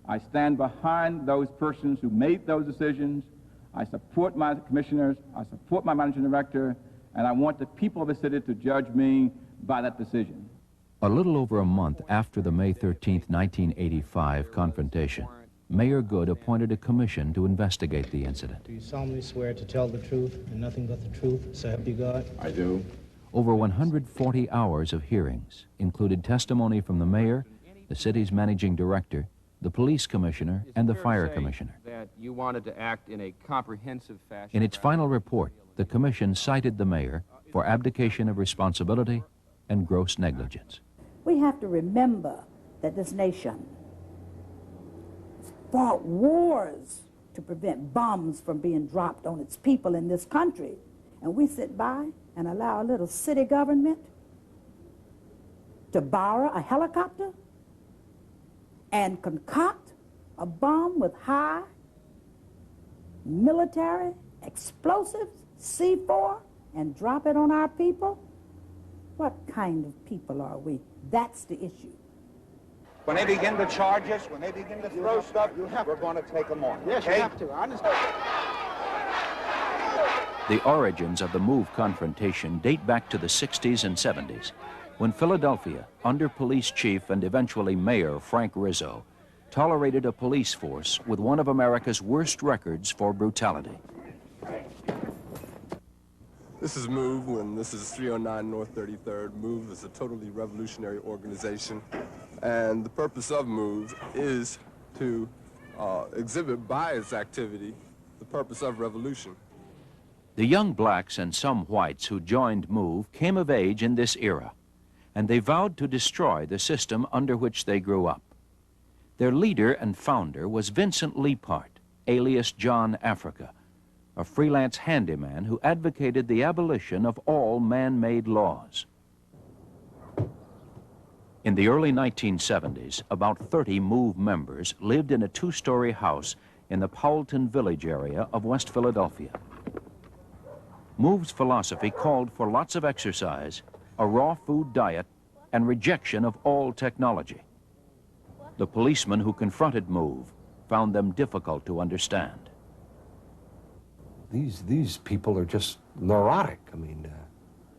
I stand behind those persons who made those decisions. I support my commissioners, I support my managing director, and I want the people of the city to judge me by that decision. A little over a month after the May 13, 1985 confrontation, Mayor Good appointed a commission to investigate the incident. Do you solemnly swear to tell the truth and nothing but the truth, so help you God? I do. Over 140 hours of hearings included testimony from the mayor, the city's managing director, the police commissioner, and the fire commissioner. That you wanted to act in a comprehensive fashion. In its final report, the commission cited the mayor for abdication of responsibility and gross negligence. We have to remember that this nation fought wars to prevent bombs from being dropped on its people in this country. And we sit by and allow a little city government to borrow a helicopter and concoct a bomb with high military explosives, C4, and drop it on our people? What kind of people are we? That's the issue. When they begin to charge us, when they begin to throw stuff, we're going to take them on. Yes, okay? you have to. I understand. The origins of the MOVE confrontation date back to the 60s and 70s, when Philadelphia, under police chief and eventually mayor Frank Rizzo, tolerated a police force with one of America's worst records for brutality. This is MOVE, and this is 309 North 33rd. MOVE is a totally revolutionary organization, and the purpose of MOVE is to exhibit by its activity the purpose of revolution. The young blacks and some whites who joined MOVE came of age in this era, and they vowed to destroy the system under which they grew up. Their leader and founder was Vincent Leapart, alias John Africa, a freelance handyman who advocated the abolition of all man-made laws. In the early 1970s, about 30 MOVE members lived in a two-story house in the Powelton Village area of West Philadelphia. MOVE's philosophy called for lots of exercise, a raw food diet, and rejection of all technology. The policemen who confronted MOVE found them difficult to understand. These people are just neurotic. I mean,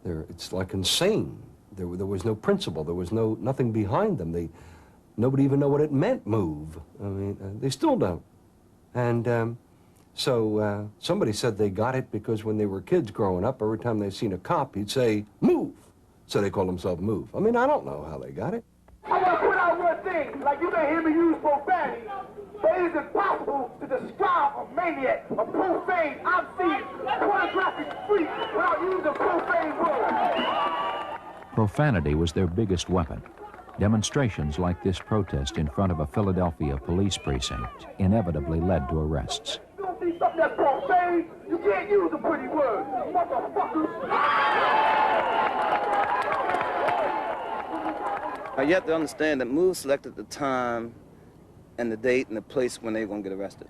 it's like insane. There was no principle. There was nothing behind them. Nobody even know what it meant, MOVE. I mean, they still don't. And so somebody said they got it because when they were kids growing up, every time they seen a cop, he'd say, "Move." So they called themselves MOVE. I mean, I don't know how they got it. I want to point out one thing. Like, you may hear me use profanity, but it is impossible to describe a maniac, a profane, obscene, pornographic freak without using profane words. Profanity was their biggest weapon. Demonstrations like this protest in front of a Philadelphia police precinct inevitably led to arrests. You don't see something that's profane, you can't use a pretty word, motherfuckers. You have to understand that MOVE selected the time and the date and the place when they were going to get arrested.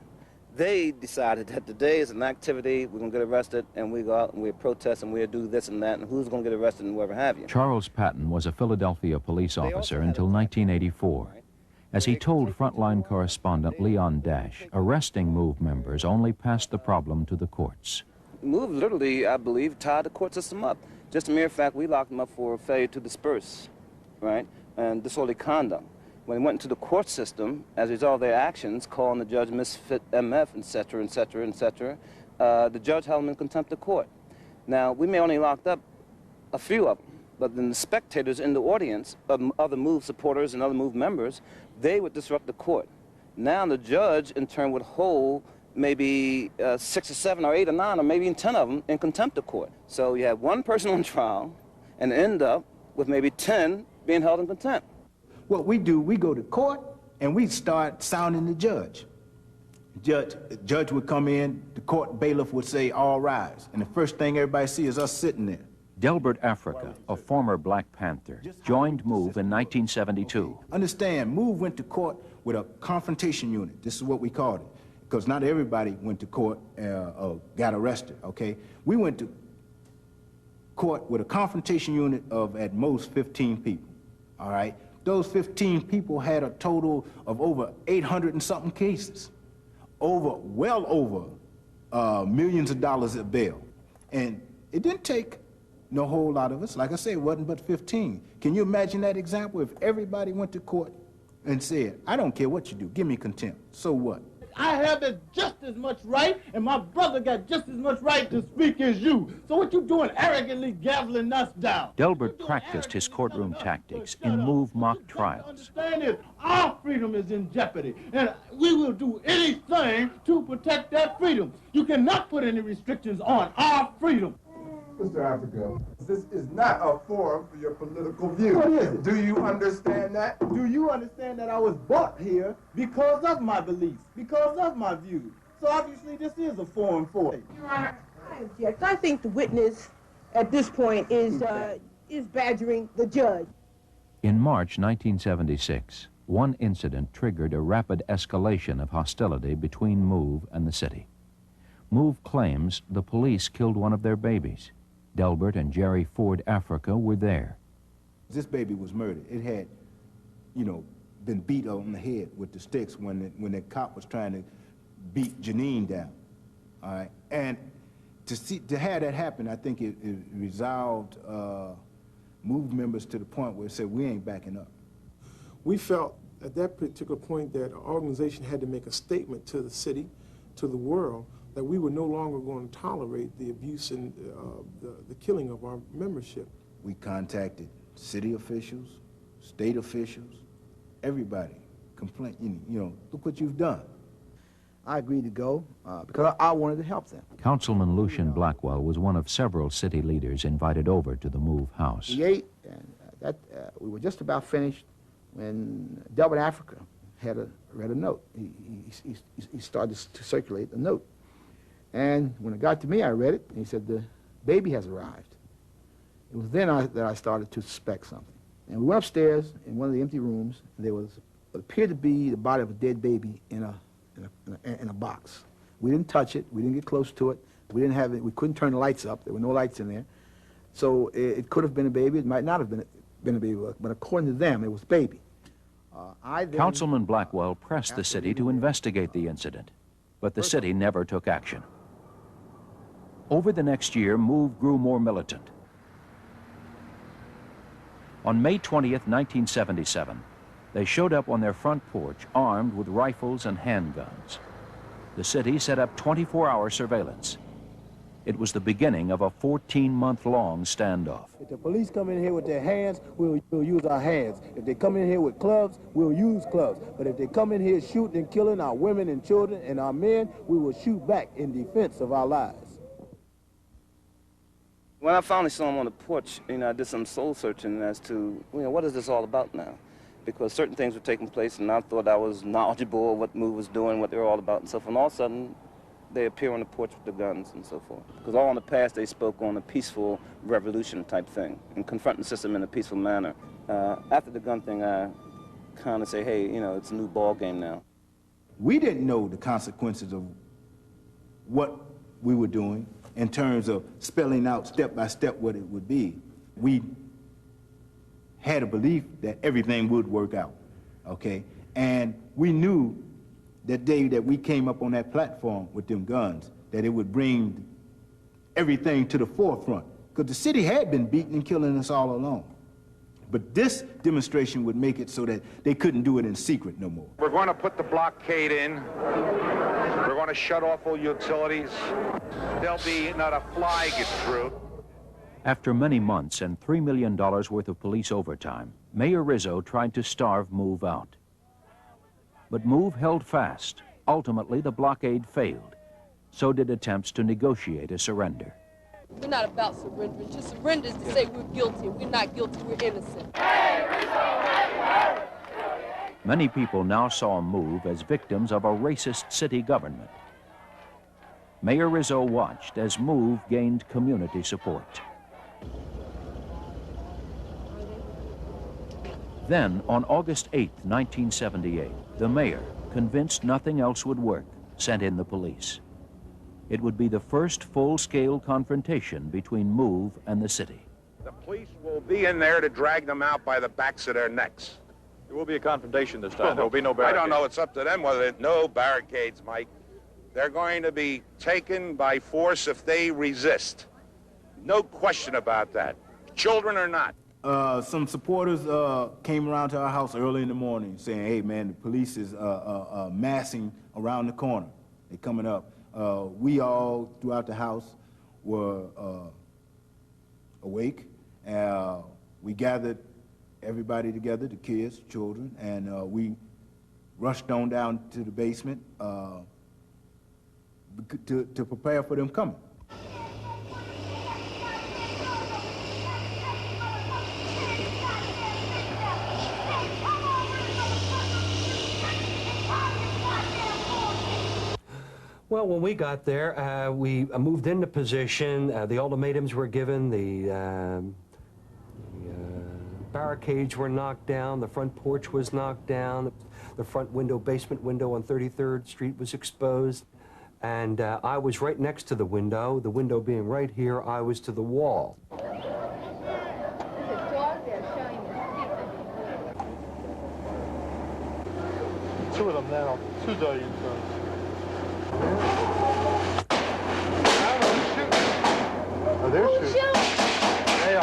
They decided that today is an activity, we're going to get arrested, and we go out and we protest and we'll do this and that, and who's going to get arrested and whatever have you. Charles Patton was a Philadelphia police officer until 1984. As he told frontline correspondent Leon Dash, arresting MOVE members only passed the problem to the courts. MOVE literally, I believe, tied the court system up. Just a mere fact, we locked them up for failure to disperse, right, and disorderly conduct. When they went into the court system, as a result of their actions, calling the judge misfit MF, etc., etc., etc., the judge held them in contempt of court. Now, we may only locked up a few of them, but then the spectators in the audience, other MOVE supporters and other MOVE members, they would disrupt the court. Now the judge, in turn, would hold maybe 6 or 7 or 8 or 9 or maybe even 10 of them in contempt of court. So you have one person on trial and end up with maybe 10 being held in contempt. What we do, we go to court and we start sounding the judge. Judge would come in, the court bailiff would say, "All rise." And the first thing everybody sees is us sitting there. Delbert Africa, a former Black Panther, joined MOVE in 1972. Understand, MOVE went to court with a confrontation unit. This is what we called it. Because not everybody went to court or got arrested, okay? We went to court with a confrontation unit of at most 15 people, all right? Those 15 people had a total of over 800 and something cases, well over millions of dollars of bail. And it didn't take no whole lot of us. Like I say, it wasn't but 15. Can you imagine that example if everybody went to court and said, I don't care what you do, give me contempt. So what? I have just as much right, and my brother got just as much right to speak as you. So what you doing arrogantly gaveling us down? Delbert practiced his courtroom tactics in MOVE mock trials. Understand is our freedom is in jeopardy, and we will do anything to protect that freedom. You cannot put any restrictions on our freedom. Mr. Africa, this is not a forum for your political view. What is it? Do you understand that? Do you understand that I was brought here because of my beliefs, because of my views? So obviously this is a forum for it. I object. I think the witness at this point is badgering the judge. In March 1976, one incident triggered a rapid escalation of hostility between MOVE and the city. MOVE claims the police killed one of their babies. Delbert and Jerry Ford Africa were there. This baby was murdered. It had, you know, been beat on the head with the sticks when the cop was trying to beat Janine down. All right, and to have that happen, I think it resolved MOVE members to the point where it said we ain't backing up. We felt at that particular point that our organization had to make a statement to the city, to the world, that we were no longer going to tolerate the abuse and the killing of our membership. We contacted city officials, state officials, everybody complained, you know, look what you've done. I agreed to go because I wanted to help them. Councilman Lucian Blackwell was one of several city leaders invited over to the MOVE house. We ate, and we were just about finished when Delbert Africa read a note. He started to circulate the note. And when it got to me, I read it, and he said, the baby has arrived. It was then that I started to suspect something. And we went upstairs in one of the empty rooms, and there was what appeared to be the body of a dead baby in a box. We didn't touch it. We didn't get close to it. We didn't have it. We couldn't turn the lights up. There were no lights in there. So it could have been a baby. It might not have been a baby, but according to them, it was baby. Councilman Blackwell pressed the city to investigate the incident, but the city never took action. Over the next year, MOVE grew more militant. On May 20th, 1977, they showed up on their front porch armed with rifles and handguns. The city set up 24-hour surveillance. It was the beginning of a 14-month-long standoff. If the police come in here with their hands, we'll use our hands. If they come in here with clubs, we'll use clubs. But if they come in here shooting and killing our women and children and our men, we will shoot back in defense of our lives. When I finally saw him on the porch, you know, I did some soul searching as to, you know, what is this all about now? Because certain things were taking place, and I thought I was knowledgeable of what MOVE was doing, what they were all about and stuff. And all of a sudden, they appear on the porch with the guns and so forth. Because all in the past, they spoke on a peaceful revolution type thing and confronting the system in a peaceful manner. After the gun thing, I kind of say, hey, you know, it's a new ball game now. We didn't know the consequences of what we were doing in terms of spelling out step by step what it would be. We had a belief that everything would work out, okay? And we knew that day that we came up on that platform with them guns, that it would bring everything to the forefront. Because the city had been beating and killing us all along. But this demonstration would make it so that they couldn't do it in secret no more. We're going to put the blockade in. We're going to shut off all utilities. There'll be not a fly gets through. After many months and $3 million worth of police overtime, Mayor Rizzo tried to starve MOVE out. But MOVE held fast. Ultimately, the blockade failed. So did attempts to negotiate a surrender. We're not about surrendering. To surrender is to say we're guilty. We're not guilty, we're innocent. Many people now saw MOVE as victims of a racist city government. Mayor Rizzo watched as MOVE gained community support. Then, on August 8, 1978, the mayor, convinced nothing else would work, sent in the police. It would be the first full-scale confrontation between MOVE and the city. The police will be in there to drag them out by the backs of their necks. There will be a confrontation this time. There will be no barricades. I don't know. It's up to them whether no barricades, Mike. They're going to be taken by force if they resist. No question about that. Children or not. Some supporters came around to our house early in the morning saying, hey, man, the police is massing around the corner. They're coming up. We all, throughout the house, were awake. We gathered everybody together, the kids, children, and we rushed on down to the basement to prepare for them coming. Well, when we got there, we moved into position. The ultimatums were given. The barricades were knocked down. The front porch was knocked down. The front window, basement window on 33rd Street was exposed. And I was right next to the window being right here. I was to the wall. Two of them now. Two dirty guns. Oh, they're shooting. They are.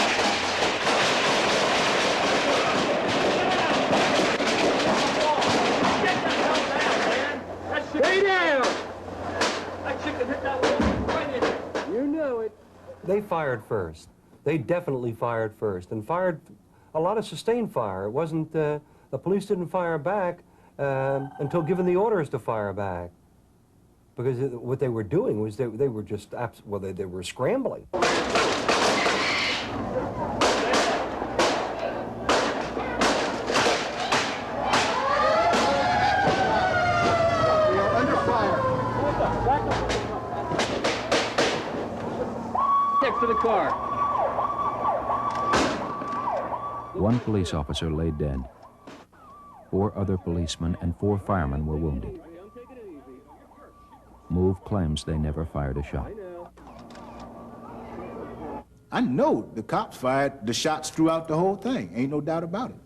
Stay down! That chicken hit that wall right in it. You know it. They fired first. They definitely fired first, and fired a lot of sustained fire. It wasn't, the police didn't fire back until given the orders to fire back. Because what they were doing was they were just, well, they were scrambling. Next to the car. One police officer lay dead. 4 other policemen and 4 firemen were wounded. MOVE claims they never fired a shot. I know the cops fired the shots throughout the whole thing. Ain't no doubt about it.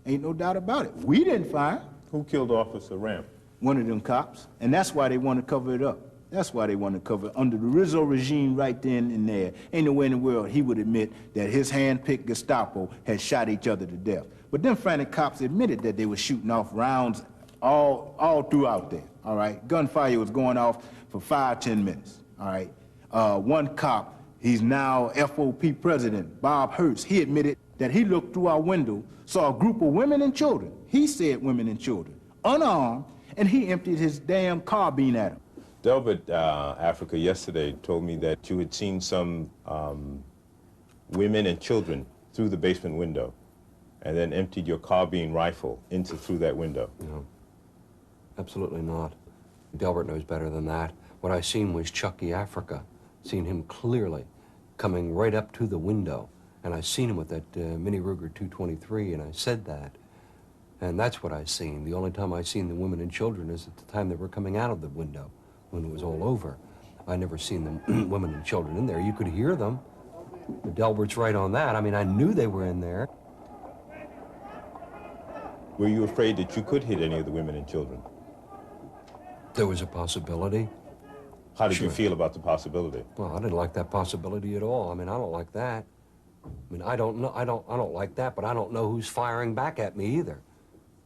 Ain't no doubt about it. We didn't fire. Who killed Officer Ramp? One of them cops. And that's why they want to cover it up. That's why they want to cover it. Under the Rizzo regime right then and there, ain't no way in the world he would admit that his hand-picked Gestapo had shot each other to death. But them frantic cops admitted that they were shooting off rounds all throughout there, all right? Gunfire was going off for 5-10 minutes, all right? One cop, he's now FOP president, Bob Hurst, he admitted that he looked through our window, saw a group of women and children. He said women and children, unarmed, and he emptied his damn carbine at them. Delbert, Africa, yesterday told me that you had seen some women and children through the basement window and then emptied your carbine rifle through that window. No, absolutely not. Delbert knows better than that. What I seen was Chucky Africa. Seen him clearly coming right up to the window. And I seen him with that Mini Ruger 223, and I said that. And that's what I seen. The only time I seen the women and children is at the time they were coming out of the window, when it was all over. I never seen the women and children in there. You could hear them. Delbert's right on that. I mean, I knew they were in there. Were you afraid that you could hit any of the women and children? There was a possibility. How did you feel about the possibility? Well, I didn't like that possibility at all. I mean, I don't like that. I mean, I don't like that, but I don't know who's firing back at me either.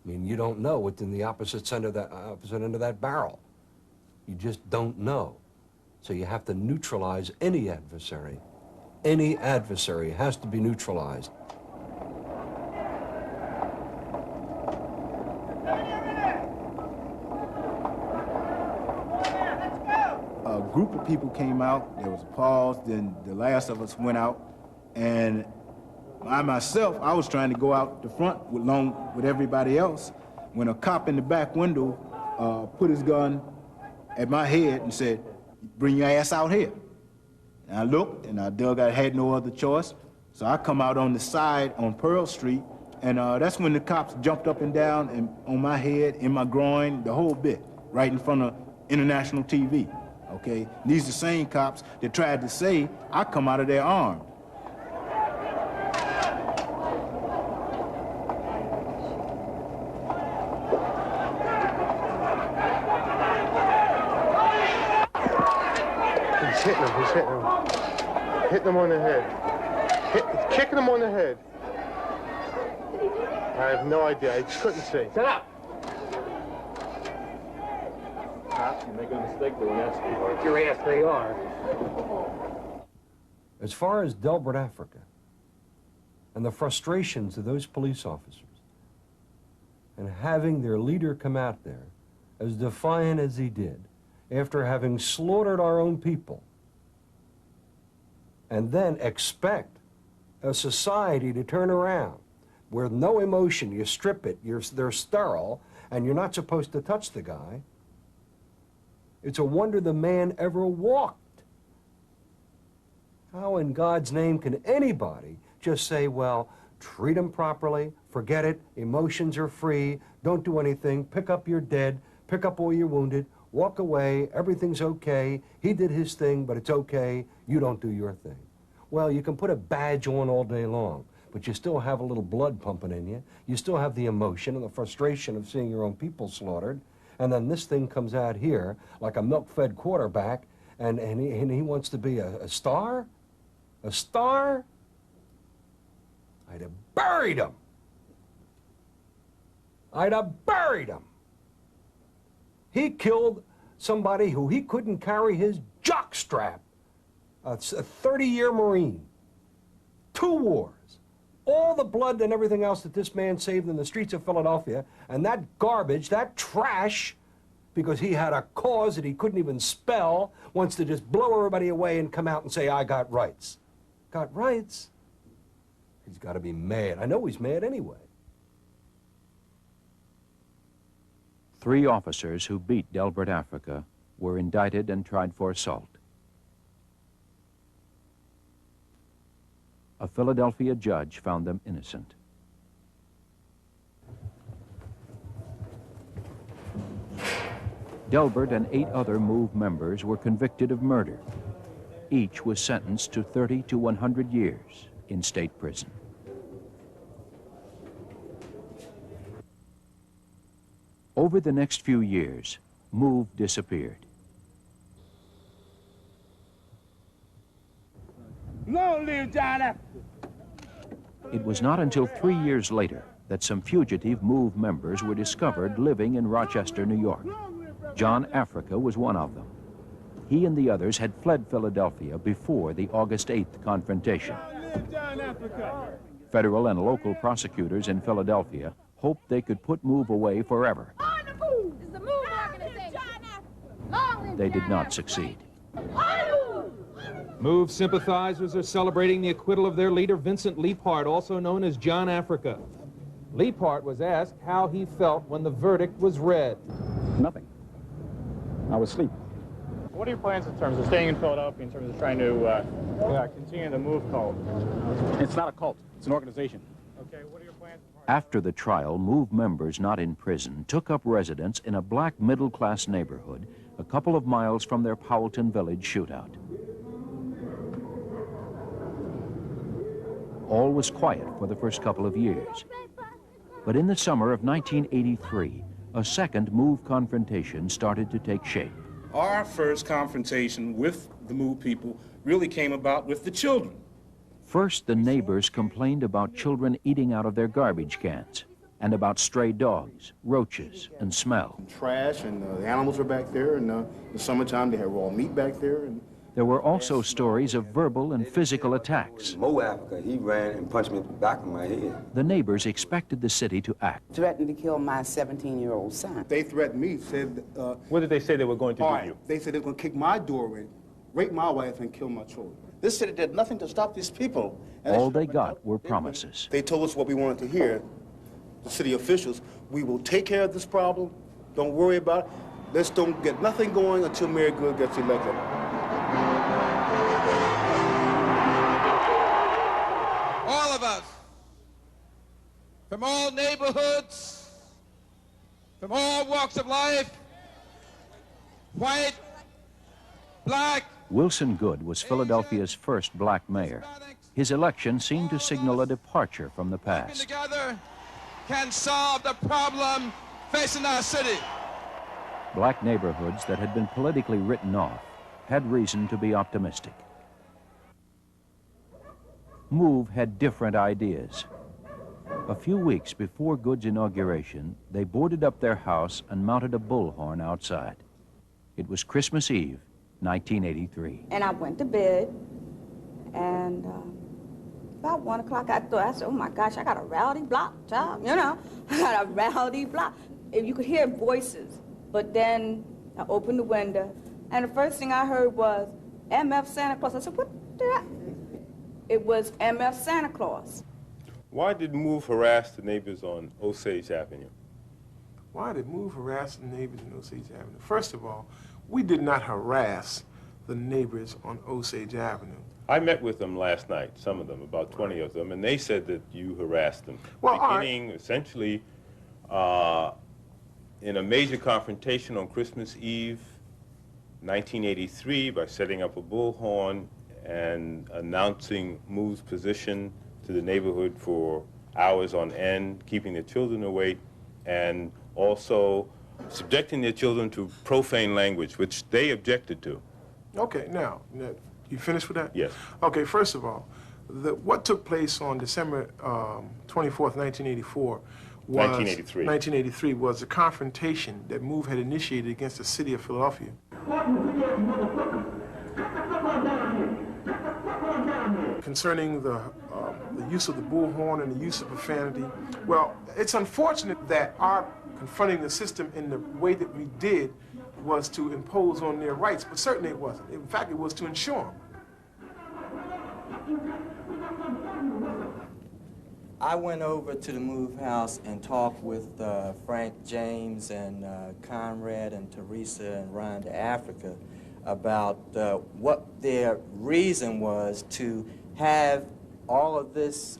I mean, you don't know what's in the opposite end of that barrel. You just don't know. So you have to neutralize any adversary. Any adversary has to be neutralized. A group of people came out, there was a pause, then the last of us went out, and I myself, I was trying to go out the front along with everybody else when a cop in the back window put his gun at my head and said, "Bring your ass out here." And I looked, and I dug, I had no other choice. So I come out on the side on Pearl Street, and that's when the cops jumped up and down and on my head, in my groin, the whole bit, right in front of international TV, okay? And these are the same cops that tried to say I come out of there armed. He's hitting him, he's hitting him. Hitting him on the head. Kicking him on the head. I have no idea. I couldn't see. Shut up! Cops, you're making a mistake doing that, sweetheart. Your ass, they are. As far as Delbert, Africa, and the frustrations of those police officers, and having their leader come out there as defiant as he did, after having slaughtered our own people, and then expect a society to turn around with no emotion, you strip it, they're sterile, and you're not supposed to touch the guy. It's a wonder the man ever walked. How in God's name can anybody just say, well, treat him properly, forget it, emotions are free, don't do anything, pick up your dead, pick up all your wounded, walk away, everything's okay, he did his thing, but it's okay, you don't do your thing. Well, you can put a badge on all day long, but you still have a little blood pumping in you, you still have the emotion and the frustration of seeing your own people slaughtered, and then this thing comes out here like a milk-fed quarterback, and he wants to be a star? A star? I'd have buried him. I'd have buried him. He killed somebody who he couldn't carry his jockstrap, a 30-year Marine, 2 wars, all the blood and everything else that this man saved in the streets of Philadelphia, and that garbage, that trash, because he had a cause that he couldn't even spell, wants to just blow everybody away and come out and say, I got rights. Got rights? He's got to be mad. I know he's mad anyway. 3 officers who beat Delbert, Africa, were indicted and tried for assault. A Philadelphia judge found them innocent. Delbert and 8 other MOVE members were convicted of murder. Each was sentenced to 30 to 100 years in state prison. Over the next few years, MOVE disappeared. Long live John Africa. It was not until 3 years later that some fugitive MOVE members were discovered living in Rochester, New York. John Africa was one of them. He and the others had fled Philadelphia before the August 8th confrontation. Federal and local prosecutors in Philadelphia hoped they could put MOVE away forever. They did not succeed. MOVE sympathizers are celebrating the acquittal of their leader, Vincent Leapart, also known as John Africa. Leapart was asked how he felt when the verdict was read. Nothing. I was asleep. What are your plans in terms of staying in Philadelphia, in terms of trying to continue the MOVE cult? It's not a cult. It's an organization. Okay, what are your plans? After the trial, MOVE members not in prison took up residence in a black middle-class neighborhood a couple of miles from their Powelton Village shootout. All was quiet for the first couple of years. But in the summer of 1983, a second MOVE confrontation started to take shape. Our first confrontation with the MOVE people really came about with the children. First, the neighbors complained about children eating out of their garbage cans and about stray dogs, roaches, and smell. Trash, and the animals were back there, and in the summertime they had raw meat back there. And there were also stories of verbal and physical attacks. Mo Africa, he ran and punched me in the back of my head. The neighbors expected the city to act. Threatened to kill my 17-year-old son. They threatened me, said... what did they say they were going to do to you? They said they were going to kick my door in, rape my wife, and kill my children. This city did nothing to stop these people. All they got were promises. They told us what we wanted to hear, the city officials. We will take care of this problem. Don't worry about it. Let's don't get nothing going until Mayor Good gets elected. All of us, from all neighborhoods, from all walks of life, white, black. Wilson Good was Philadelphia's first black mayor. His election seemed to signal a departure from the past. Together can solve the problem facing our city. Black neighborhoods that had been politically written off had reason to be optimistic. MOVE had different ideas. A few weeks before Good's inauguration, they boarded up their house and mounted a bullhorn outside. It was Christmas Eve, 1983. And I went to bed, and about 1 o'clock, I said, oh my gosh, I got a rowdy block, child, you know, I got a rowdy block. You could hear voices, but then I opened the window, and the first thing I heard was, MF Santa Claus. I said, what the heck? It was MF Santa Claus. Why did MOVE harass the neighbors on Osage Avenue? Why did MOVE harass the neighbors on Osage Avenue? First of all, we did not harass the neighbors on Osage Avenue. I met with them last night, some of them, about 20 of them, and they said that you harassed them. Well, beginning essentially in a major confrontation on Christmas Eve, 1983, by setting up a bullhorn and announcing MOVE's position to the neighborhood for hours on end, keeping their children awake, and also subjecting their children to profane language, which they objected to. Okay, now, you finished with that? Yes. Okay, first of all, what took place on December 24th, 1984 was... 1983. 1983 was a confrontation that MOVE had initiated against the city of Philadelphia. Concerning the use of the bullhorn and the use of profanity. Well, it's unfortunate that our confronting the system in the way that we did was to impose on their rights, but certainly it wasn't. In fact, it was to ensure them. I went over to the MOVE house and talked with Frank James and Conrad and Teresa and Rhonda Africa about what their reason was to have all of this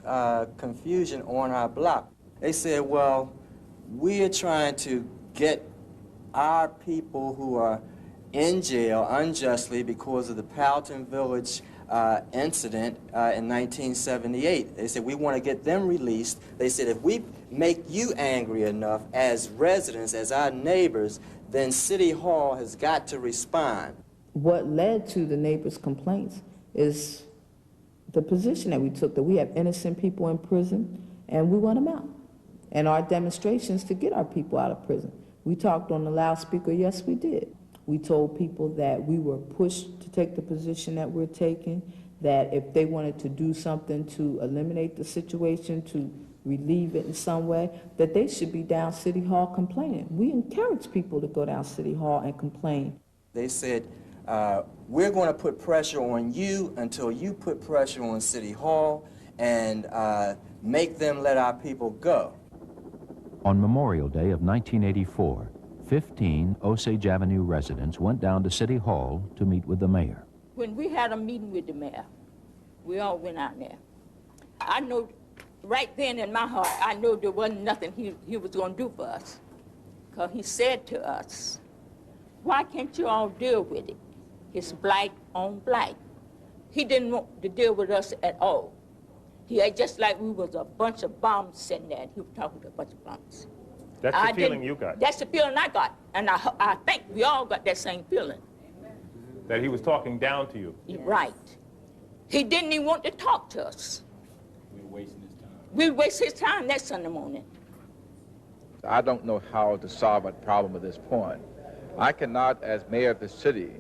confusion on our block. They said, well, we're trying to get our people who are in jail unjustly because of the Powelton Village incident in 1978. They said, we want to get them released. They said, if we make you angry enough as residents, as our neighbors, then City Hall has got to respond. What led to the neighbors' complaints is the position that we took, that we have innocent people in prison and we want them out. And our demonstrations to get our people out of prison. We talked on the loudspeaker, yes we did. We told people that we were pushed to take the position that we're taking, that if they wanted to do something to eliminate the situation, to relieve it in some way, that they should be down City Hall complaining. We encourage people to go down City Hall and complain. They said, we're going to put pressure on you until you put pressure on City Hall and make them let our people go. On Memorial Day of 1984, 15 Osage Avenue residents went down to City Hall to meet with the mayor. When we had a meeting with the mayor, we all went out there. I know right then in my heart, I know there wasn't nothing he was going to do for us. Because he said to us, why can't you all deal with it? It's black on black. He didn't want to deal with us at all. He had just like we was a bunch of bombs sitting there, and he was talking to a bunch of bombs. That's the feeling you got? That's the feeling I got, and I think we all got that same feeling. That he was talking down to you? Right. He didn't even want to talk to us. We were wasting his time. We wasted his time that Sunday morning. I don't know how to solve a problem at this point. I cannot, as mayor of the city,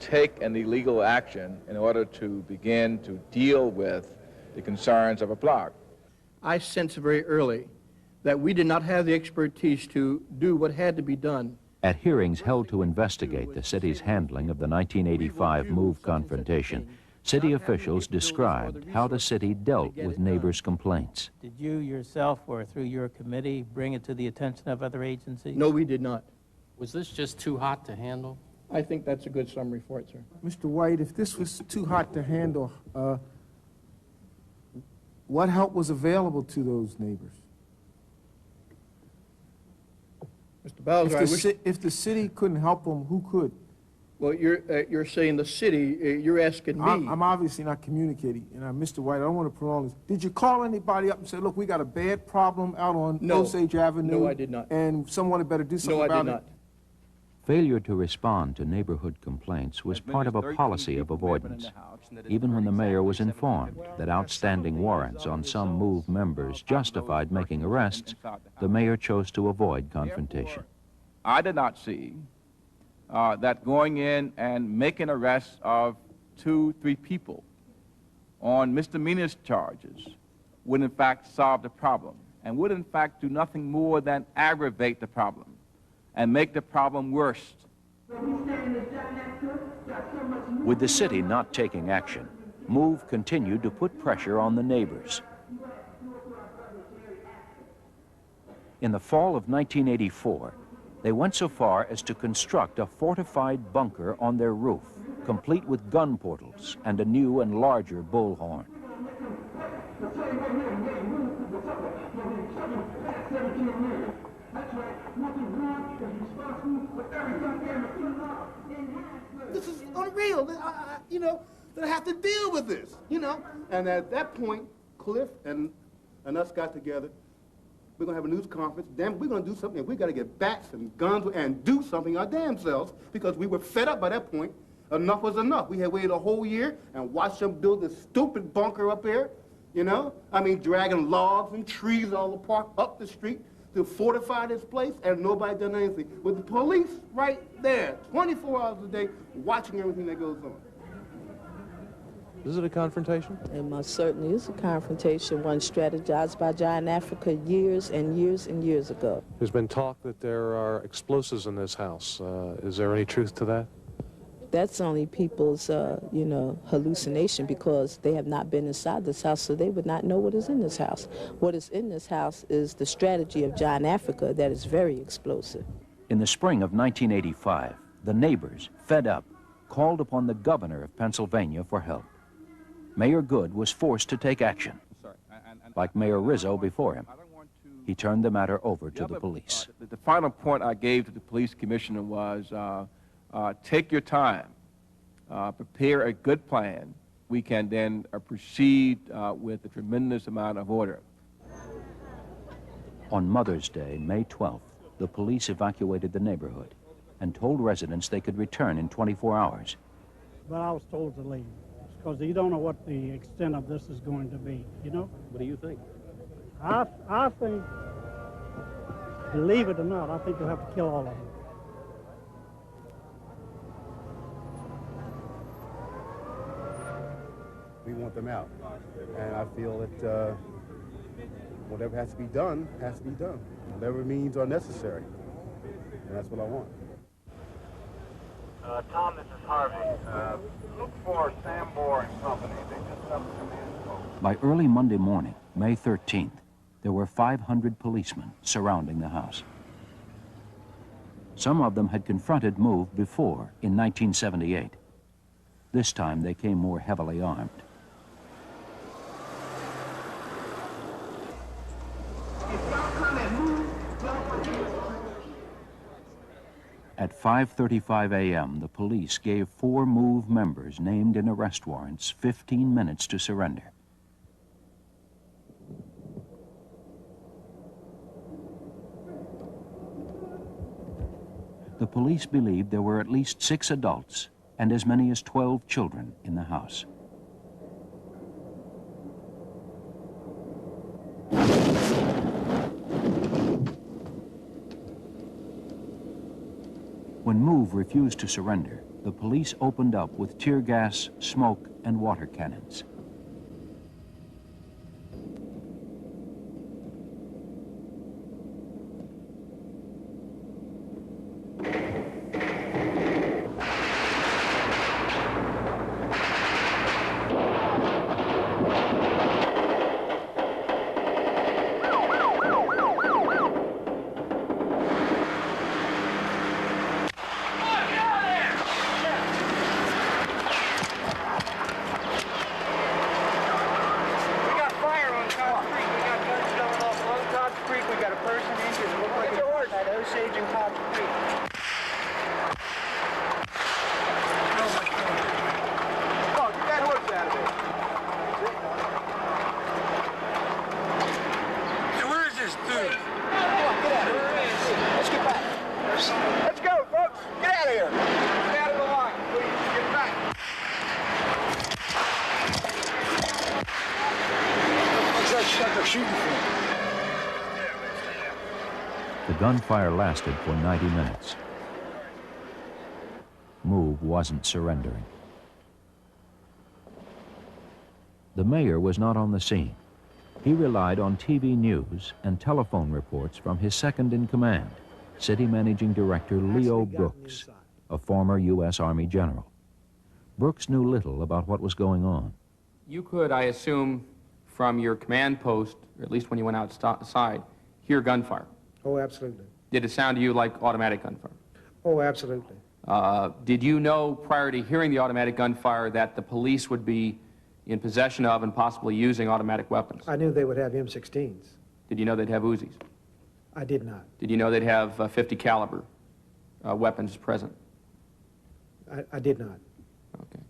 take an illegal action in order to begin to deal with the concerns of a block. I sensed very early that we did not have the expertise to do what had to be done. At hearings held to investigate the city's handling of the 1985 MOVE confrontation, city officials described how the city dealt with neighbors' complaints. Did you yourself or through your committee bring it to the attention of other agencies? No, we did not. Was this just too hot to handle? I think that's a good summary for it, sir. Mr. White, if this was too hot to handle, what help was available to those neighbors? Mr. Bowser, if the city couldn't help them, who could? Well, you're saying the city, you're asking me. I'm obviously not communicating, and Mr. White, I don't want to prolong this. Did you call anybody up and say, look, we got a bad problem out on Osage Avenue? No, I did not. And someone had better do something about it? No, I did not. Failure to respond to neighborhood complaints was part of a policy of avoidance. Even when the mayor was informed that outstanding warrants on some MOVE members justified making arrests, the mayor chose to avoid confrontation. I did not see that going in and making arrests of 2, 3 people on misdemeanor charges would in fact solve the problem, and would in fact do nothing more than aggravate the problem and make the problem worse. With the city not taking action, MOVE continued to put pressure on the neighbors. In the fall of 1984, they went so far as to construct a fortified bunker on their roof, complete with gun portals and a new and larger bullhorn. This is unreal. You know, that I have to deal with this, you know. And at that point, Cliff and us got together. We're going to have a news conference. Damn, we're going to do something. We got to get bats and guns and do something our damn selves, because we were fed up by that point. Enough was enough. We had waited a whole year and watched them build this stupid bunker up there, you know? I mean, dragging logs and trees all the park up the street to fortify this place, and nobody done anything. With the police right there, 24 hours a day, watching everything that goes on. Is it a confrontation? It most certainly is a confrontation, one strategized by Giant Africa years and years and years ago. There's been talk that there are explosives in this house. Is there any truth to that? That's only people's, you know, hallucination, because they have not been inside this house, so they would not know what is in this house. What is in this house is the strategy of Giant Africa that is very explosive. In the spring of 1985, the neighbors, fed up, called upon the governor of Pennsylvania for help. Mayor Good was forced to take action. Like Mayor Rizzo before him, he turned the matter over to the police. The final point I gave to the police commissioner was, take your time, prepare a good plan. We can then proceed with a tremendous amount of order. On Mother's Day, May 12th, the police evacuated the neighborhood and told residents they could return in 24 hours. But I was told to leave, because you don't know what the extent of this is going to be, you know? What do you think? I think, believe it or not, I think you'll have to kill all of them. We want them out. And I feel that whatever has to be done, has to be done. Whatever means are necessary. And that's what I want. Tom, this is Harvey. Look for Sambor and Company. They just left the command. By early Monday morning, May 13th, there were 500 policemen surrounding the house. Some of them had confronted MOVE before, in 1978. This time they came more heavily armed. At 5:35 a.m., the police gave 4 MOVE members named in arrest warrants 15 minutes to surrender. The police believed there were at least 6 adults and as many as 12 children in the house. When MOVE refused to surrender, the police opened up with tear gas, smoke, and water cannons. Let's go, folks. out of here. Stay out of the line, please. Get back. What's that shot they're shooting for? The gunfire lasted for 90 minutes. Move wasn't surrendering. The mayor was not on the scene. He relied on TV news and telephone reports from his second-in-command, City Managing Director Leo Brooks, a former U.S. Army general. Brooks knew little about what was going on. You could, I assume, from your command post, or at least when you went outside, hear gunfire. Oh, absolutely. Did it sound to you like automatic gunfire? Oh, absolutely. Did you know prior to hearing the automatic gunfire that the police would be in possession of and possibly using automatic weapons? I knew they would have M16s. Did you know they'd have Uzis? I did not. Did you know they'd have 50 caliber weapons present? I did not. Okay.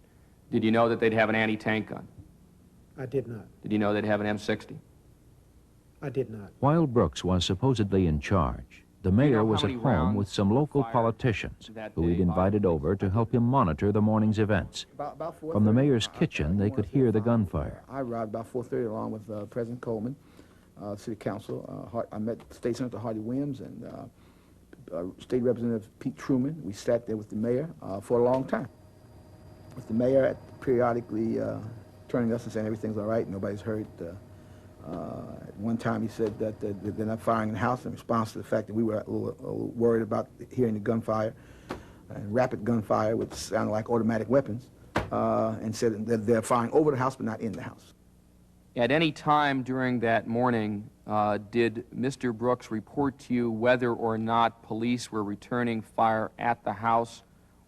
Did you know that they'd have an anti-tank gun? I did not. Did you know they'd have an M60? I did not. While Brooks was supposedly in charge, the mayor was at home with some local politicians who he'd invited over to help him monitor the morning's events. From the mayor's kitchen, they could hear the gunfire. I arrived about 4:30 along with President Coleman, City Council. I met State Senator Hardy Williams and State Representative Pete Truman. We sat there with the mayor for a long time. With the mayor periodically turning us and saying everything's all right, nobody's hurt. At one time he said that they're not firing in the house in response to the fact that we were a little worried about hearing the gunfire, and rapid gunfire, which sounded like automatic weapons, and said that they're firing over the house but not in the house. At any time during that morning, did Mr. Brooks report to you whether or not police were returning fire at the house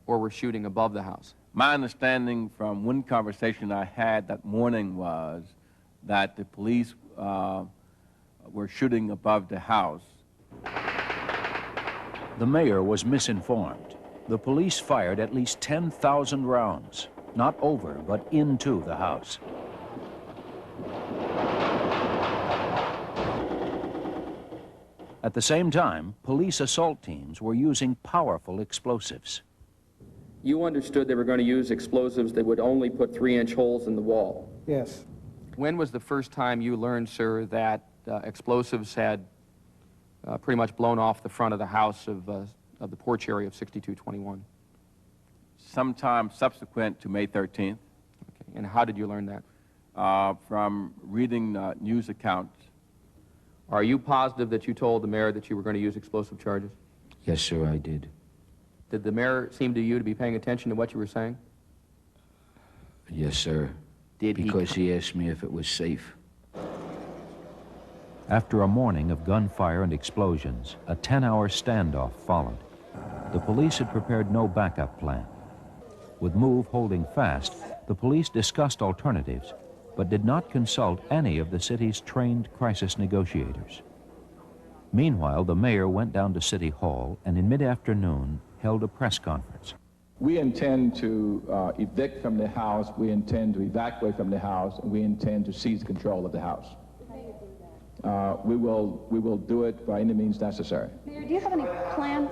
or were shooting above the house? My understanding from one conversation I had that morning was that the police were shooting above the house. The mayor was misinformed. The police fired at least 10,000 rounds, not over, but into the house. At the same time, police assault teams were using powerful explosives. You understood they were going to use explosives that would only put 3-inch holes in the wall. Yes. When was the first time you learned, sir, that explosives had pretty much blown off the front of the house of the porch area of 6221? Sometime subsequent to May 13th. Okay. And how did you learn that? From reading news accounts. Are you positive that you told the mayor that you were going to use explosive charges? Yes, sir, I did. Did the mayor seem to you to be paying attention to what you were saying? Yes, sir. Because he asked me if it was safe. After a morning of gunfire and explosions, a 10-hour standoff followed. The police had prepared no backup plan. With Move holding fast, the police discussed alternatives, but did not consult any of the city's trained crisis negotiators. Meanwhile, the mayor went down to City Hall and in mid-afternoon held a press conference. We intend to evict from the house, we intend to evacuate from the house, and we intend to seize control of the house. We will do it by any means necessary. Mayor, do you have any plans?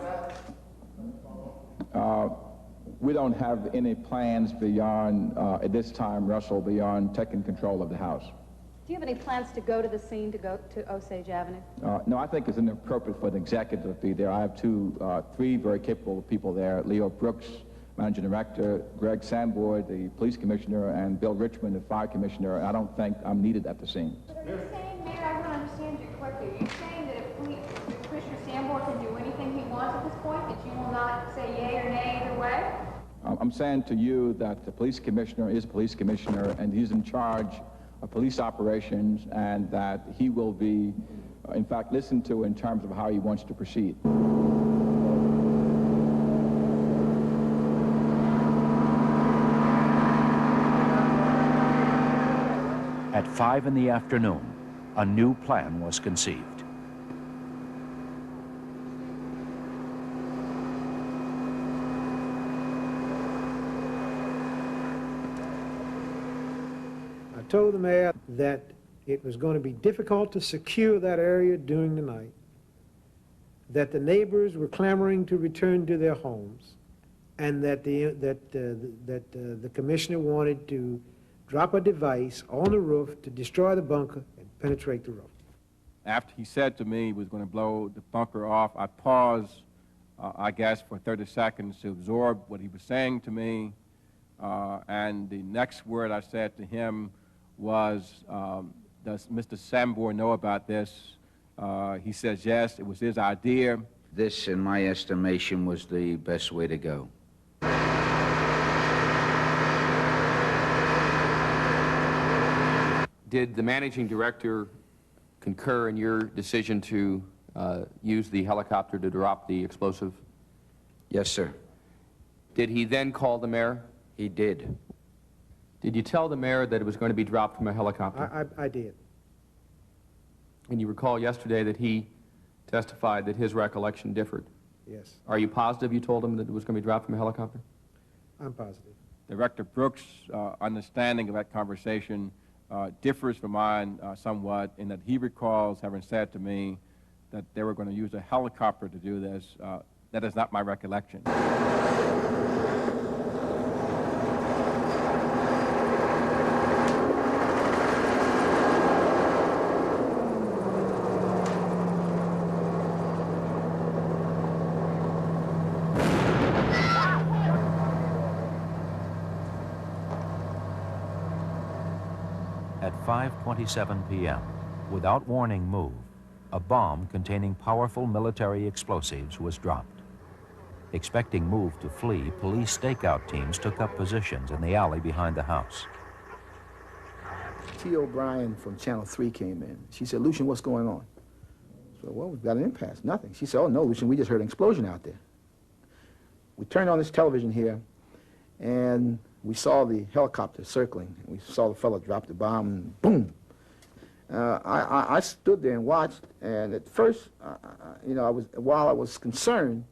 We don't have any plans beyond, at this time, Russell, beyond taking control of the house. Do you have any plans to go to the scene, to go to Osage Avenue? No, I think it's inappropriate for an executive to be there. I have three very capable people there, Leo Brooks, Managing Director, Greg Sandboard, the Police Commissioner, and Bill Richmond, the Fire Commissioner. I don't think I'm needed at the scene. But are you saying, Mayor, I want to understand you correctly, are you saying that if Commissioner Sandboard can do anything he wants at this point, that you will not say yay or nay either way? I'm saying to you that the Police Commissioner is Police Commissioner, and he's in charge of police operations, and that he will be, in fact, listened to in terms of how he wants to proceed. At 5 in the afternoon, a new plan was conceived. I told the mayor that it was going to be difficult to secure that area during the night, that the neighbors were clamoring to return to their homes, and that the commissioner wanted to drop a device on the roof to destroy the bunker and penetrate the roof. After he said to me he was going to blow the bunker off, I paused, I guess, for 30 seconds to absorb what he was saying to me. And the next word I said to him was, does Mr. Sambor know about this? He says yes, it was his idea. This, in my estimation, was the best way to go. Did the managing director concur in your decision to use the helicopter to drop the explosive? Yes, sir. Did he then call the mayor? He did. Did you tell the mayor that it was going to be dropped from a helicopter? I did. And you recall yesterday that he testified that his recollection differed? Yes. Are you positive you told him that it was going to be dropped from a helicopter? I'm positive. Director Brooks' understanding of that conversation differs from mine somewhat, in that he recalls having said to me that they were going to use a helicopter to do this. That is not my recollection. At 5:27 p.m., without warning move, a bomb containing powerful military explosives was dropped. Expecting Move to flee, police stakeout teams took up positions in the alley behind the house. T. O'Brien from Channel 3 came in. She said, "Lucian, what's going on?" So, "Well, we've got an impasse." "Nothing." She said, "Oh, no, Lucian, we just heard an explosion out there." We turned on this television here, and we saw the helicopter circling. We saw the fellow drop the bomb, and boom. I stood there and watched, and at first, while I was concerned,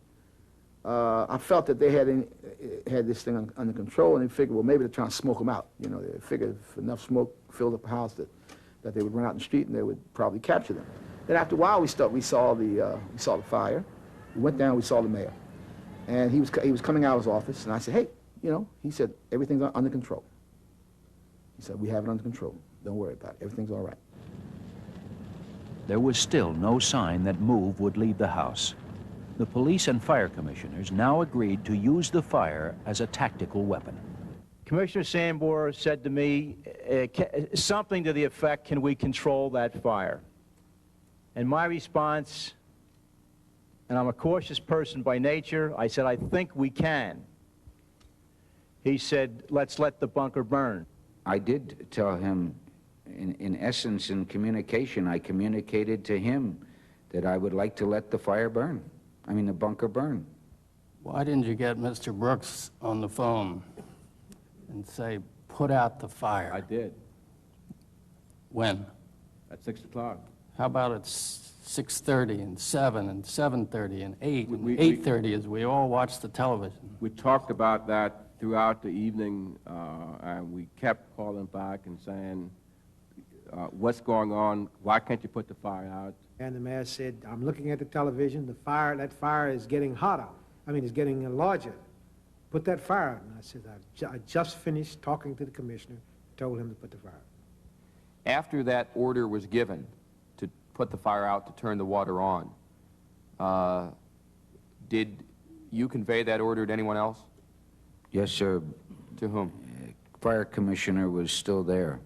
I felt that they had this thing under control, and they figured, well, maybe they're trying to smoke them out. You know, they figured if enough smoke filled up the house that they would run out in the street and they would probably capture them. Then after a while, we saw the fire. We went down, we saw the mayor, and he was coming out of his office, and I said, "Hey," he said, "everything's under control." He said, "We have it under control. Don't worry about it. Everything's all right." There was still no sign that Move would leave the house. The police and fire commissioners now agreed to use the fire as a tactical weapon. Commissioner Sambor said to me something to the effect, "Can we control that fire?" And my response, and I'm a cautious person by nature, I said, "I think we can." He said, "Let's let the bunker burn." I did tell him, in essence, in communication, I communicated to him that I would like to let the fire burn. I mean, the bunker burn. Why didn't you get Mr. Brooks on the phone and say, "Put out the fire"? I did. When? At 6 o'clock. How about at 6:30 and 7 and 7:30 and 8 and 8:30 as we all watched the television? We talked about that throughout the evening, and we kept calling back and saying, "What's going on? Why can't you put the fire out?" And the mayor said, "I'm looking at the television. That fire is getting hotter. I mean, it's getting larger. Put that fire out." And I said, I just finished talking to the commissioner, told him to put the fire out. After that order was given to put the fire out, to turn the water on, did you convey that order to anyone else? Yes, sir. To whom? Fire commissioner was still there.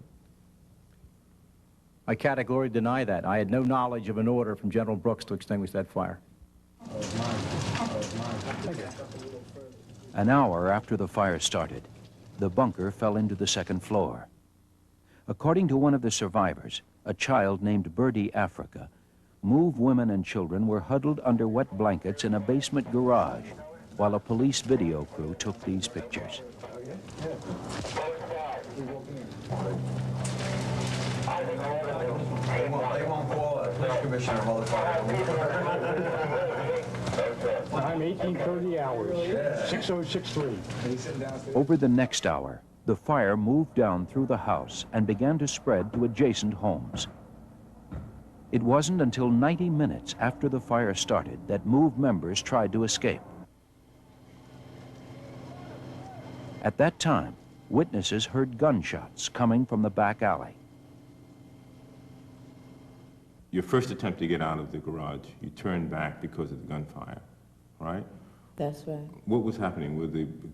I categorically deny that. I had no knowledge of an order from General Brooks to extinguish that fire. An hour after the fire started, the bunker fell into the second floor. According to one of the survivors, a child named Birdie Africa, Move women and children were huddled under wet blankets in a basement garage while a police video crew took these pictures. They won't call a police commissioner all the time. Time 1830 hours, 6063. Over the next hour, the fire moved down through the house and began to spread to adjacent homes. It wasn't until 90 minutes after the fire started that Move members tried to escape. At that time, witnesses heard gunshots coming from the back alley. Your first attempt to get out of the garage, you turned back because of the gunfire, right? That's right. What was happening?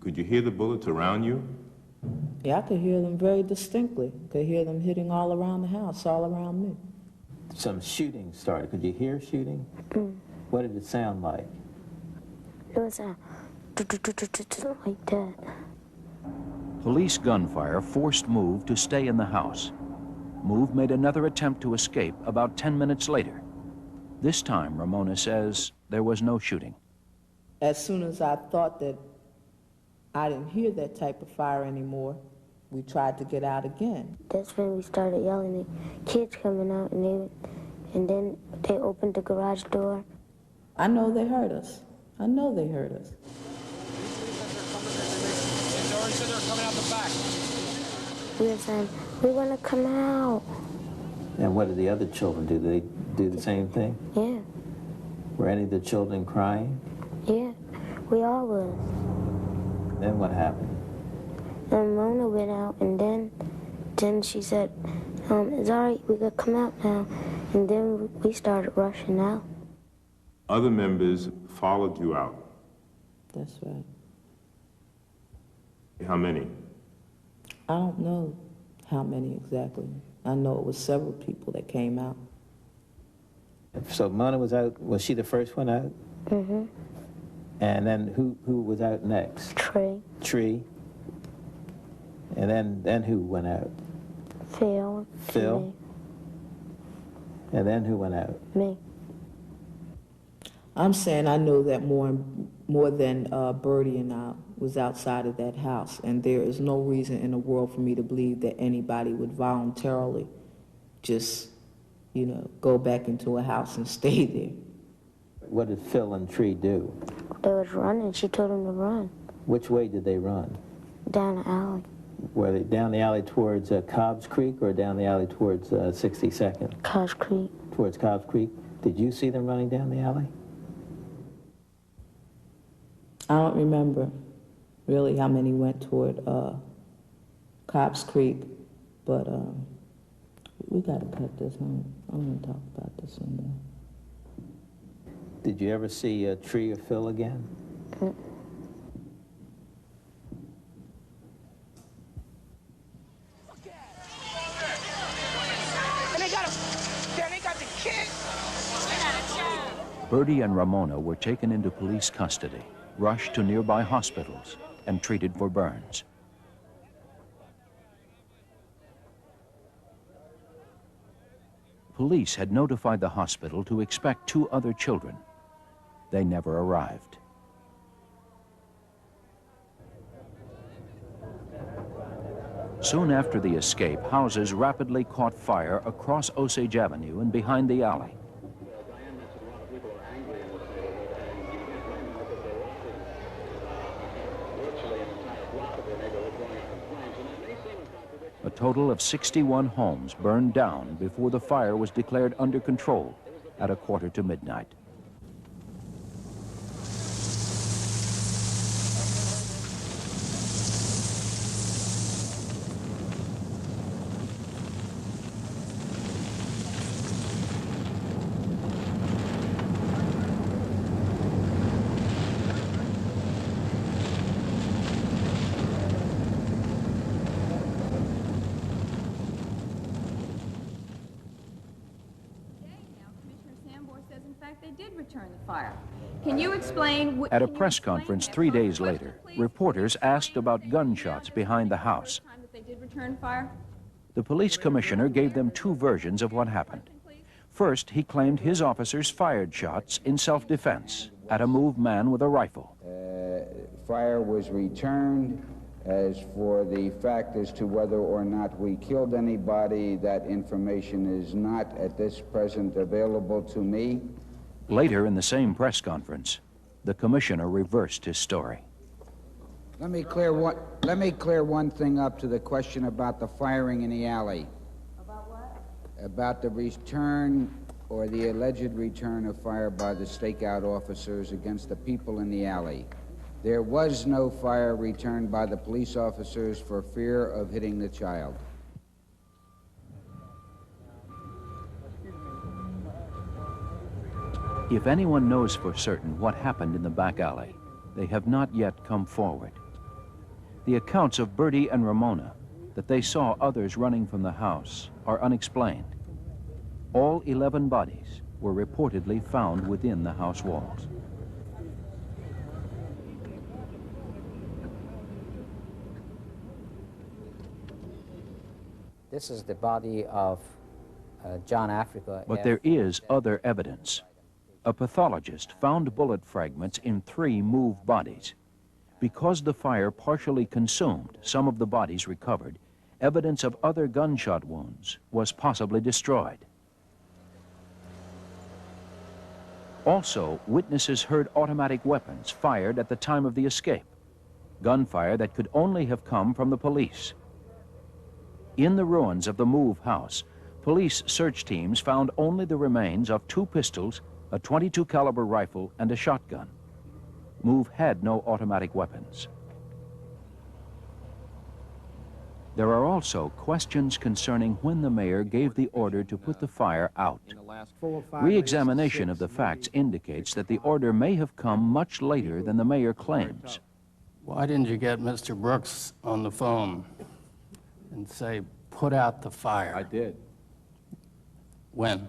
Could you hear the bullets around you? Yeah, I could hear them very distinctly. Could hear them hitting all around the house, all around me. Some shooting started. Could you hear shooting? What did it sound like? It was like that. Police gunfire forced Move to stay in the house. Move made another attempt to escape about 10 minutes later. This time, Ramona says, there was no shooting. As soon as I thought that I didn't hear that type of fire anymore, we tried to get out again. That's when we started yelling at kids coming out, and then they opened the garage door. I know they heard us. I know they heard us. We were saying, we want to come out. And what did the other children do? Did they do the same thing? Yeah. Were any of the children crying? Yeah, we all was. Then what happened? And Mona went out, and then she said, it's all right, we could come out now. And then we started rushing out. Other members followed you out. That's right. How many? I don't know how many exactly. I know it was several people that came out. So Mona was out, was she the first one out? Mm-hmm. And then who was out next? Tree. And then who went out? Phil. Phil. And then who went out? Me. I'm saying I know that more than Bertie and I was outside of that house, and there is no reason in the world for me to believe that anybody would voluntarily just, go back into a house and stay there. What did Phil and Tree do? They was running. She told them to run. Which way did they run? Down the alley. Were they down the alley towards Cobb's Creek or down the alley towards 62nd? Cobb's Creek. Towards Cobb's Creek. Did you see them running down the alley? I don't remember really how many went toward Cobb's Creek, but we got to cut this. I don't want to talk about this anymore. Did you ever see Tree or Phil again? Bertie and Ramona were taken into police custody, rushed to nearby hospitals, and treated for burns. Police had notified the hospital to expect 2 other children. They never arrived. Soon after the escape, houses rapidly caught fire across Osage Avenue and behind the alley. A total of 61 homes burned down before the fire was declared under control at 1:45 midnight. They did return the fire. Can you explain? At a press conference 3 days later, reporters asked about gunshots behind the house. They did return fire? The police commissioner gave them 2 versions of what happened. First, he claimed his officers fired shots in self-defense at a moved man with a rifle. Fire was returned. As for the fact as to whether or not we killed anybody, that information is not at this present available to me. Later in the same press conference, the commissioner reversed his story. Let me clear one thing up to the question about the firing in the alley. About what? About the return or the alleged return of fire by the stakeout officers against the people in the alley. There was no fire returned by the police officers for fear of hitting the child. If anyone knows for certain what happened in the back alley, they have not yet come forward. The accounts of Bertie and Ramona, that they saw others running from the house, are unexplained. All 11 bodies were reportedly found within the house walls. This is the body of John Africa. But there is other evidence. A pathologist found bullet fragments in 3 moved bodies. Because the fire partially consumed some of the bodies recovered, evidence of other gunshot wounds was possibly destroyed. Also, witnesses heard automatic weapons fired at the time of the escape, gunfire that could only have come from the police. In the ruins of the Move house, police search teams found only the remains of 2 pistols, a .22 caliber rifle, and a shotgun. Move had no automatic weapons. There are also questions concerning when the mayor gave the order to put the fire out. Re-examination of the facts indicates that the order may have come much later than the mayor claims. Why didn't you get Mr. Brooks on the phone and say, put out the fire? I did. When?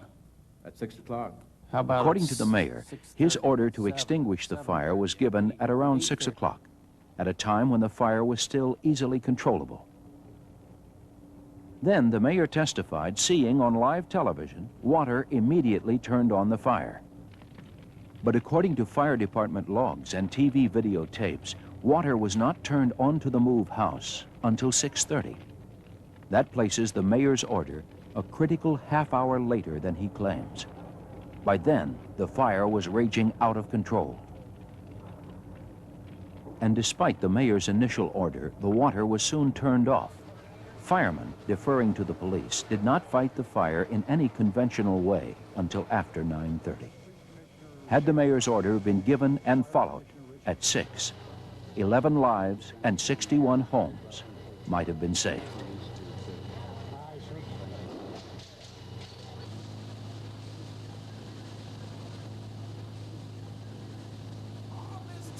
At 6 o'clock. How about According to the mayor, his order to extinguish the fire was given at around 6 o'clock, at a time when the fire was still easily controllable. Then the mayor testified seeing on live television water immediately turned on the fire. But according to fire department logs and TV videotapes, water was not turned onto the Move house until 6:30. That places the mayor's order a critical half-hour later than he claims. By then, the fire was raging out of control. And despite the mayor's initial order, the water was soon turned off. Firemen, deferring to the police, did not fight the fire in any conventional way until after 9:30. Had the mayor's order been given and followed at 6, 11 lives and 61 homes might have been saved.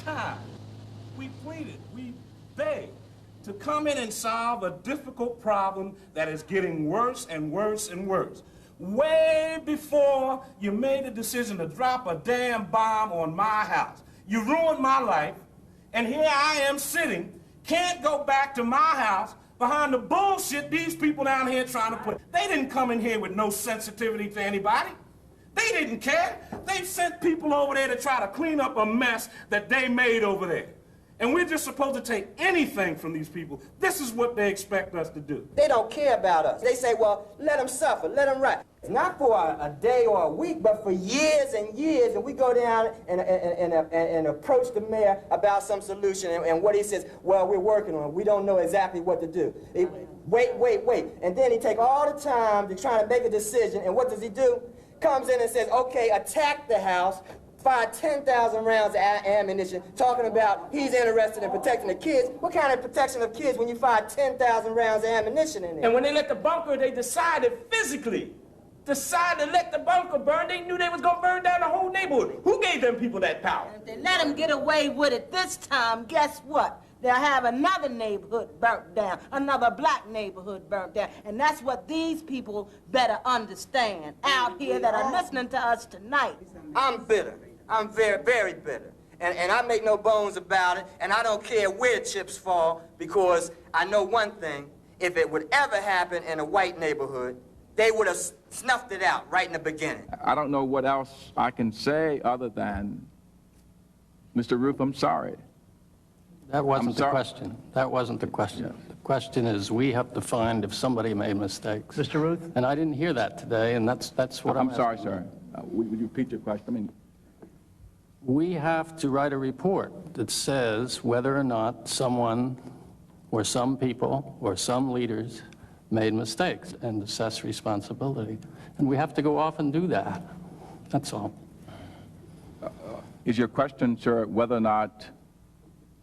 Time. We pleaded, we begged to come in and solve a difficult problem that is getting worse and worse and worse. Way before you made the decision to drop a damn bomb on my house. You ruined my life, and here I am sitting, can't go back to my house behind the bullshit these people down here trying to put. They didn't come in here with no sensitivity to anybody. They didn't care. They sent people over there to try to clean up a mess that they made over there. And we're just supposed to take anything from these people. This is what they expect us to do. They don't care about us. They say, well, let them suffer, let them rot. It's not for a day or a week, but for years and years. And we go down and approach the mayor about some solution. And what he says, well, we're working on it. We don't know exactly what to do. Wait. And then he take all the time to try to make a decision. And what does he do? Comes in and says, okay, attack the house, fire 10,000 rounds of ammunition, talking about he's interested in protecting the kids. What kind of protection of kids when you fire 10,000 rounds of ammunition in there? And when they let the bunker, they decided physically, to let the bunker burn. They knew they was going to burn down the whole neighborhood. Who gave them people that power? If they let them get away with it this time, guess what? They'll have another neighborhood burnt down, another black neighborhood burnt down. And that's what these people better understand out here that are listening to us tonight. I'm bitter. I'm very, very bitter. And I make no bones about it, and I don't care where chips fall, because I know one thing. If it would ever happen in a white neighborhood, they would have snuffed it out right in the beginning. I don't know what else I can say other than, Mr. Roof, I'm sorry. That wasn't the question. That wasn't the question. Yeah. The question is, we have to find if somebody made mistakes. Mr. Ruth? And I didn't hear that today, and that's what I'm sorry, sir. Would you repeat your question? I mean, we have to write a report that says whether or not someone or some people or some leaders made mistakes and assess responsibility. And we have to go off and do that. That's all. Is your question, sir, whether or not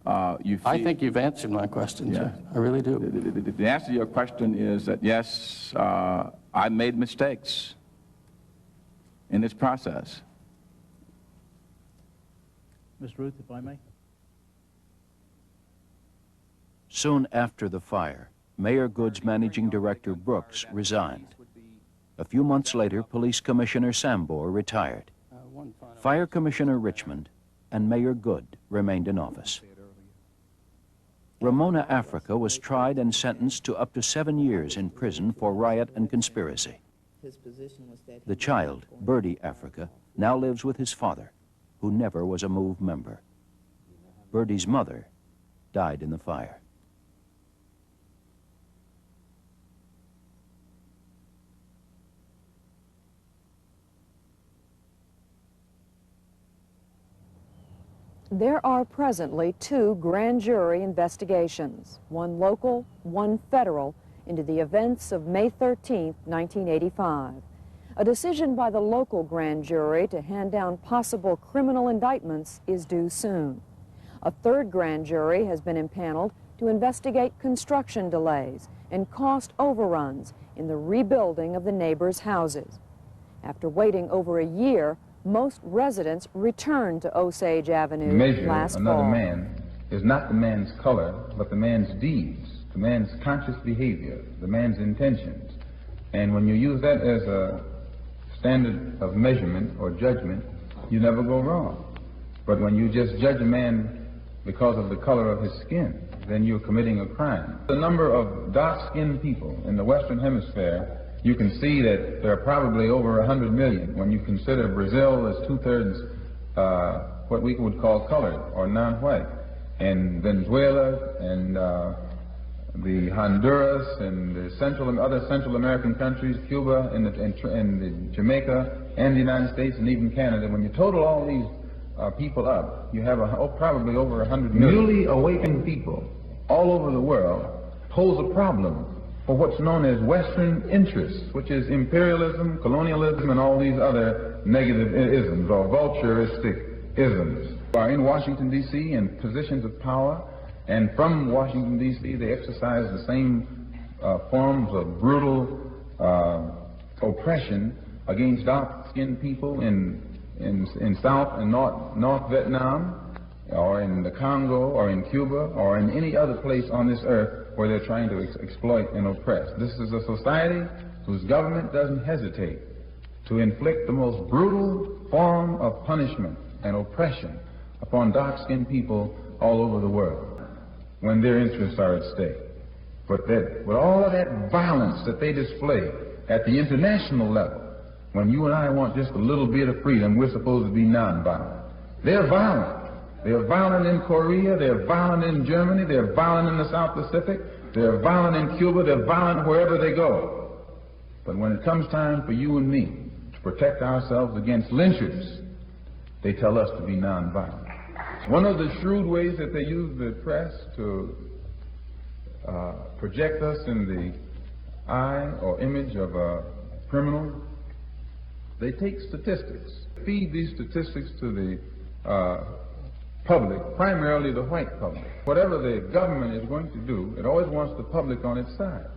I think you've answered my question, sir. I really do. The answer to your question is that, yes, I made mistakes in this process. Ms. Ruth, if I may. Soon after the fire, Mayor Good's managing director Brooks resigned. A few months later, Police Commissioner Sambor retired. Fire Commissioner Richmond and Mayor Good remained in office. Ramona Africa was tried and sentenced to up to 7 years in prison for riot and conspiracy. His position was that The child, Birdie Africa, now lives with his father, who never was a MOVE member. Birdie's mother died in the fire. There are presently 2 grand jury investigations, one local, one federal, into the events of May 13, 1985. A decision by the local grand jury to hand down possible criminal indictments is due soon. A 3rd grand jury has been impaneled to investigate construction delays and cost overruns in the rebuilding of the neighbors' houses. After waiting over a year, most residents returned to Osage Avenue Measure last another fall. man is not the man's color, but the man's deeds, the man's conscious behavior, the man's intentions. And when you use that as a standard of measurement or judgment, you never go wrong. But when you just judge a man because of the color of his skin, then you're committing a crime. The number of dark-skinned people in the Western Hemisphere, you can see that there are probably over 100 million. When you consider Brazil as 2/3 what we would call colored or non-white, and Venezuela and the Honduras and the other Central American countries, Cuba and the Jamaica and the United States and even Canada, when you total all these people up, you have probably over 100 million. Newly awakened people all over the world pose a problem for what's known as Western interests, which is imperialism, colonialism, and all these other negative isms or vulturistic isms. They are in Washington, D.C. in positions of power, and from Washington, D.C. they exercise the same forms of brutal oppression against dark-skinned people in South and North Vietnam, or in the Congo, or in Cuba, or in any other place on this earth where they're trying to exploit and oppress. This is a society whose government doesn't hesitate to inflict the most brutal form of punishment and oppression upon dark-skinned people all over the world when their interests are at stake. But that, with all of that violence that they display at the international level, when you and I want just a little bit of freedom, we're supposed to be nonviolent. They're violent. They're violent in Korea, they're violent in Germany, they're violent in the South Pacific, they're violent in Cuba, they're violent wherever they go. But when it comes time for you and me to protect ourselves against lynchers, they tell us to be nonviolent. One of the shrewd ways that they use the press to project us in the eye or image of a criminal, they take statistics, feed these statistics to the public, primarily the white public. Whatever the government is going to do, it always wants the public on its side.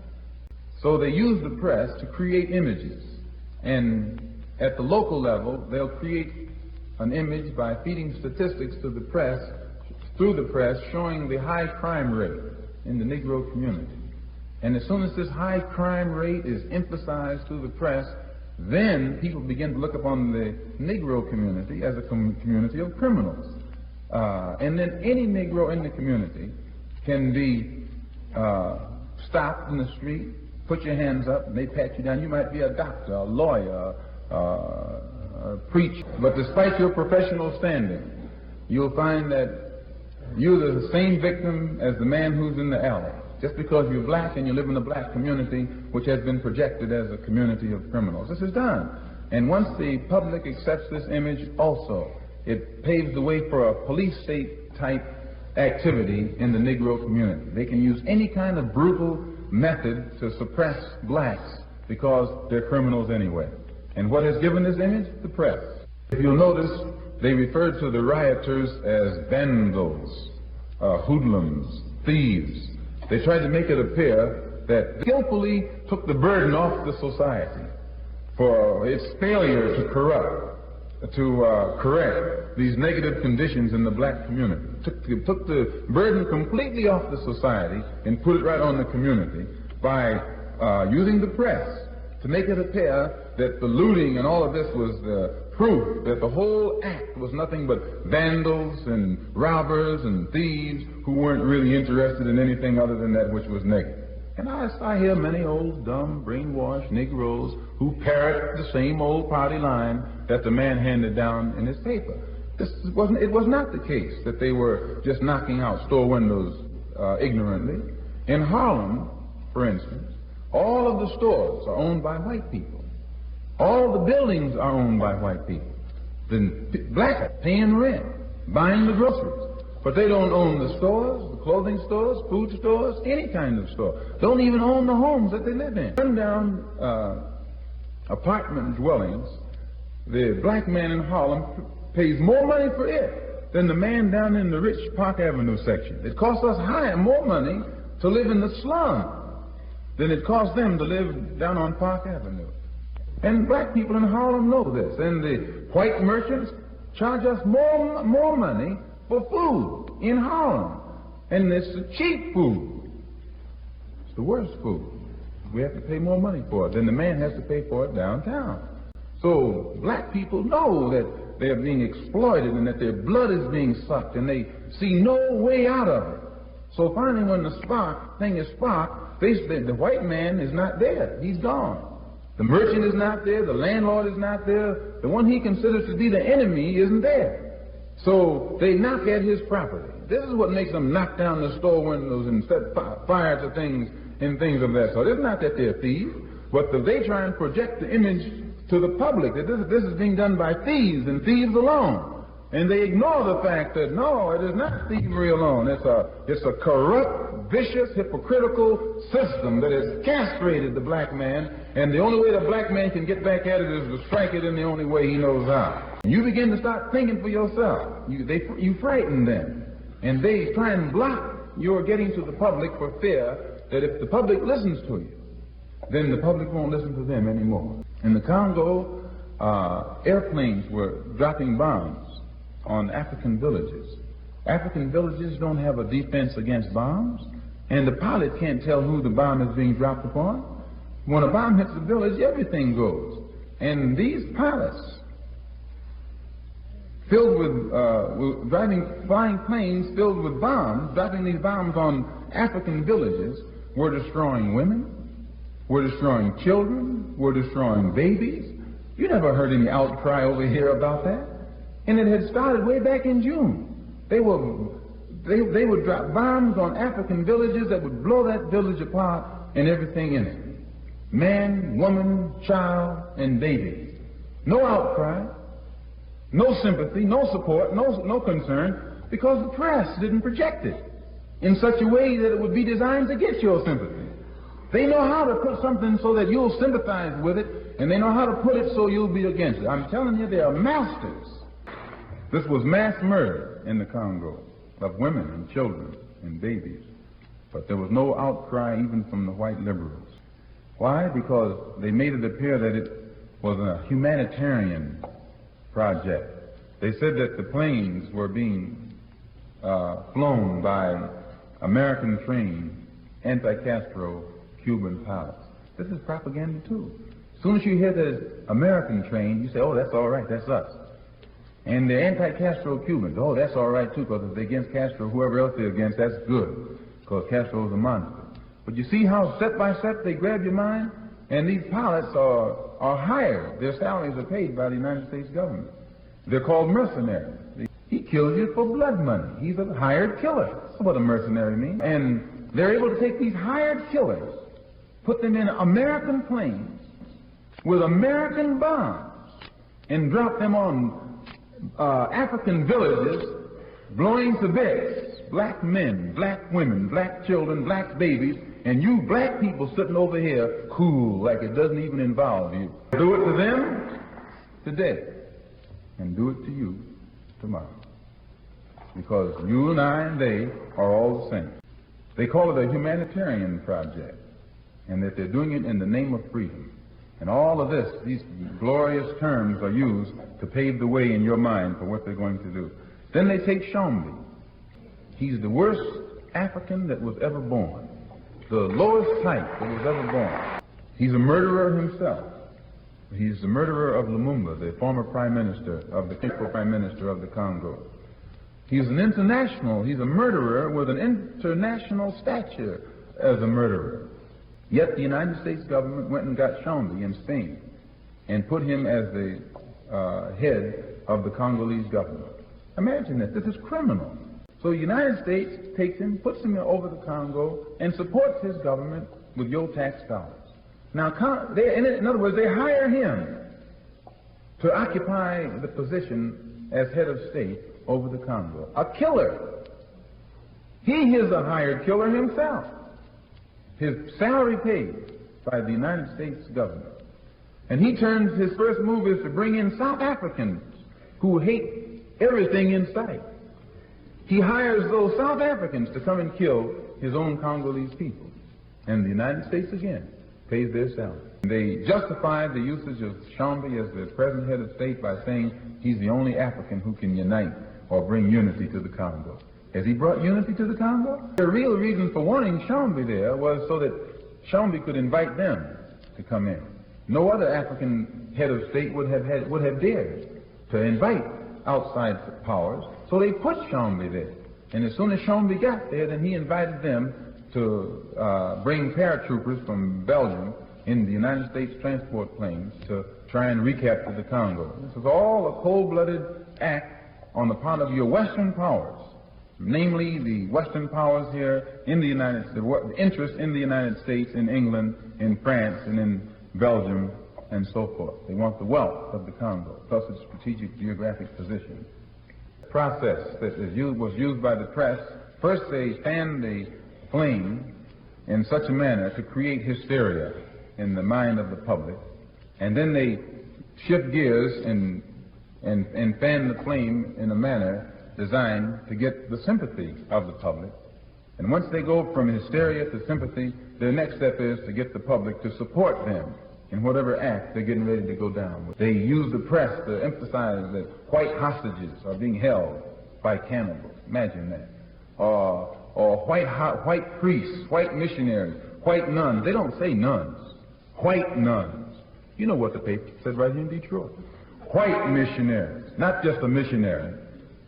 So they use the press to create images. And at the local level, they'll create an image by feeding statistics to the press, through the press, showing the high crime rate in the Negro community. And as soon as this high crime rate is emphasized through the press, then people begin to look upon the Negro community as a community of criminals. And then any Negro in the community can be stopped in the street, put your hands up, and they pat you down. You might be a doctor, a lawyer, a preacher. But despite your professional standing, you'll find that you're the same victim as the man who's in the alley, just because you're black and you live in a black community which has been projected as a community of criminals. This is done. And once the public accepts this image also, it paves the way for a police state type activity in the Negro community. They can use any kind of brutal method to suppress blacks because they're criminals anyway. And what has given this image? The press. If you'll notice, they referred to the rioters as vandals. hoodlums, thieves. They tried to make it appear that skillfully took the burden off the society for its failure to correct these negative conditions in the black community. Took the burden completely off the society and put it right on the community by using the press to make it appear that the looting and all of this was proof that the whole act was nothing but vandals and robbers and thieves who weren't really interested in anything other than that which was negative. And I hear many old, dumb, brainwashed Negroes who parrot the same old party line that the man handed down in his paper. It was not the case that they were just knocking out store windows ignorantly. In Harlem, for instance, all of the stores are owned by white people. All the buildings are owned by white people. The blacks are paying rent, buying the groceries. But they don't own the stores, the clothing stores, food stores, any kind of store. Don't even own the homes that they live in. Rundown apartment dwellings, the black man in Harlem pays more money for it than the man down in the rich Park Avenue section. It costs us more money to live in the slum than it costs them to live down on Park Avenue. And black people in Harlem know this. And the white merchants charge us more money for food in Harlem. And it's the cheap food. It's the worst food. We have to pay more money for it than the man has to pay for it downtown. So black people know that they're being exploited and that their blood is being sucked and they see no way out of it. So finally when the thing is sparked, the white man is not there. He's gone. The merchant is not there. The landlord is not there. The one he considers to be the enemy isn't there. So they knock at his property. This is what makes them knock down the store windows and set fire to things and things of that sort. It's not that they're thieves, but they try and project the image to the public that this is being done by thieves and thieves alone. And they ignore the fact that, no, it is not thievery alone. It's a corrupt, vicious, hypocritical system that has castrated the black man, and the only way the black man can get back at it is to strike it in the only way he knows how. You begin to start thinking for yourself. You frighten them, and they try and block your getting to the public for fear that if the public listens to you, then the public won't listen to them anymore. In the Congo, airplanes were dropping bombs on African villages. African villages don't have a defense against bombs, and the pilot can't tell who the bomb is being dropped upon. When a bomb hits the village, everything goes. And these pilots, filled with flying planes filled with bombs, dropping these bombs on African villages, were destroying women, were destroying children, were destroying babies. You never heard any outcry over here about that. And it had started way back in June. They would drop bombs on African villages that would blow that village apart and everything in it. Man, woman, child, and baby. No outcry, no sympathy, no support, no concern, because the press didn't project it in such a way that it would be designed to get your sympathy. They know how to put something so that you'll sympathize with it, and they know how to put it so you'll be against it. I'm telling you, they are masters. This was mass murder in the Congo of women and children and babies. But there was no outcry even from the white liberals. Why? Because they made it appear that it was a humanitarian project. They said that the planes were being flown by American-trained anti-Castro Cuban pilots. This is propaganda too. As soon as you hear that it's American-trained, you say, oh, that's all right, that's us. And the anti-Castro Cubans, oh, that's all right too, because if they're against Castro, whoever else they're against, that's good, because Castro's a monster. But you see how step by step they grab your mind? And these pilots are hired. Their salaries are paid by the United States government. They're called mercenaries. He kills you for blood money. He's a hired killer. That's what a mercenary means. And they're able to take these hired killers, put them in American planes with American bombs, and drop them on African villages, blowing to bits, black men, black women, black children, black babies, and you black people sitting over here cool, like it doesn't even involve you. Do it to them today, and do it to you tomorrow. because you and I and they are all the same. They call it a humanitarian project, and that they're doing it in the name of freedom. And all of this, these glorious terms are used to pave the way in your mind for what they're going to do. Then they take Shombi. He's the worst African that was ever born, the lowest type that was ever born. He's a murderer himself. He's the murderer of Lumumba, the former prime minister of the prime minister of the Congo. He's an international, he's a murderer with an international stature as a murderer. Yet the United States government went and got Shombi in Spain and put him as the head of the Congolese government. Imagine that. This is criminal. So the United States takes him, puts him over the Congo, and supports his government with your tax dollars. Now, in other words, they hire him to occupy the position as head of state over the Congo. A killer. He is a hired killer himself. His salary paid by the United States government. And he turns, his first move is to bring in South Africans who hate everything in sight. He hires those South Africans to come and kill his own Congolese people. And the United States again pays their salary. They justified the usage of Shombi as the present head of state by saying he's the only African who can unite or bring unity to the Congo. Has he brought unity to the Congo? The real reason for wanting Shombi there was so that Shombi could invite them to come in. No other African head of state would have dared to invite outside powers, so they put Shombi there. And as soon as Shombi got there, then he invited them to bring paratroopers from Belgium in the United States transport planes to try and recapture the Congo. This is all a cold-blooded act on the part of your Western powers, namely the Western powers here in the United States, the interest in the United States, in England, in France, and in Belgium, and so forth. They want the wealth of the Congo, plus its strategic geographic position. The process that was used by the press, first they fan the flame in such a manner to create hysteria in the mind of the public, and then they shift gears and fan the flame in a manner designed to get the sympathy of the public. And once they go from hysteria to sympathy, their next step is to get the public to support them in whatever act they're getting ready to go down with. They use the press to emphasize that white hostages are being held by cannibals. Imagine that. Or white priests, white missionaries, white nuns. They don't say nuns. White nuns. You know what the paper said right here in Detroit. White missionaries. Not just a missionary.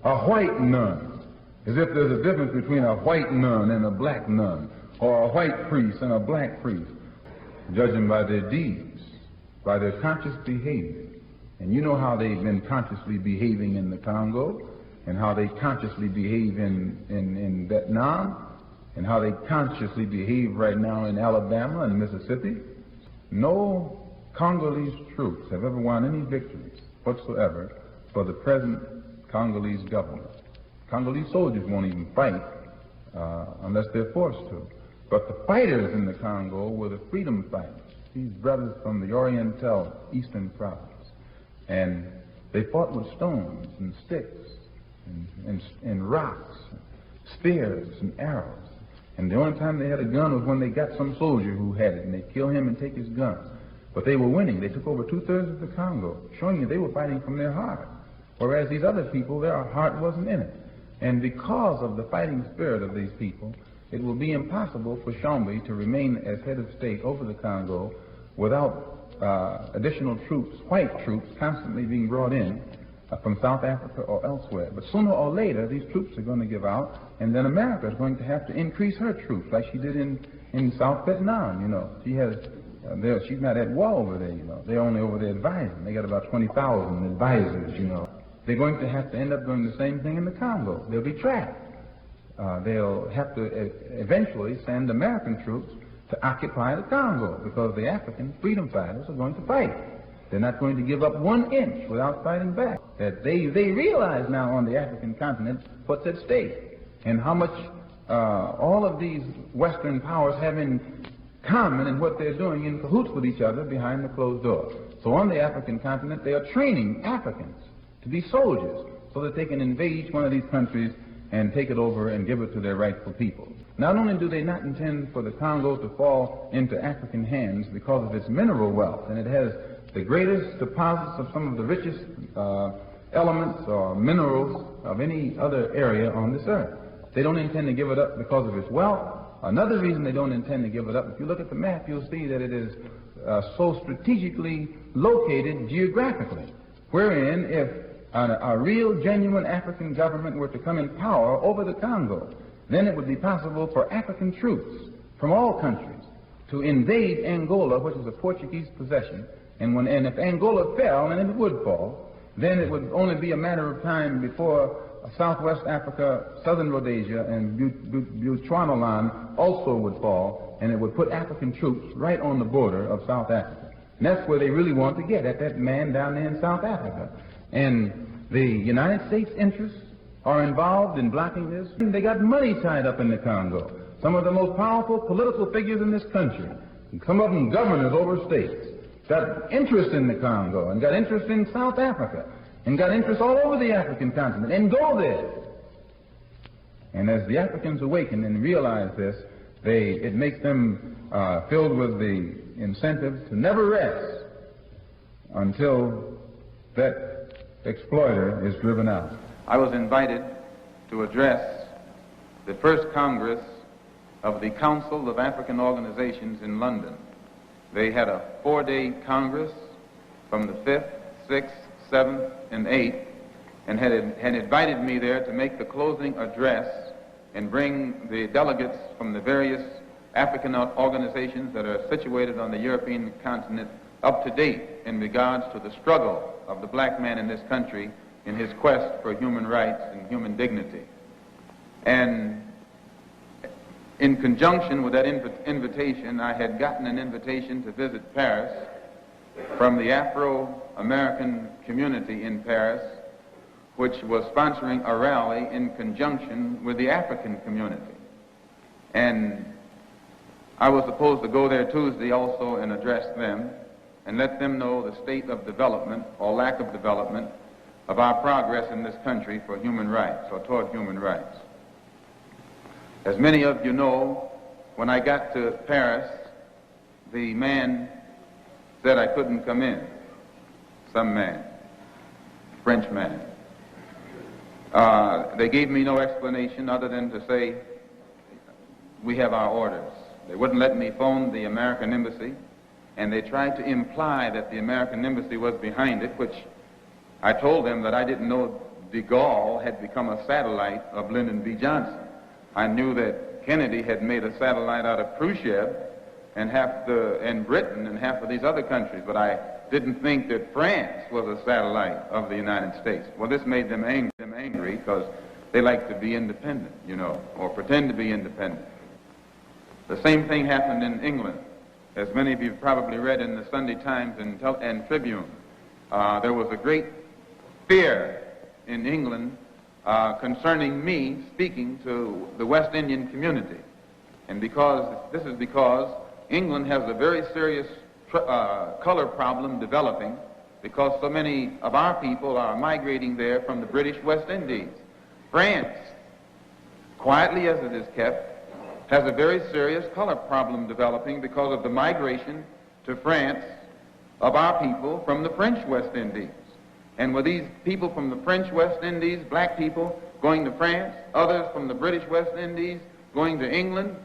A white nun. As if there's a difference between a white nun and a black nun. Or a white priest and a black priest. Judging by their deeds, by their conscious behavior. And you know how they've been consciously behaving in the Congo, and how they consciously behave in Vietnam, and how they consciously behave right now in Alabama and Mississippi. No Congolese troops have ever won any victories whatsoever for the present Congolese government. Congolese soldiers won't even fight unless they're forced to. But the fighters in the Congo were the freedom fighters, these brothers from the Oriental Eastern province. And they fought with stones and sticks and rocks, spears and arrows. And the only time they had a gun was when they got some soldier who had it, and they'd kill him and take his gun. But they were winning. They took over 2/3 of the Congo, showing you they were fighting from their heart. Whereas these other people, their heart wasn't in it. And because of the fighting spirit of these people, it will be impossible for Shombi to remain as head of state over the Congo without additional troops, white troops, constantly being brought in from South Africa or elsewhere. But sooner or later, these troops are going to give out, and then America is going to have to increase her troops, like she did in South Vietnam. You know, she has she's not at war over there. You know, they're only over there advising. They got about 20,000 advisors. You know, they're going to have to end up doing the same thing in the Congo. They'll be trapped. They'll have to eventually send American troops to occupy the Congo, because the African freedom fighters are going to fight. They're not going to give up 1 inch without fighting back. That they realize now on the African continent what's at stake, and how much all of these Western powers have in common in what they're doing in cahoots with each other behind the closed door. So on the African continent, they are training Africans to be soldiers so that they can invade one of these countries and take it over and give it to their rightful people. Not only do they not intend for the Congo to fall into African hands because of its mineral wealth, and it has the greatest deposits of some of the richest elements or minerals of any other area on this earth. They don't intend to give it up because of its wealth. Another reason they don't intend to give it up, if you look at the map, you'll see that it is so strategically located geographically, wherein if a real, genuine African government were to come in power over the Congo, then it would be possible for African troops from all countries to invade Angola, which is a Portuguese possession, and if Angola fell, and it would fall, then it would only be a matter of time before Southwest Africa, Southern Rhodesia, and Bechuanaland also would fall, and it would put African troops right on the border of South Africa. And that's where they really want to get, at that man down there in South Africa. And the United States interests are involved in blocking this. They got money tied up in the Congo. Some of the most powerful political figures in this country, some of them governors over states, got interest in the Congo and got interest in South Africa and got interest all over the African continent and go there. And as the Africans awaken and realize this, it makes them filled with the incentive to never rest until that exploiter is driven out. I was invited to address the first Congress of the Council of African Organizations in London. They had a 4-day Congress from the 5th, 6th, 7th, and 8th, and had invited me there to make the closing address and bring the delegates from the various African organizations that are situated on the European continent up to date in regards to the struggle of the black man in this country in his quest for human rights and human dignity. And in conjunction with that invitation, I had gotten an invitation to visit Paris from the Afro-American community in Paris, which was sponsoring a rally in conjunction with the African community. And I was supposed to go there Tuesday also and address them and let them know the state of development or lack of development of our progress in this country for human rights or toward human rights. As many of you know, when I got to Paris, the man said I couldn't come in. Some man, French man. They gave me no explanation other than to say, we have our orders. They wouldn't let me phone the American embassy, and they tried to imply that the American embassy was behind it, which I told them that I didn't know de Gaulle had become a satellite of Lyndon B. Johnson. I knew that Kennedy had made a satellite out of Khrushchev and Britain and half of these other countries, but I didn't think that France was a satellite of the United States. Well, this made them angry because they like to be independent, you know, or pretend to be independent. The same thing happened in England. As many of you have probably read in the Sunday Times and Tribune, there was a great fear in England concerning me speaking to the West Indian community. And this is because England has a very serious color problem developing because so many of our people are migrating there from the British West Indies. France, quietly as it is kept, has a very serious color problem developing because of the migration to France of our people from the French West Indies. And with these people from the French West Indies, black people going to France, others from the British West Indies going to England,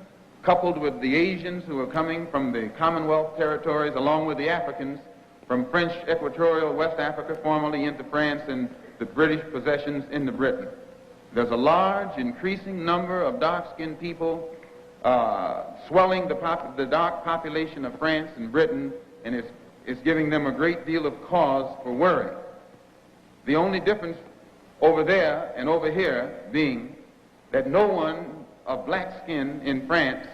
coupled with the Asians who are coming from the Commonwealth territories, along with the Africans from French Equatorial West Africa, formerly into France and the British possessions into Britain. There's a large, increasing number of dark-skinned people swelling the dark population of France and Britain, and it's giving them a great deal of cause for worry. The only difference over there and over here being that no one of black skin in France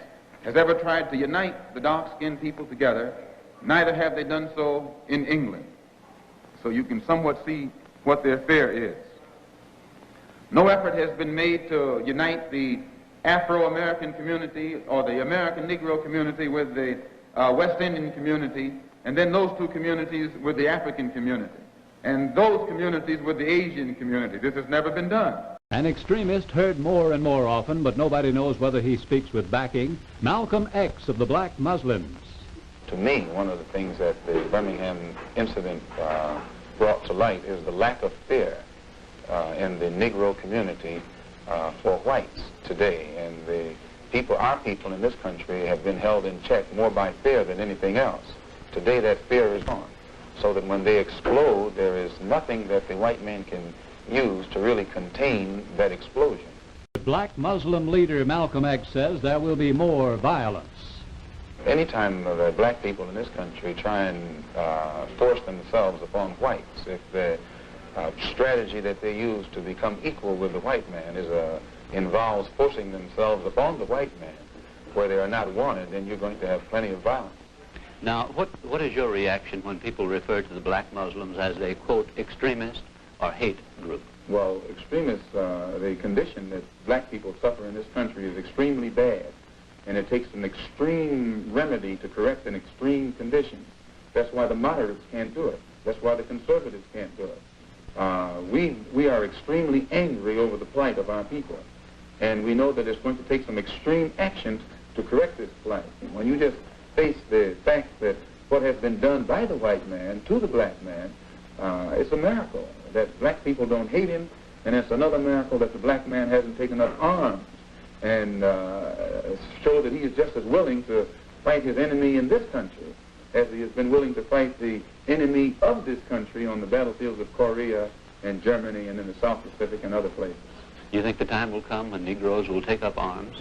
has ever tried to unite the dark-skinned people together, neither have they done so in England. So you can somewhat see what their fear is. No effort has been made to unite the Afro-American community or the American Negro community with the West Indian community, and then those two communities with the African community, and those communities with the Asian community. This has never been done. An extremist heard more and more often, but nobody knows whether he speaks with backing. Malcolm X of the Black Muslims. To me, one of the things that the Birmingham incident brought to light is the lack of fear in the Negro community for whites today. And the people, our people in this country, have been held in check more by fear than anything else. Today that fear is gone, so that when they explode, there is nothing that the white man can use to really contain that explosion. Black Muslim leader Malcolm X says there will be more violence. Anytime the black people in this country try and force themselves upon whites, if the strategy that they use to become equal with the white man involves forcing themselves upon the white man where they are not wanted, then you're going to have plenty of violence. Now, what is your reaction when people refer to the black Muslims as a, quote, extremist or hate group? Well, extremists, the condition that black people suffer in this country is extremely bad, and it takes an extreme remedy to correct an extreme condition. That's why the moderates can't do it. That's why the conservatives can't do it. We are extremely angry over the plight of our people, and we know that it's going to take some extreme action to correct this plight. When you just face the fact that what has been done by the white man to the black man, it's a miracle that black people don't hate him, and it's another miracle that the black man hasn't taken up arms and show that he is just as willing to fight his enemy in this country as he has been willing to fight the enemy of this country on the battlefields of Korea and Germany and in the South Pacific and other places. You think the time will come when Negroes will take up arms?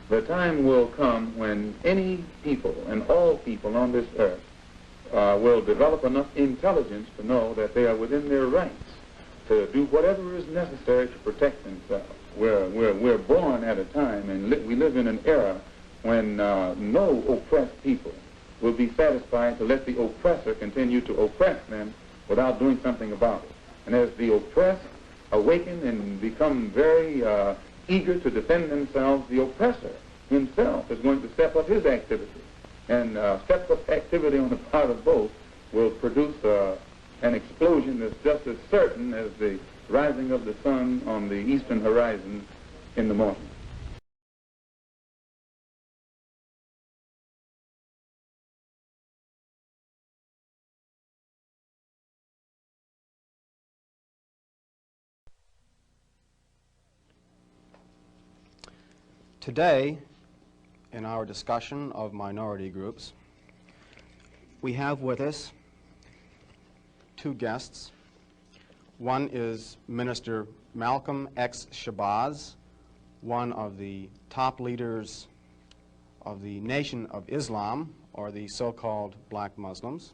The time will come when any people and all people on this earth will develop enough intelligence to know that they are within their rights to do whatever is necessary to protect themselves. We're born at a time, and we live in an era when no oppressed people will be satisfied to let the oppressor continue to oppress them without doing something about it. And as the oppressed awaken and become very eager to defend themselves, the oppressor himself is going to step up his activity. And step up activity on the part of both will produce an explosion that's just as certain as the rising of the sun on the eastern horizon in the morning. Today, in our discussion of minority groups, we have with us two guests. One is Minister Malcolm X. Shabazz, one of the top leaders of the Nation of Islam, or the so-called Black Muslims.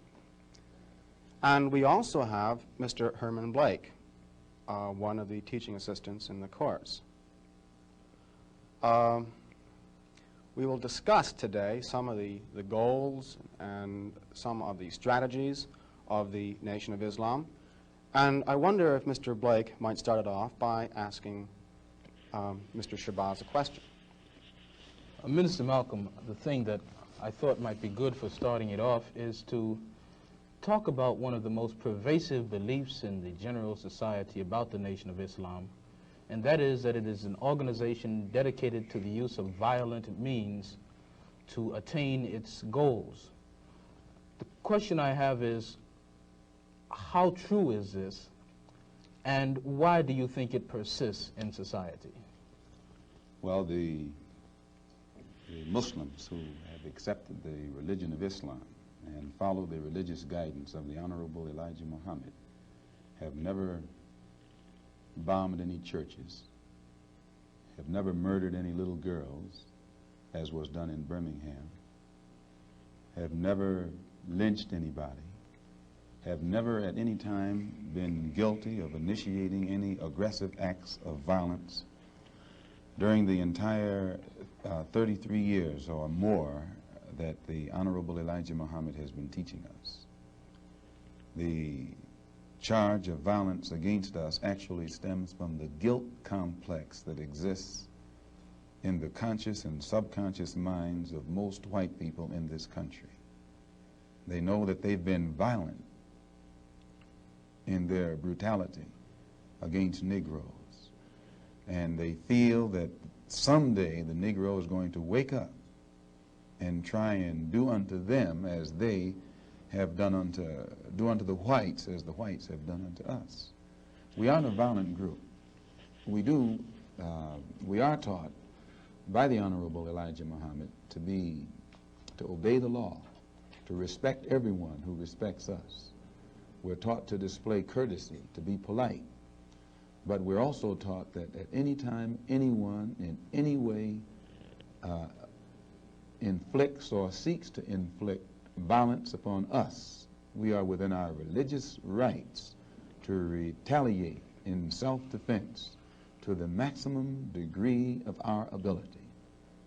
And we also have Mr. Herman Blake, one of the teaching assistants in the course. We will discuss today some of the goals and some of the strategies of the Nation of Islam. And I wonder if Mr. Blake might start it off by asking Mr. Shabazz a question. Minister Malcolm, the thing that I thought might be good for starting it off is to talk about one of the most pervasive beliefs in the general society about the Nation of Islam, and that is that it is an organization dedicated to the use of violent means to attain its goals. The question I have is, how true is this, and why do you think it persists in society? Well, the Muslims who have accepted the religion of Islam and follow the religious guidance of the Honorable Elijah Muhammad have never bombed any churches, have never murdered any little girls, as was done in Birmingham, have never lynched anybody, have never at any time been guilty of initiating any aggressive acts of violence during the entire 33 years or more that the Honorable Elijah Muhammad has been teaching us. The charge of violence against us actually stems from the guilt complex that exists in the conscious and subconscious minds of most white people in this country. They know that they've been violent in their brutality against Negroes. And they feel that someday the Negro is going to wake up and try and do unto them as they have done do unto the whites as the whites have done unto us. We aren't a violent group. We are taught by the Honorable Elijah Muhammad to obey the law, to respect everyone who respects us. We're taught to display courtesy, to be polite. But we're also taught that at any time, anyone in any way inflicts or seeks to inflict violence upon us, we are within our religious rights to retaliate in self-defense to the maximum degree of our ability.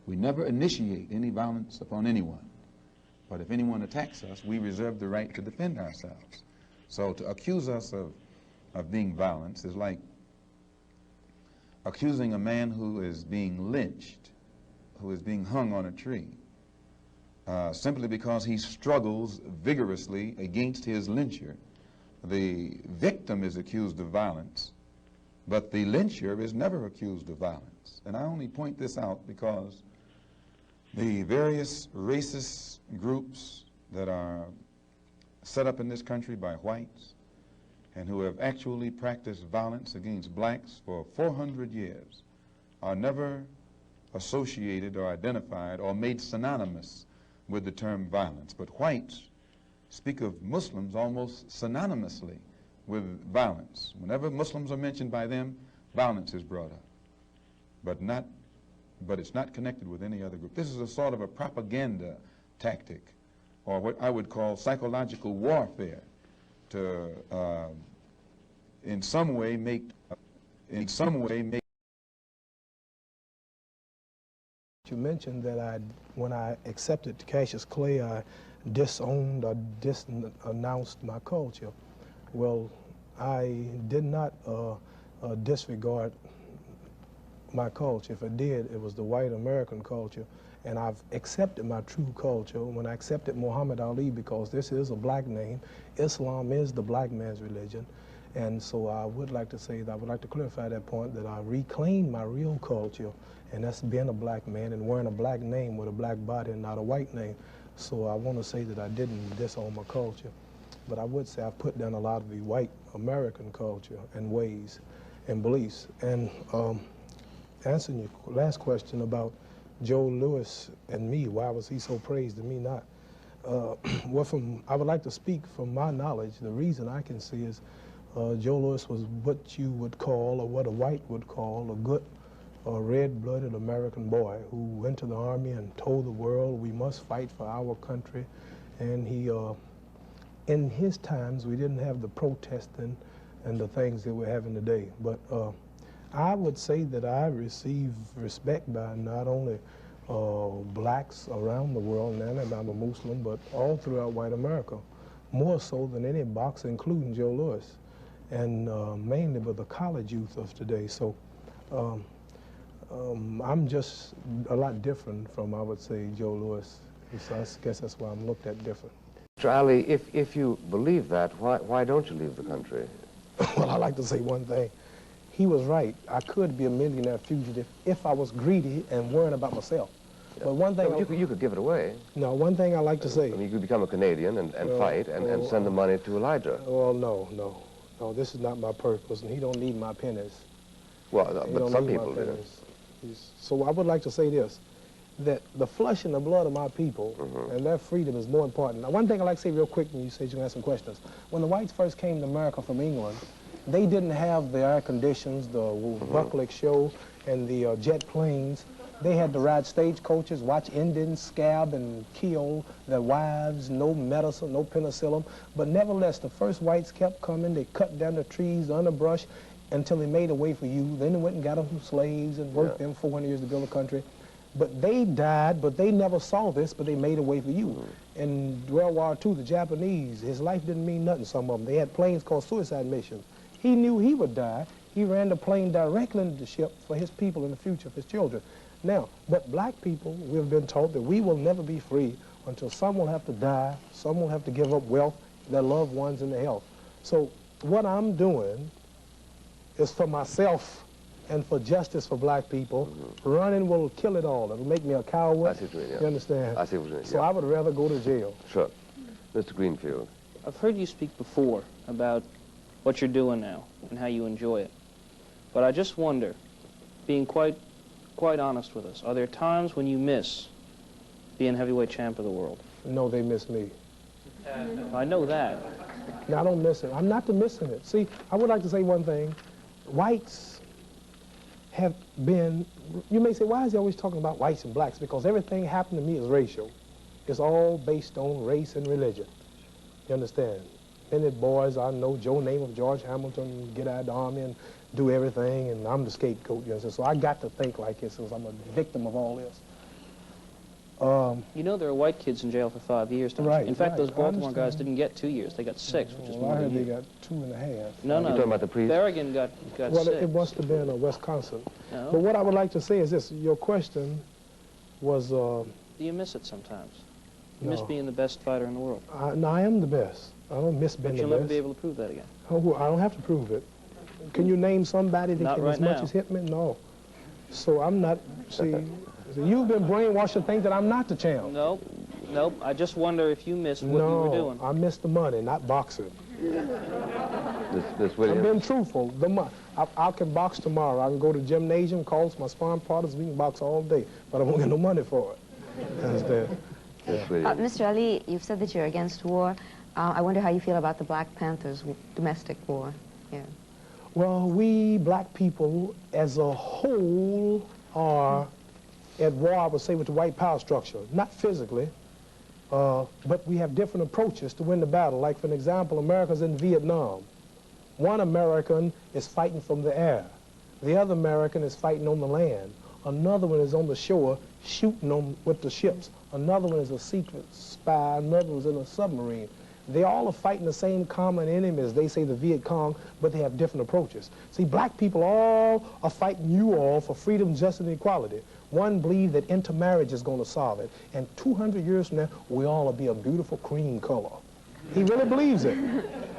We never initiate any violence upon anyone, but if anyone attacks us, we reserve the right to defend ourselves. So to accuse us of being violent is like accusing a man who is being lynched, who is being hung on a tree, simply because he struggles vigorously against his lyncher. The victim is accused of violence, but the lyncher is never accused of violence. And I only point this out because the various racist groups that are set up in this country by whites and who have actually practiced violence against blacks for 400 years are never associated or identified or made synonymous with the term violence. But whites speak of Muslims almost synonymously with violence. Whenever Muslims are mentioned by them, violence is brought up, but it's not connected with any other group. This is a sort of a propaganda tactic, or what I would call psychological warfare, to in some way make. You mentioned that when I accepted Cassius Clay, I disowned or disannounced my culture. Well, I did not disregard my culture. If I did, it was the white American culture. And I've accepted my true culture when I accepted Muhammad Ali, because this is a black name. Islam is the black man's religion. And so I would like to say that I would like to clarify that point, that I reclaimed my real culture, and that's being a black man and wearing a black name with a black body and not a white name. So I want to say that I didn't disown my culture. But I would say I've put down a lot of the white American culture and ways and beliefs. And answering your last question about Joe Louis and me, why was he so praised and me not? Well, I would like to speak from my knowledge. The reason I can see is Joe Louis was what you would call, or what a white would call, a good red-blooded American boy who went to the army and told the world we must fight for our country. And he, in his times, we didn't have the protesting and the things that we're having today. But I would say that I receive respect by not only blacks around the world, and I'm a Muslim, but all throughout white America, more so than any boxer, including Joe Louis, and mainly with the college youth of today. So I'm just a lot different from, I would say, Joe Louis. So I guess that's why I'm looked at different. Mr. Ali, if you believe that, why don't you leave the country? Well, I like to say one thing. He was right. I could be a millionaire fugitive if I was greedy and worrying about myself. But one thing... No, you could give it away. No, one thing I like to say... I mean, you could become a Canadian and fight and send the money to Elijah. Well, no. No, this is not my purpose, and he don't need my pennies. Well, but some people do. So I would like to say this, that the flesh and the blood of my people and their freedom is more important. Now, one thing I like to say real quick, when you said you're going to ask some questions. When the whites first came to America from England, they didn't have the air conditions, the Bucklick show, and the jet planes. They had to ride stagecoaches, watch Indians scab and kill their wives, no medicine, no penicillin. But nevertheless, the first whites kept coming. They cut down the trees, the underbrush, until they made a way for you. Then they went and got them some slaves and worked them 400 years to build a country. But they died, but they never saw this, but they made a way for you. In World War II, the Japanese, his life didn't mean nothing, some of them. They had planes called suicide missions. He knew he would die. He ran the plane directly into the ship for his people in the future, for his children. Now, but black people, we've been taught that we will never be free until some will have to die, some will have to give up wealth, their loved ones, and their health. So what I'm doing is for myself and for justice for black people. Running will kill it all. It'll make me a coward. I see what you mean, yeah. You understand? I see what you mean, So yeah. I would rather go to jail. Sure. Mr. Greenfield. I've heard you speak before about what you're doing now and how you enjoy it. But I just wonder, being quite honest with us, are there times when you miss being heavyweight champ of the world? No, they miss me. I know that. No, I don't miss it. I'm not missing it. See, I would like to say one thing. Whites have been, you may say, why is he always talking about whites and blacks? Because everything happened to me is racial. It's all based on race and religion. You understand? Many boys I know, Joe Namath, George Hamilton, get out of the army and do everything, and I'm the scapegoat, you understand? So I got to think like this, because I'm a victim of all this. You know there are white kids in jail for 5 years. Don't you? Right, In fact, right. those I Baltimore understand. guys didn't get 2 years. They got 6, which is Well, more I than heard they you. got 2.5. No, no. You talking about the priest? Berrigan got Well, 6. it must have been Wisconsin. No. But what I would like to say is this. Your question was... Do you miss it sometimes? You miss No. being the best fighter in the world. No, I am the best. I don't miss being But the you'll best. never be able to prove that again. Oh, I don't have to prove it. Can you name somebody that Not can right as much now. as hit me? No. So I'm not, see, you've been brainwashed to think that I'm not the champ. Nope. Nope. I just wonder if you missed what you were doing. I missed the money, not boxing. Miss I've Williams. been truthful. I can box tomorrow. I can go to the gymnasium, call my sparring partners, we can box all day, but I won't get no money for it. You understand? Mr. Ali, you've said that you're against war. I wonder how you feel about the Black Panthers' domestic war here. Well, we black people as a whole are at war, I would say, with the white power structure. Not physically, but we have different approaches to win the battle. Like, for an example, America's in Vietnam. One American is fighting from the air. The other American is fighting on the land. Another one is on the shore shooting them with the ships. Another one is a secret spy. Another one's in a submarine. They all are fighting the same common enemies. They say the Viet Cong, but they have different approaches. See, black people all are fighting you all for freedom, justice, and equality. One believes that intermarriage is going to solve it. And 200 years from now, we all will be a beautiful cream color. He really believes it.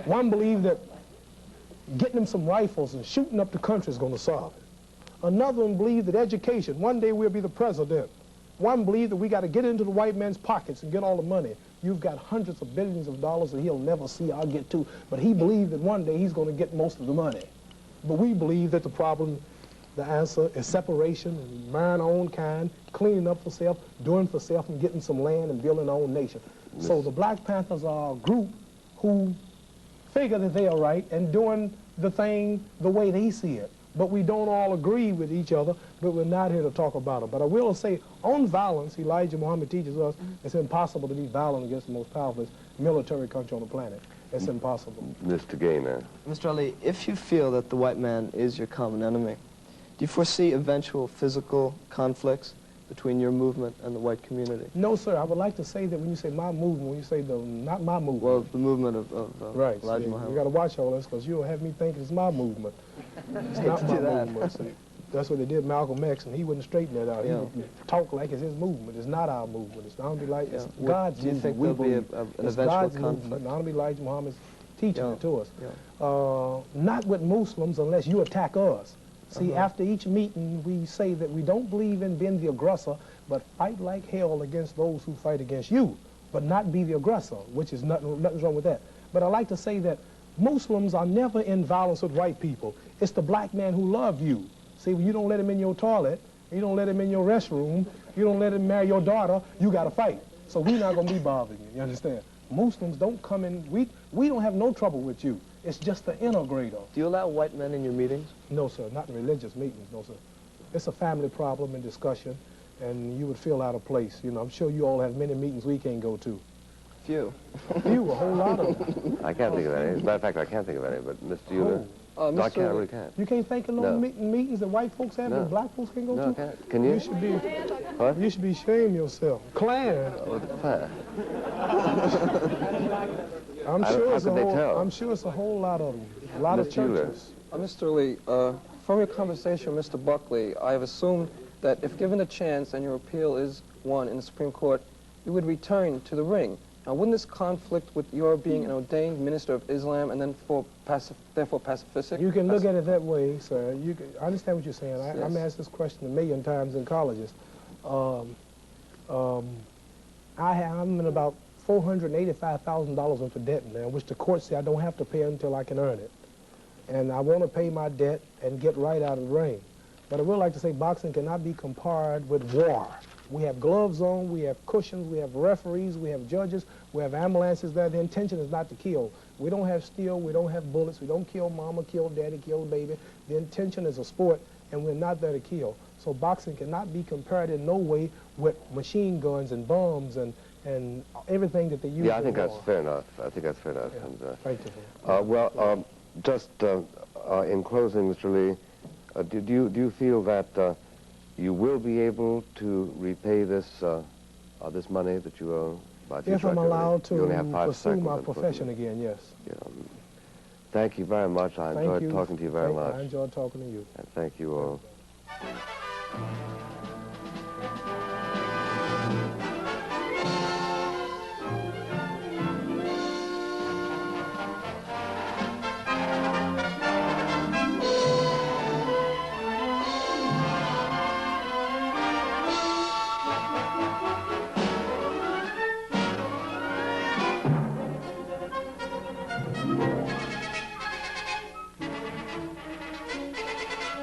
One believes that getting them some rifles and shooting up the country is going to solve it. Another one believes that education, one day we'll be the president. One believes that we got to get into the white man's pockets and get all the money. You've got hundreds of billions of dollars that he'll never see I'll get to, but he believes that one day he's going to get most of the money. But we believe that the problem, the answer is separation, and marrying our own kind, cleaning up for self, doing for self, and getting some land and building our own nation. So the Black Panthers are a group who figure that they are right and doing the thing the way they see it. But we don't all agree with each other, but we're not here to talk about it. But I will say, on violence, Elijah Muhammad teaches us it's impossible to be violent against the most powerful military country on the planet. It's impossible. Mr. Gaynor. Mr. Ali, if you feel that the white man is your common enemy, do you foresee eventual physical conflicts between your movement and the white community? No, sir. I would like to say that when you say my movement, when you say not my movement. Well, the movement of right. Elijah Muhammad. You got to watch all this because you'll have me think it's my movement. It's not my movement. See, that's what they did Malcolm X, and he wouldn't straighten that out. Yeah. He would talk like it's his movement. It's not our movement. It's not be like it's Yeah. God's Do you movement. think We there'll be believe. an It's eventual God's conflict? movement. Not be Elijah Muhammad's teaching it to us. Yeah. Not with Muslims unless you attack us. See, after each meeting, we say that we don't believe in being the aggressor, but fight like hell against those who fight against you, but not be the aggressor, which is nothing's wrong with that. But I like to say that Muslims are never in violence with white people. It's the black man who loves you. See, when you don't let him in your toilet, you don't let him in your restroom, you don't let him marry your daughter, you got to fight. So we're not going to be bothering you, you understand? Muslims don't come in, we don't have no trouble with you. It's just the integrator. Do you allow white men in your meetings? No, sir, not in religious meetings, no, sir. It's a family problem and discussion, and you would feel out of place. You know, I'm sure you all have many meetings we can't go to. Few. Few, a whole lot of them. I can't think of any. As a matter of fact, I can't think of any, but Mr. Euler? No, I can't, I really can't. You can't think of no meetings that white folks have that black folks can go to? No, I can't. Can you? You should be, what? You should be ashamed of yourself. Klan. Oh, the Klan. I'm sure it's a whole lot of them. A lot of churches. Mr. Lee, from your conversation with Mr. Buckley, I have assumed that if given a chance and your appeal is won in the Supreme Court, you would return to the ring. Wouldn't this conflict with your being an ordained minister of Islam and then therefore pacifistic? You can look at it that way, sir. I understand what you're saying. Yes. I'm asked this question a million times in colleges. I'm in about $485,000 worth of debt now, which the court said I don't have to pay until I can earn it. And I want to pay my debt and get right out of the ring. But I would like to say boxing cannot be compared with war. We have gloves on, we have cushions, we have referees, we have judges, we have ambulances there. The intention is not to kill. We don't have steel, we don't have bullets, we don't kill mama, kill daddy, kill baby. The intention is a sport, and we're not there to kill. So boxing cannot be compared in no way with machine guns and bombs and everything that they use. Yeah, I think that's fair enough. I think that's fair enough. Yeah. And, Thank you. Just in closing, Mr. Lee, do you feel that you will be able to repay this this money that you owe by future If I'm activity? allowed to You only have 5 pursue seconds, my unfortunately. profession again, yes. Yeah. Thank you very much. I enjoyed talking to you very much. I enjoyed talking to you. And thank you all.